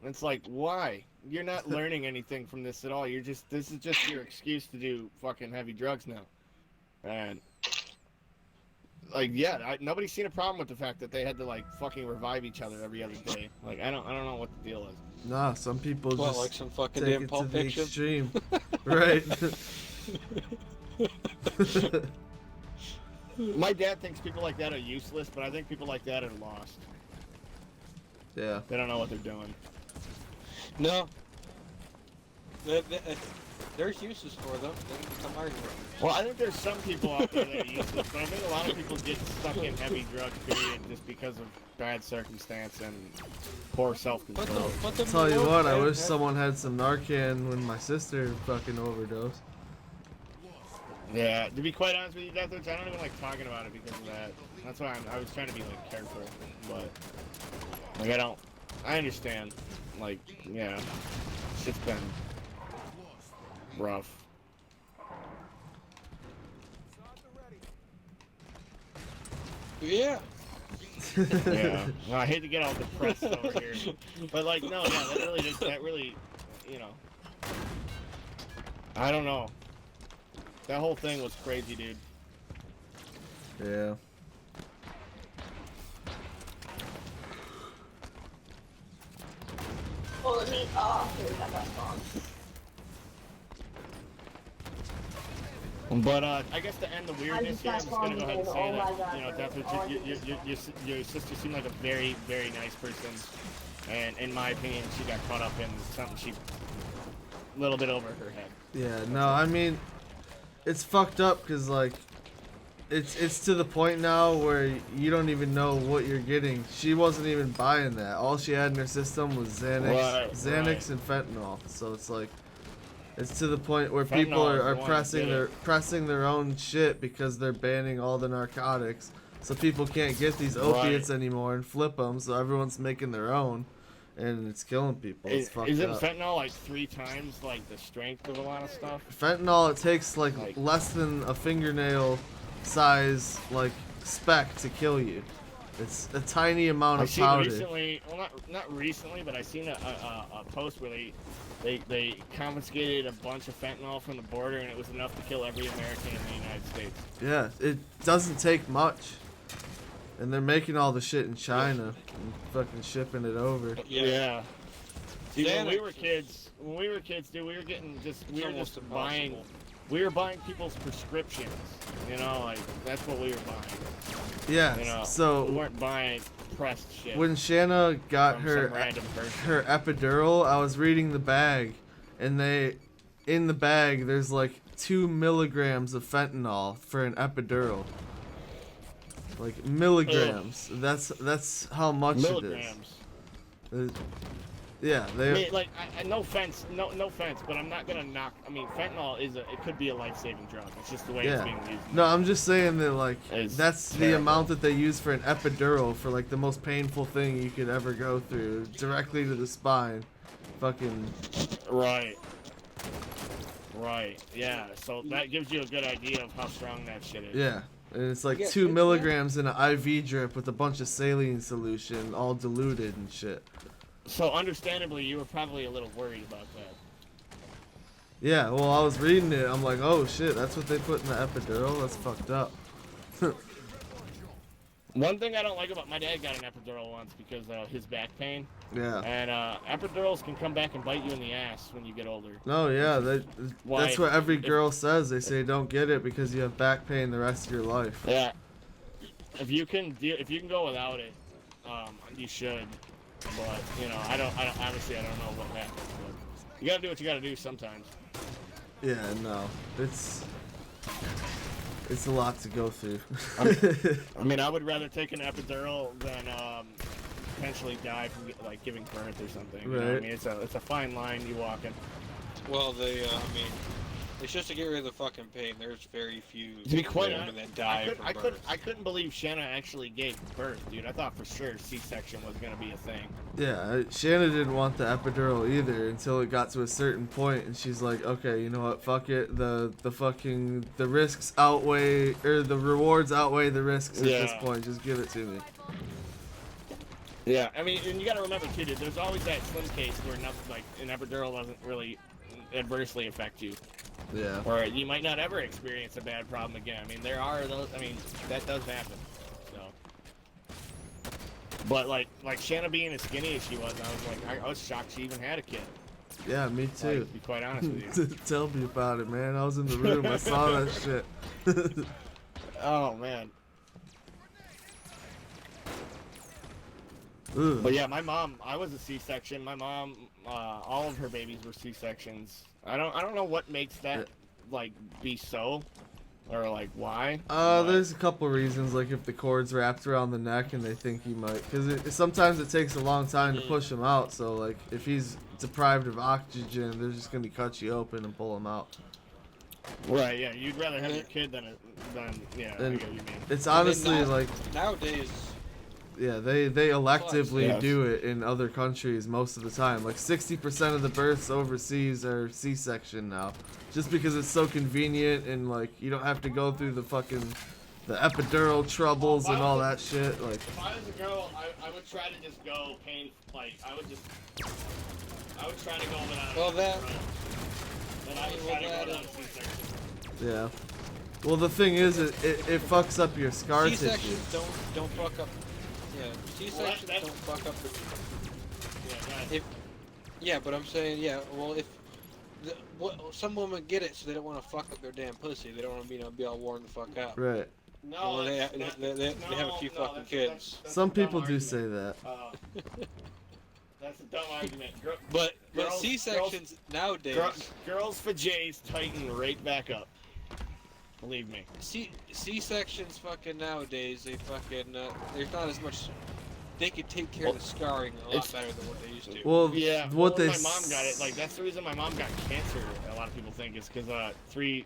And it's like, why? You're not learning anything from this at all. This is just your excuse to do fucking heavy drugs now. And like, yeah, nobody's seen a problem with the fact that they had to like fucking revive each other every other day. Like, I don't know what the deal is. Nah, some people Well, just like some fucking take damn it to Pulp the Fiction. extreme. Right. My dad thinks people like that are useless, but I think people like that are lost. Yeah. They don't know what they're doing. No. There's uses for them. They can become arguments. Well, I think there's some people out there that are useless, but I think a lot of people get stuck in heavy drugs, period, just because of bad circumstance and poor self-control. Tell you what, I wish someone had some Narcan when my sister fucking overdosed. Yeah, to be quite honest with you, Death Witch, I don't even like talking about it because of that. That's why I was trying to be like careful, but like I understand. Like, yeah, shit's been rough. Yeah. Yeah. Well, I hate to get all depressed over here, but like, no, yeah, that really, you know, I don't know. That whole thing was crazy, dude. Yeah. Well, I mean, oh, here we got that song. But I guess to end the weirdness here, I'm just gonna go ahead and say Oh my that, God. you know, definitely your sister seemed like a very, very nice person, and in my opinion, she got caught up in something a little bit over her head. Yeah, no, I mean, it's fucked up because like, it's to the point now where you don't even know what you're getting. She wasn't even buying that. All she had in her system was Xanax and fentanyl. So it's like, it's to the point where people are pressing their own shit because they're banning all the narcotics. So people can't get these opiates anymore and flip them. So everyone's making their own, and it's killing people. It's fucked Isn't up. fentanyl like 3 times like the strength of a lot of stuff? Fentanyl, it takes like less than a fingernail size like speck to kill you. It's a tiny amount of powder. Recently, well, not recently, but I seen a post where they confiscated a bunch of fentanyl from the border, and it was enough to kill every American in the United States. Yeah, it doesn't take much. And they're making all the shit in China and fucking shipping it over. Yeah. See, when we were kids, dude, we were buying. We were buying people's prescriptions. You know, like that's what we were buying. Yeah. You know, So we weren't buying pressed shit. when Shanna got from her some random person. her epidural, I was reading the bag, and in the bag there's like 2 milligrams of fentanyl for an epidural. Like milligrams. That's how much Milligrams. it is. Yeah, I mean, like, no offense, but I'm not gonna knock. I mean, fentanyl it could be a life-saving drug. It's just the way it's being used. No, I'm just saying that like that's terrible. the amount that they use for an epidural for like the most painful thing you could ever go through, directly to the spine. Fucking. Right. Yeah. So that gives you a good idea of how strong that shit is. Yeah. And it's like 2 milligrams in an IV drip with a bunch of saline solution, all diluted and shit. So understandably, you were probably a little worried about that. Yeah, well, I was reading it. I'm like, oh shit, that's what they put in the epidural? That's fucked up. One thing I don't like about my dad got an epidural once because of his back pain. Yeah. And epidurals can come back and bite you in the ass when you get older. No, yeah, that's what every girl says. They say don't get it because you have back pain the rest of your life. Yeah. If you can go without it, you should. But you know, obviously I don't know what happens. But you gotta do what you gotta do sometimes. Yeah, no, it's a lot to go through. I mean, I would rather take an epidural than potentially die from like giving birth or something. You know what I mean, it's a fine line you walk in. Well, I mean, it's just to get rid of the fucking pain. There's very few To be quite women honest, that die from birth. I couldn't believe Shanna actually gave birth, dude. I thought for sure C-section was gonna be a thing. Yeah, Shanna didn't want the epidural either until it got to a certain point, and she's like, okay, you know what, fuck it. The risks outweigh, or the rewards outweigh the risks at this point. Just give it to me. Yeah, I mean, and you gotta remember too, dude. There's always that slim case where nothing like an epidural doesn't really adversely affect you. Yeah. Or you might not ever experience a bad problem again. I mean, there are those. I mean, that does happen. So. But like Shanna being as skinny as she was, I was shocked she even had a kid. Yeah, me too. Like, to be quite honest with you. Tell me about it, man. I was in the room. I saw that shit. Oh man. Ugh. But yeah, my mom, I was a C-section. My mom, all of her babies were C-sections. I don't know what makes that like be so, or like why. There's a couple reasons. Like if the cord's wrapped around the neck and they think he might, because sometimes it takes a long time to push him out. So like if he's deprived of oxygen, they're just gonna cut you open and pull him out. Right. Yeah. You'd rather have your kid than yeah. I get what you mean. It's honestly like nowadays. Yeah, they electively do it in other countries most of the time. Like 60% of the births overseas are C-section now, just because it's so convenient and like you don't have to go through the the epidural troubles and all that shit. Like, If I was a girl, I would try to just go pain. Like I would try to go without. Well, that. Then I would try to go without a C-section. yeah. Well, the thing is, it fucks up your scar tissue. C-sections don't fuck up. Yeah, C-sections that's- don't fuck up the. Yeah, go ahead. If, yeah, but I'm saying, yeah, well, if some women get it, so they don't want to fuck up their damn pussy. They don't want to be all worn the fuck out. Right. No, Well, they have a few fucking kids. That's Some a dumb people do argument. say that. That's a dumb argument. But Girls- C-sections nowadays, girls for J's tighten right back up. Believe me. C-sections fucking nowadays, they fucking there's not as much. They could take care of the scarring a lot it's- better than what they used to. Well, Yeah, what they my mom got it. Like that's the reason my mom got cancer. A lot of people think is because three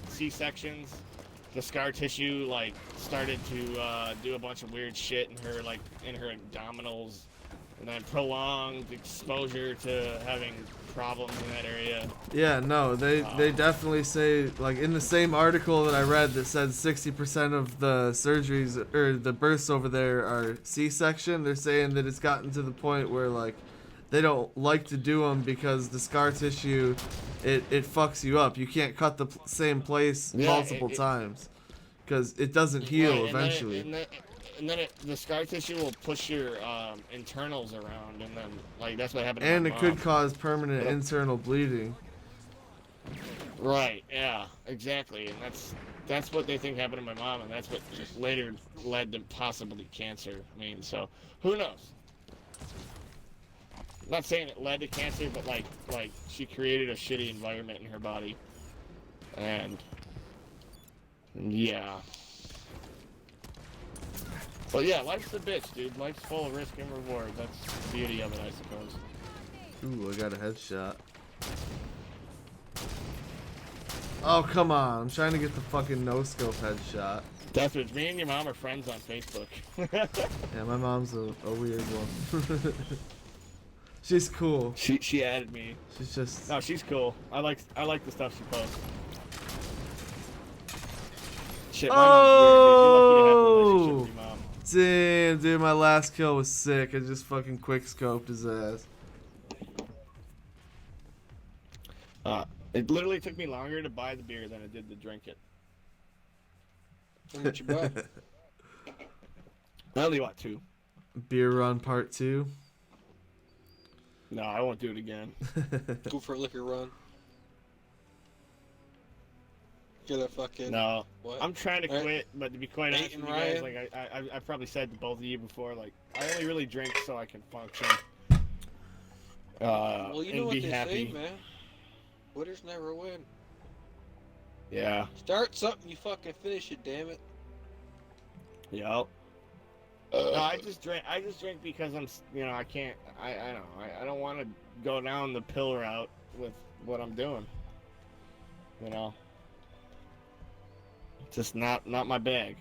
C-sections, the scar tissue like started to do a bunch of weird shit in her abdominals, and then prolonged exposure to having problems in that area. Yeah, no, they definitely say, like, in the same article that I read that said 60% of the surgeries or the births over there are C-section. They're saying that it's gotten to the point where, like, they don't like to do them because the scar tissue, it fucks you up. You can't cut the same place Yeah, multiple times because it doesn't heal Right, eventually. And then the scar tissue will push your internals around, and then like that's what happened. To And my it mom. could cause permanent internal bleeding. Right. Yeah. Exactly. And that's what they think happened to my mom, and that's what just later led to possibly cancer. I mean, so who knows? I'm not saying it led to cancer, but like she created a shitty environment in her body, and yeah. But yeah, life's a bitch, dude. Life's full of risk and reward. That's the beauty of it, I suppose. Ooh, I got a headshot. Oh, come on. I'm trying to get the fucking no-scope headshot. That's what me and your mom are friends on Facebook. Yeah, my mom's a weird one. She's cool. She added me. She's just... No, she's cool. I like the stuff she posts. Shit, my mom's weird, dude. You're lucky to have a relationship with your mom. Damn, dude, my last kill was sick. I just fucking quick-scoped his ass. It literally took me longer to buy the beer than it did to drink it. How much you buy? I only bought 2. Beer run part 2. No, I won't do it again. Go for a liquor run. Get a fucking. No. What? I'm trying to Alright. quit, but to be quite Nate honest with and you guys, Ryan? like I probably said to both of you before, like I only really drink so I can function. Well, you know and what be they happy. say, man. Winners never win. Yeah. Start something, you fucking finish it, damn it. Yep. No, I just drink because I'm, I can't. I don't know. I don't want to go down the pill route with what I'm doing. You know. Just not my bag.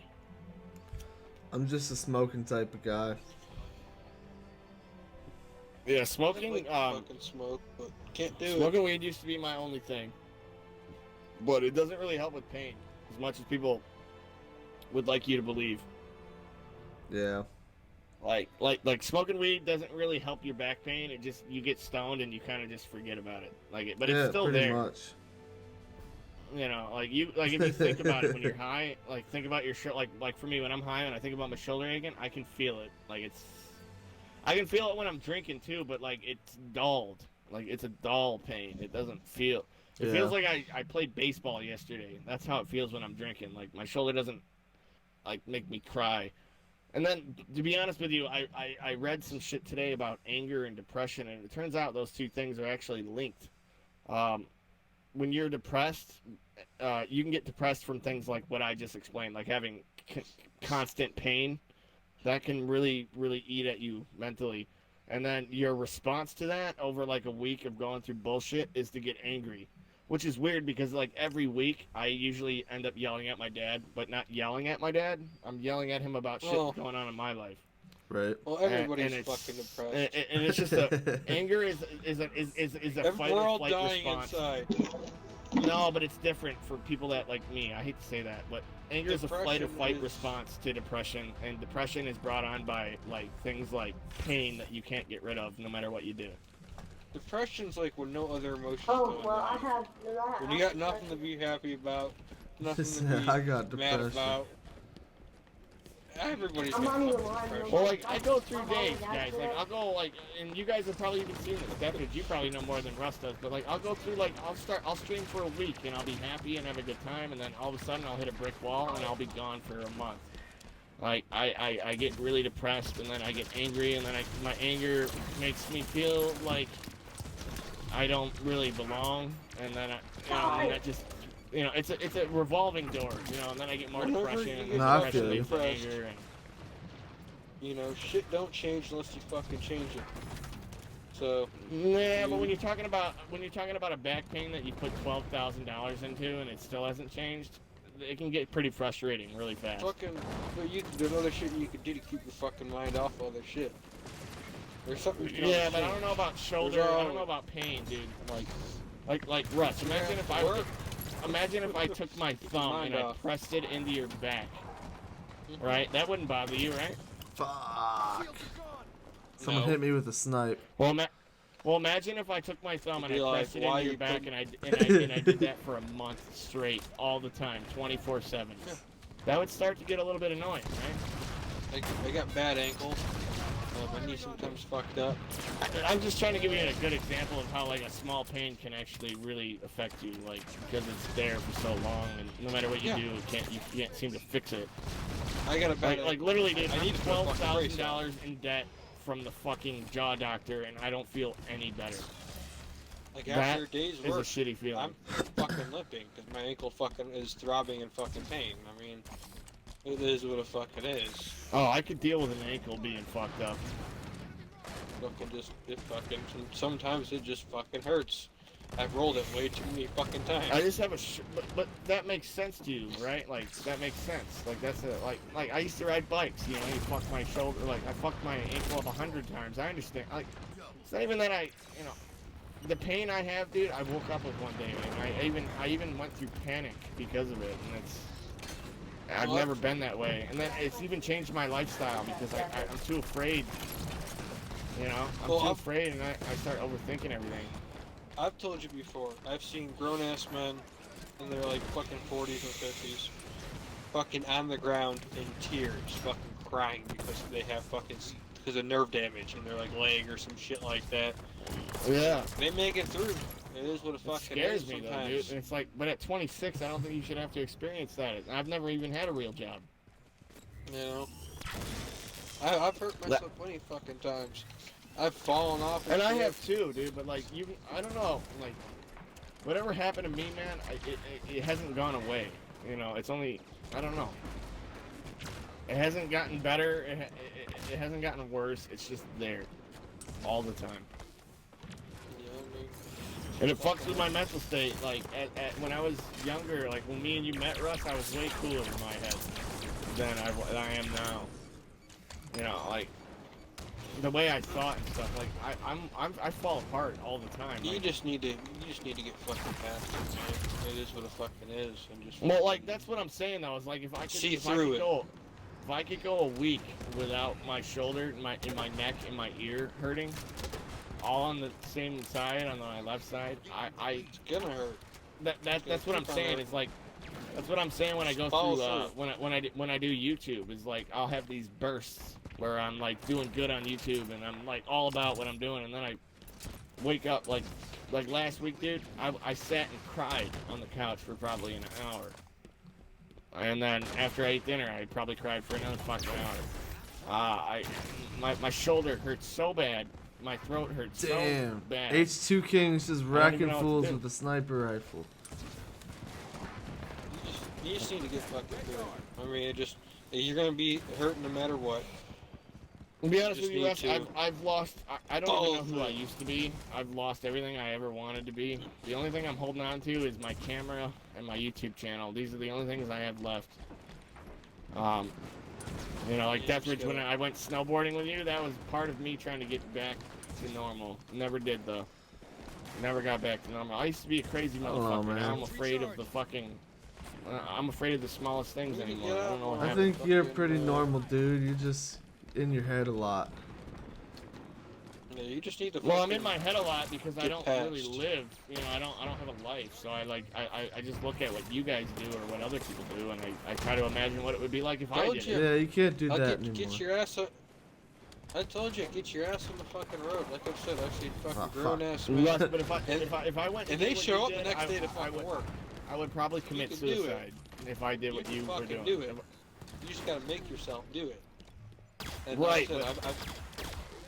I'm just a smoking type of guy. Yeah, I'd smoking. like to fucking smoke, but can't do it. Smoking weed used to be my only thing, but it doesn't really help with pain as much as people would like you to believe. Yeah. Like smoking weed doesn't really help your back pain. It just you get stoned and you kind of just forget about it. But Yeah, it's still pretty there. much. You know, if you think about it when you're high, think about your shoulder. Like for me, when I'm high and I think about my shoulder aching, I can feel it. I can feel it when I'm drinking too, but it's dulled. It's a dull pain. It doesn't feel. It feels like I played baseball yesterday. That's how it feels when I'm drinking. My shoulder doesn't make me cry. And then, to be honest with you, I read some shit today about anger and depression, and it turns out those two things are actually linked. When you're depressed, you can get depressed from things like what I just explained, like having constant pain. That can really, really eat at you mentally. And then your response to that over a week of going through bullshit is to get angry. Which is weird because every week I usually end up yelling at my dad, but not yelling at my dad. I'm yelling at him about shit going on in my life. Right. Well, everybody's and fucking depressed. And it's just anger is a fight We're or all flight dying response. inside. No, but it's different for people that like me. I hate to say that, but anger is a flight or Depression fight is- response to depression, and depression is brought on by like things like pain that you can't get rid of no matter what you do. Depression's like when no other emotions Oh, going well, I on. have. When you got nothing to be happy about, nothing to Said, be "I got mad depression." about. Everybody's I'm got not even fucking lying, depression. Well, like I go through I'm days, always guys. after Like it. I'll go like, and you guys have probably even seen this. Definitely, you probably know more than Russ does. But like I'll go through like I'll stream for a week and I'll be happy and have a good time, and then all of a sudden I'll hit a brick wall and I'll be gone for a month. Like I get really depressed and then I get angry and then my anger makes me feel like I don't really belong, and then and that just. It's a revolving door, and then I get more Whenever depression, you and get No, I depression feel you. leads to anger, and You know, shit don't change unless you fucking change it. So, yeah, but when you're talking about a back pain that you put $12,000 into and it still hasn't changed, it can get pretty frustrating really fast. there's other shit you could do to keep your fucking mind off other shit. There's something you can Yeah, always but I change. don't know about shoulder. There's I don't know about pain, dude. Like Russ. Imagine if I took my thumb mind and I off. pressed it into your back. Right? That wouldn't bother you, right? Fuck. Someone No. hit me with a snipe. Well, imagine if I took my thumb and You'd be I like, pressed it why into your you back put- and I did that for a month straight, all the time, 24/7. That would start to get a little bit annoying, right? I got bad ankles. My knee sometimes fucked up. I'm just trying to give you a good example of how like a small pain can actually really affect you, like because it's there for so long, and no matter what you do, you can't seem to fix it. I got a bad Like literally, dude, I I'm need to put a fucking brace on. $12,000 in debt from the fucking jaw doctor, and I don't feel any better. Like That after a day's is a work, shitty feeling. I'm fucking limping because my ankle fucking is throbbing in fucking pain. I mean, it is what the fuck it is. Oh, I could deal with an ankle being fucked up. Sometimes it just fucking hurts. I've rolled it way too many fucking times. I just have but that makes sense to you, right? Like that makes sense. Like that's like I used to ride bikes. You fucked my shoulder. Like I fucked my ankle up 100 times. I understand. Like it's not even that the pain I have, dude. I woke up with one day, and I even went through panic because of it, and I've never been that way. And then it's even changed my lifestyle because I'm too afraid. I'm too afraid, and I start overthinking everything. I've told you before, I've seen grown-ass men in their like fucking 40s and 50s fucking on the ground in tears, fucking crying because because of nerve damage in their like leg or some shit like that. Yeah. They make it through. It is what it It fucking scares is me though, sometimes. dude. And it's like, but at 26, I don't think you should have to experience that. I've never even had a real job. You know? I've hurt myself plenty fucking times. I've fallen off. And I shit. have too, dude. But like I don't know, like whatever happened to me, man, it hasn't gone away. It's only, I don't know. It hasn't gotten better. It hasn't gotten worse. It's just there, all the time. Yeah, I mean, And it fucks with my mental state. Like when I was younger, like when me and you met, Russ, I was way cooler in my head than I am now. Like the way I thought and stuff. Like I fall apart all the time. you Like, just need to get fucking past it, man. It is what it fucking is, and just. well, like that's what I'm saying though. Is like if I could go a week without my shoulder, in my neck, and my ear hurting, all on the same side, on my left side, It's gonna hurt. That's what I'm saying. It's like that's what I'm saying when I go through when I do YouTube. Is like I'll have these bursts where I'm like doing good on YouTube and I'm like all about what I'm doing, and then I wake up like last week, dude. I sat and cried on the couch for probably an hour, and then after I ate dinner, I probably cried for another fucking hour. My shoulder hurts so bad. My throat hurts so bad. H2 King's just even racking know what to fools do. with a sniper rifle. You just need to get fucking through it. I mean, you're gonna be hurt no matter what. To be honest Just with you, need Russ, to- I've lost. I don't even know who I used to be. I've lost everything I ever wanted to be. The only thing I'm holding on to is my camera and my YouTube channel. These are the only things I have left. Like Deathridge, when I went snowboarding with you, that was part of me trying to get back to normal. Never did though. Never got back to normal. I used to be a crazy don't know, motherfucker. man. Now I'm afraid of the fucking. I'm afraid of the smallest things anymore. I don't know what I happened. think you're pretty normal, dude. You're just in your head a lot. Yeah, you just need to. Well, I'm in my head a lot because I get don't really past. live. You know, I don't have a life. So I just look at what you guys do or what other people do, and I try to imagine what it would be like if I Told did you. it. Yeah, you can't do I'll that get anymore. your ass up. I told you, get your ass on the fucking road. Like I've said, I've seen fucking fuck. grown ass Russ, men. but if I went And to they do what show you up did, the next day to I fucking would, work. I would probably commit can do it. suicide if I did what you were fucking doing. do it. You just gotta make yourself do it. And Right, like I said,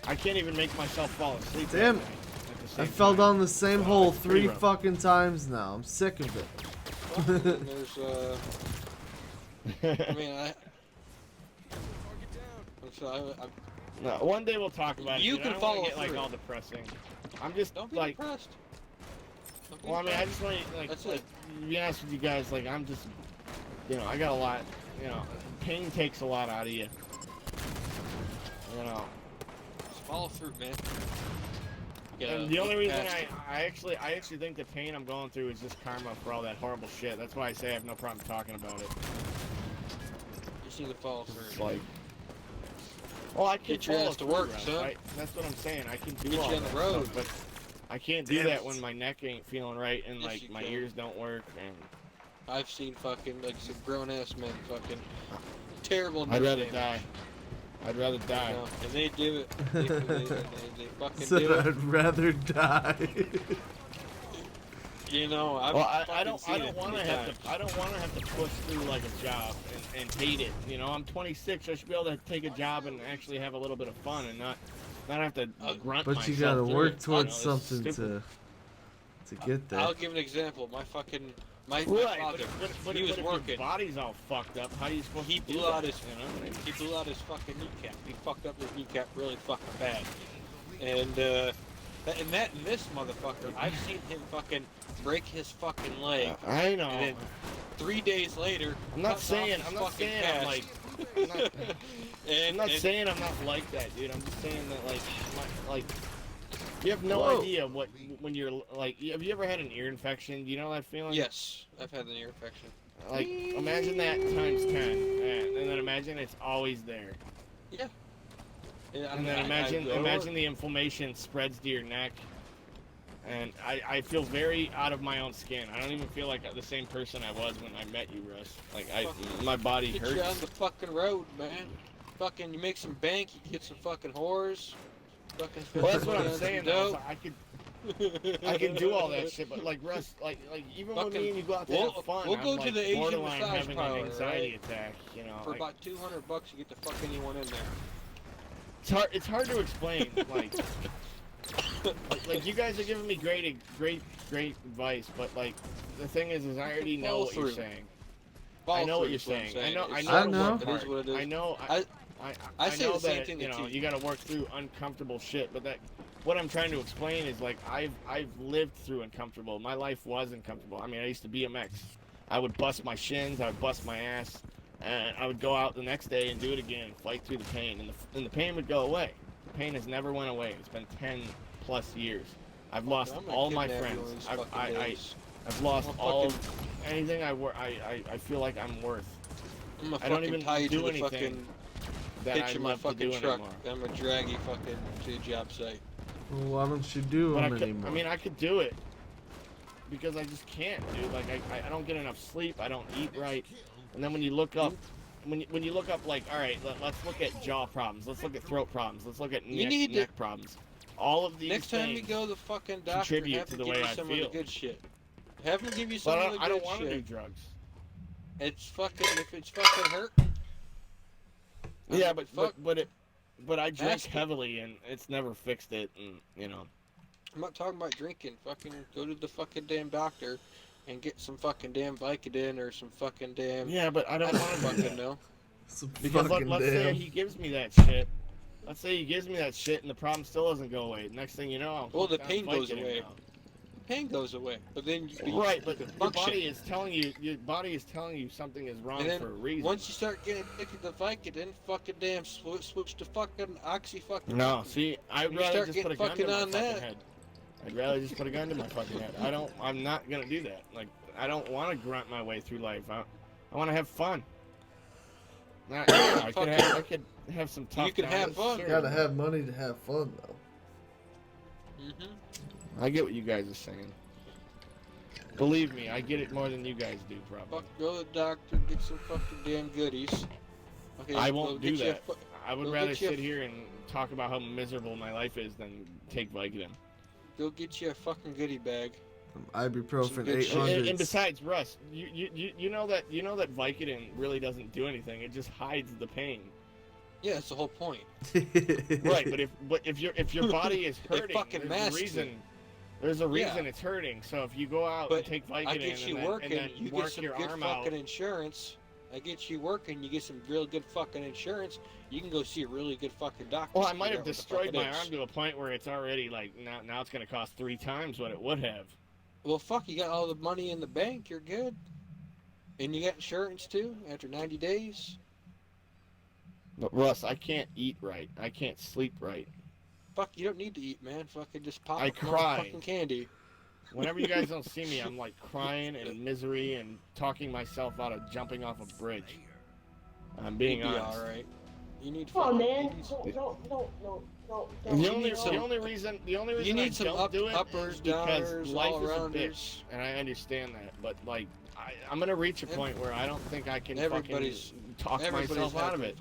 I can't even make myself fall asleep. Damn. that night at the same I fell time. down the same So, hole it's 3 rough. fucking times now. I'm sick of it. and there's I mean No, one day we'll talk about it. You dude. can I don't wanna follow get like through. all depressing. I'm just don't be like, depressed. Don't be well, I mean, I depressed. just want to That's like it. to be honest with you guys. Like, I'm just, you know, I got a lot. You know, pain takes a lot out of you. You know, Just follow through, man. Yeah, and the only look reason past I actually think the pain I'm going through is just karma for all that horrible shit. That's why I say I have no problem talking about it. You just need to follow through. It's like, well, I can Get your follow ass to through, work, Russ, son. right? That's what I'm saying. I can do Get all you on that the road. stuff, but I can't do Damn that it. when my neck ain't feeling right and Yes, like you my can. ears don't work. And I've seen fucking like some grown ass men fucking terrible. I'd neck rather damage. die. I'd rather You die. know, and they do it. They fucking Said do it. I'd rather die. You know, I've Well, I fucking don't seen it want to many have times. to. I don't want to have to push through like a job and hate it. You know, I'm 26. I should be able to take a job and actually have a little bit of fun and not have to grunt But myself you gotta through work it. towards You know, it's something stupid. to get there. I'll give an example. My fucking my Right, father, but he was if your working. body's all fucked up, how are you supposed He to do blew that, out his you know? he blew out his fucking kneecap. He fucked up his kneecap really fucking bad. And this motherfucker, I've seen him fucking break his fucking leg. I know. And then 3 days later, I'm not cuts off saying his I'm not fucking saying cast. I'm like I'm not, I'm not and saying I'm not like that, dude. I'm just saying that like you have no Whoa. idea what when you're like. Have you ever had an ear infection? Do you know that feeling? yes, I've had an ear infection. Like imagine that times 10, and then imagine it's always there. Yeah. And then imagine the inflammation spreads to your neck. And I feel very out of my own skin. I don't even feel like the same person I was when I met you, Russ. Like my body Get you on hurts. the fucking road, man. Fucking, you make some bank, you get some fucking whores. Fucking. Well, that's what money I'm on saying. some Though, dope. I can do all that shit, but like Russ, like even when me and you go out to We'll- have fun, we'll I'm go to like the Asian borderline massage having parlor, an anxiety right? attack. You know, For like, about $200, you get to fuck anyone in there. it's hard to explain. Like you guys are giving me great advice, but like the thing is I already know Follow what you're through. saying. Follow I know through what you're is what I'm saying. I It's know. I the know. work It part. is what it is. I know. I say know the same that, thing you to know, you. you got to work through uncomfortable shit, but what I'm trying to explain is like I've lived through uncomfortable. My life was uncomfortable. I mean, I used to BMX. I would bust my shins, I would bust my ass, and I would go out the next day and do it again, fight through the pain, and the pain would go away. The pain has never went away. It's been 10 plus years. I've lost I'm gonna all my kidnap you one friends. of these fucking days. I've lost I'm all fucking- anything I feel like I'm worth. I'm gonna I don't fucking even tie you do to the anything fucking that hitch I of my love to do fucking truck. anymore. I'm gonna drag you fucking to the job site. Well, why don't you do But them anymore? I mean, I could do it because I just can't, dude. Like I don't get enough sleep. I don't eat right. And then when you look up, when you look up, like, all right, let's look at jaw problems. Let's look at throat problems. Let's look at neck problems. All of these Next time you things go to the fucking doctor, contribute have to him the give way you I some feel. of the good shit. Have him give you some But of the I good don't want to do shit. drugs. It's fucking, if it's fucking hurt. Yeah, fuck. but I drink Ask him. heavily and it's never fixed it, and you know. I'm not talking about drinking. Fucking go to the fucking damn doctor and get some fucking damn Vicodin or some fucking damn. Yeah, but I I don't don't want to fucking know. Some Because fucking let's say damn. he gives me that shit. Let's say he gives me that shit and the problem still doesn't go away. Next thing you know, I'm Well, the hooked on pain goes Vicodin away. now. Pain goes away, but then you Right, but can your function. body is telling you something is wrong And then for a reason. once you start getting addicted to Vicodin, fucking damn switch to fucking oxy fucking. No, see, I'd You rather start just put a getting gun to fucking my on fucking that. head. I'd rather just put a gun to my fucking head. I'm not gonna do that. Like, I don't want to grunt my way through life. I want to have fun. I could have some tough You can have times, fun. sure. You gotta have money to have fun, though. Mm-hmm. I get what you guys are saying. Believe me, I get it more than you guys do, probably. Fuck, go to the doctor, get some fucking damn goodies. Okay, I go won't do get you a that. I would go rather get you a sit here and talk about how miserable my life is than take Vicodin. Go get you a fucking goodie bag. Ibuprofen Some good shit. 800. And besides, Russ, you know that Vicodin really doesn't do anything. It just hides the pain. Yeah, that's the whole point. Right, but if your body is It hurting, fucking there's a masks reason. it. There's a reason Yeah. it's hurting. So if you go out But and take Vicodin I get you and working, then you get work some your good arm fucking out. insurance. I get you working, you get some real good fucking insurance. You can go see a really good fucking doctor. Well, I to might figure have out what the destroyed fuck my it is. arm to a point where it's already like now it's gonna cost 3 times what it would have. Well, fuck, you got all the money in the bank. You're good. And you got insurance too after 90 days. But Russ, I can't eat right. I can't sleep right. Fuck, you don't need to eat, man. Fucking just pop I a cry. fucking candy. Whenever you guys don't see me, I'm like crying and in misery and talking myself out of jumping off a bridge. I'm being You'll be honest. all right. You need Come on, fucking. man. You need, Don't. The You only, need some- the only reason you I need some don't do it uppers, is because downers, life is a all-arounders. bitch, and I understand that. But like, I'm gonna reach a point where I don't think I can fucking Everybody's- talk myself out of it.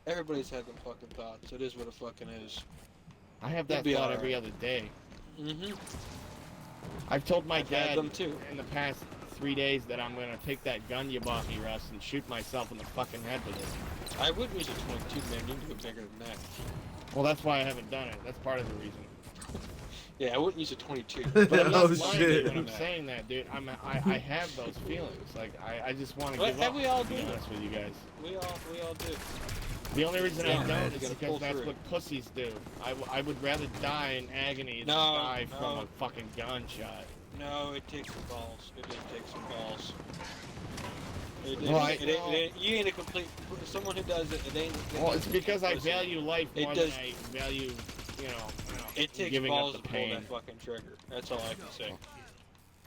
Everybody's had them fucking thoughts. It is what it fucking is. I have You'll that be thought all every right. other day. Mm-hmm. I've told my I've had dad them too. in the past 3 days that I'm gonna take that gun you bought me, Russ, and shoot myself in the fucking head with it. I would use a 22, man. You can do it bigger than that. Well, that's why I haven't done it. That's part of the reason. Yeah, I wouldn't use a 22. But I'm not Oh, lying to shit. you when I'm saying that, dude. I have those feelings. Like I just want to Well, give and up. we all to be do. honest with you guys. We all do. The only reason Yeah, I man, don't you is gotta because pull that's through. what pussies do. I would rather die in agony than No, die from no. a fucking gunshot. No, it takes some balls. It does take some balls. You ain't a complete. Someone who does it, it ain't. Well, it's because I pussy. value life It more does- than I value, It takes giving balls up to the pull pain. that fucking trigger. That's all I can say.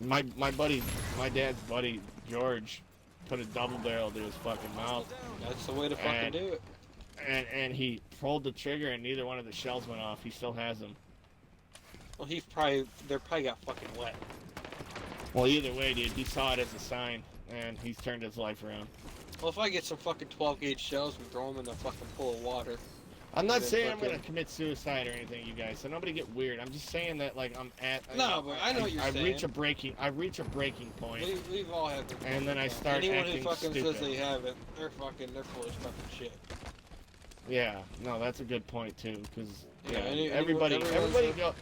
My dad's buddy George, put a double barrel to his fucking mouth, That's the way to fucking And- do it. and he pulled the trigger and neither one of the shells went off. He still has them. Well, they're probably got fucking wet. Well, either way, dude, he saw it as a sign, and he's turned his life around. Well, if I get some fucking 12 gauge shells and throw them in a fucking pool of water. I'm not Then saying I'm fucking- gonna commit suicide or anything, you guys. So nobody get weird. I'm just saying that like I'm at. No, but I know what you're I reach saying. I reach a breaking point. We've all had them. And then I start Anyone acting who fucking stupid. says they haven't, they're full of fucking shit. Yeah, no, that's a good point too, because Yeah, everybody everyone's- go.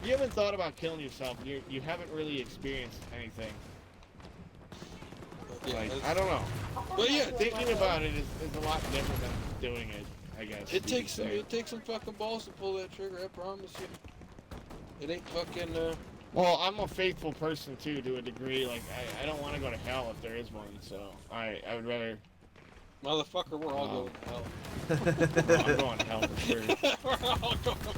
You haven't thought about killing yourself. You haven't really experienced anything. Yeah, Like that's- I don't know. But yeah, Thinking about it is a lot different than doing it. I guess. it takes some fucking balls to pull that trigger. I promise you. It ain't fucking. Well, I'm a faithful person too, to a degree. Like I don't want to go to hell if there is one. So I would rather. Motherfucker, we're all going to hell. I'm going to hell for sure. We're all going to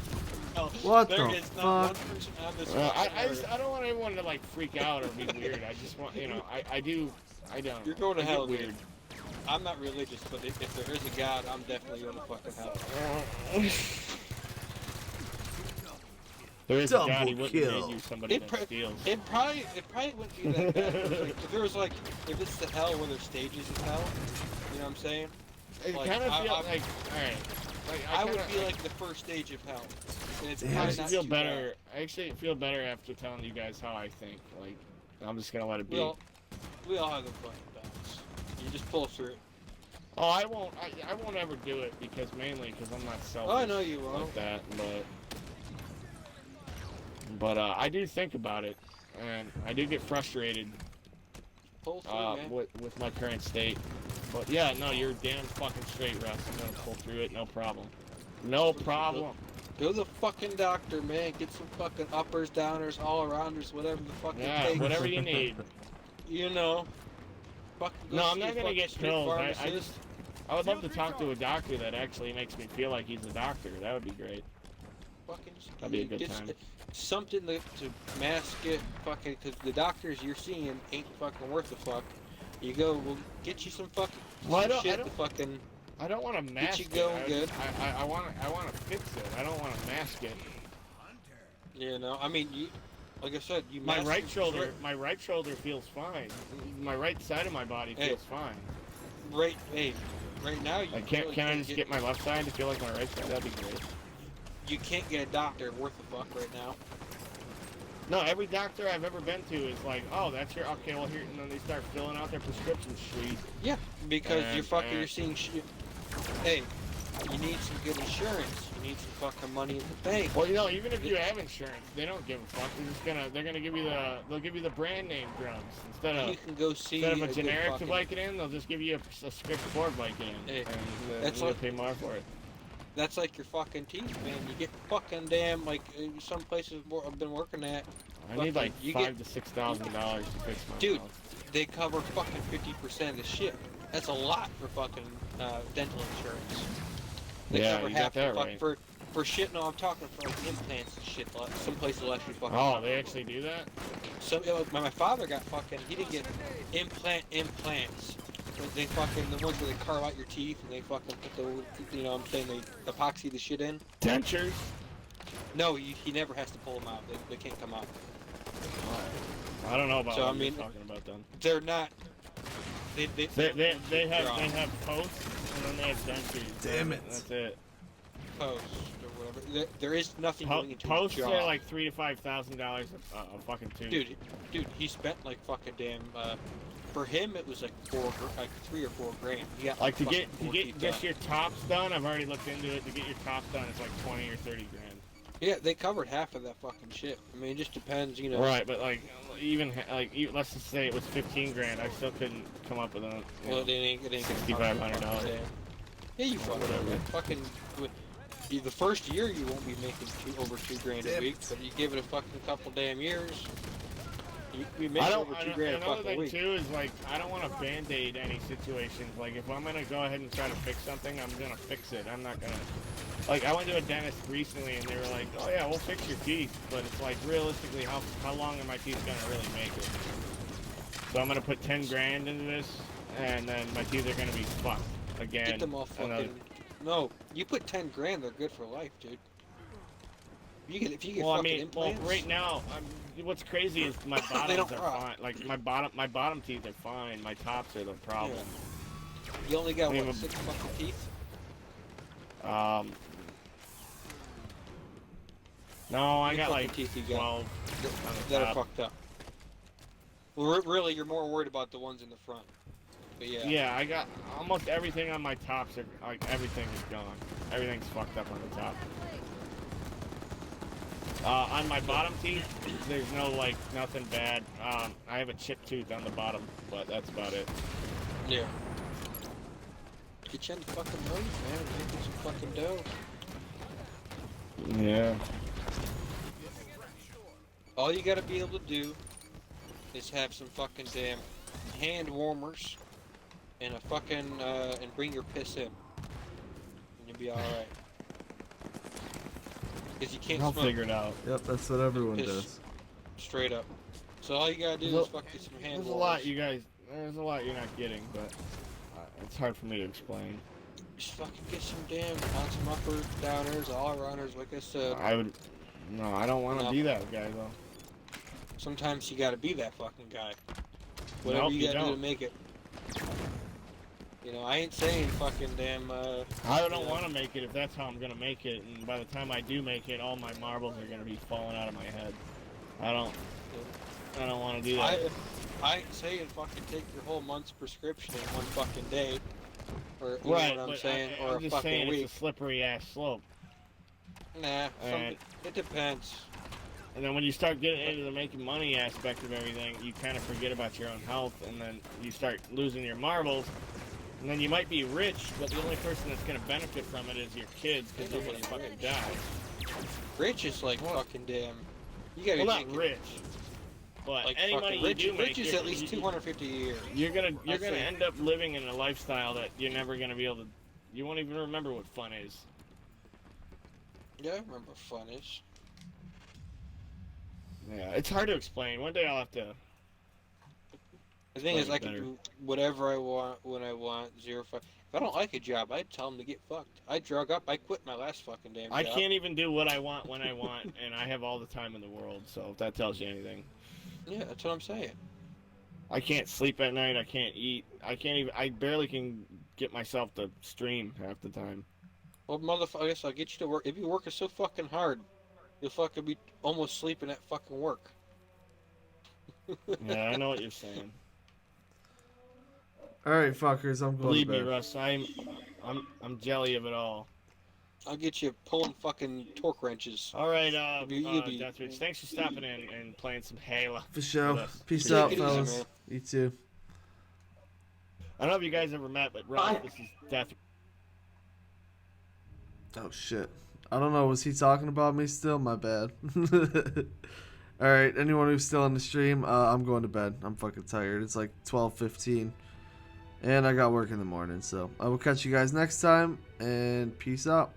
hell. What There the is not one fuck? person on this I fucking just earth. I don't want everyone to like freak out or be weird. I just want I don't. You're going to I get hell, weird. dude. I'm not religious, but if there is a God, I'm definitely going to fucking hell. There is a Double God, he wouldn't kill. make you somebody It, that pr- steals. it probably wouldn't be that bad. If there was like, if it's the hell where there's stages of hell, you know what I'm saying? It like, kind of I- feels I- like, alright. Like, I would kinda- be like the first stage of hell. And it's Damn. I probably actually not feel too better. I actually feel better after telling you guys how I think. Like, I'm just gonna let it bad. be. We all have the fucking thoughts. You just pull through it. Oh, I won't ever do it mainly because I'm not selfish. Oh, I know you won't. Like that, but I do think about it, and I do get frustrated Pull through, man. with my current state. But yeah, no, you're damn fucking straight, Russ. I'm gonna pull through it, no problem. No problem. Go to the fucking doctor, man. Get some fucking uppers, downers, all-arounders, whatever the fuck it Yeah, takes. whatever you need. You know. Fucking go No, I'm see not a gonna fucking get street pills. I pharmacist. would love to talk to a doctor that actually makes me feel like he's a doctor. That would be great. fucking That'd be a good get time. something to mask it, fucking, because the doctors you're seeing ain't fucking worth a fuck. You go, we'll get you some fucking Well, some shit to fucking. I don't want to mask you it. going good. I want to fix it. I don't want to mask it. You know, I mean, you, like I said, you. My mask right it- shoulder feels fine. My right side of my body Hey. feels fine. Right, hey, right now you Like, really can I can't just get my left side to feel like my right side? That'd be great. You can't get a doctor worth a fuck right now. No, every doctor I've ever been to is like, oh, that's your, okay, well, here, and then they start filling out their prescription sheet. Yeah, because And- you're fucking, and- you're seeing shit. Hey, you need some good insurance. You need some fucking money in the bank. Well, you know, even if you have insurance, they don't give a fuck. They're gonna give you they'll give you the brand name drugs instead You of can go see instead of a good generic fucking- to Vicodin. They'll just give you a script for Vicodin, Hey, and that's you'll like- pay more for it. That's like your fucking teeth, man. You get fucking damn, like, some places I've been working at, I need like you $5,000 to $6,000 to fix my Dude. mouth. they cover fucking 50% of the shit. That's a lot for fucking dental insurance. They Yeah, cover you half got that the fuck right. for shit. No, I'm talking for like implants and shit. Like, some places will actually fucking. Oh, cover they it. actually do that? So my father got fucking. He didn't get implants. But they fucking the ones where they carve out your teeth and they fucking put the, you know what I'm saying, they epoxy the shit in. Dentures. No, he never has to pull them out. They can't come out. I don't know about So, what I mean- you're talking about then. They're not. They have posts and then they have dentures. Damn it. That's it. post or whatever. There is nothing going into Posts his are jaw. like $3,000 to $5,000 a fucking tooth. Dude, he spent like fucking damn. For him, it was like 3 or 4 grand. He got Like to fucking get 4 teeth done. your tops done, I've already looked into it. To get your tops done, it's like 20 or 30 grand. Yeah, they covered half of that fucking shit. I mean, it just depends, you know. Right, but like even like let's just say it was 15 grand, I still couldn't come up with a. Well, it ain't gonna $6,500. cover it. Yeah, you fucking Whatever. fucking. The first year you won't be making over 2 grand a Damn week, it. but you give it a fucking couple damn years. You make I don't. over 2 grand a Another fucking thing week. too is like I don't want to band-aid any situations. Like if I'm gonna go ahead and try to fix something, I'm gonna fix it. I'm not gonna. Like I went to a dentist recently and they were like, "Oh yeah, we'll fix your teeth," but it's like realistically, how long are my teeth gonna really make it? So I'm gonna put 10 grand into this, and then my teeth are gonna be fucked again. Get them all Another- fucking. No, you put 10 grand, they're good for life, dude. If you get Well, I fucking mean, implants. right now, what's crazy is my They bottoms don't are rot. fine. Like my bottom teeth are fine. My tops are the problem. You only got I mean, what, 6 fucking teeth? No, I How got many like fucking teeth you got 12 on the that are top. fucked up. Well, really, you're more worried about the ones in the front. But yeah. Yeah, I got almost everything on my tops. Are like everything is gone. Everything's fucked up on the top. On my bottom teeth, there's no like nothing bad. I have a chipped tooth on the bottom, but that's about it. Yeah. Get you on the fucking road, man. Make some fucking dough. Yeah. All you gotta be able to do is have some fucking damn hand warmers and a fucking and bring your piss in, and you'll be all right. Because you can't I'll smoke figure it out. Yep, that's what everyone Piss. does. straight up. So all you gotta do There's is fuck get some hand There's a warmers. lot you guys. There's a lot you're not getting, but it's hard for me to explain. Just fucking get some damn on some uppers, downers, all runners. Like I said, I would. No, I don't want to No. be that guy though. sometimes you gotta be that fucking guy. Whatever Nope, you you gotta do to don't. make it. You know, I ain't saying fucking damn. I don't Yeah. want to make it if that's how I'm gonna make it, and by the time I do make it, all my marbles are gonna be falling out of my head. I don't want to do that. I ain't saying fucking take your whole month's prescription in one fucking day, or you Right, know what I'm but saying, or I'm a just fucking saying week. it's a slippery ass slope. Nah, And- it depends. And then when you start getting into the making money aspect of everything, you kind of forget about your own health, and then you start losing your marbles. And then you might be rich, but the only person that's going to benefit from it is your kids, because they're going to fucking Rich. die. Rich is like Well- fucking damn. You gotta Well, make not it, rich, but like any fucking money rich. you do make, Rich is you're- at least 250 a year. You're gonna I'd say. end up living in a lifestyle that you're never gonna be able to. You won't even remember what fun is. Yeah, I remember Funnies. Yeah, it's hard to explain. One day I'll have to. The thing is, I Better. can do whatever I want when I want. 0-5. If I don't like a job, I'd tell them to get fucked. I drug up. I quit my last fucking damn job. I can't even do what I want when I want, and I have all the time in the world. So if that tells you anything. Yeah, that's what I'm saying. I can't sleep at night. I can't eat. I can't even. I barely can get myself to stream half the time. Well, motherfucker, I guess I'll get you to work. If you work so fucking hard, you'll fucking be almost sleeping at fucking work. Yeah, I know what you're saying. All right, fuckers, I'm going Believe to me, bed. Russ. I'm jelly of it all. I'll get you pulling fucking torque wrenches. All right, You'll be- Deathridge, thanks for stopping in and playing some Halo. For sure. with us. Peace Take out, it easy, fellas. man. You too. I don't know if you guys ever met, but Russ, Bye. this is Death. Oh shit. I don't know. Was he talking about me still? My bad. All right. Anyone who's still on the stream, I'm going to bed. I'm fucking tired. It's like 12:15, and I got work in the morning. So I will catch you guys next time, and peace out.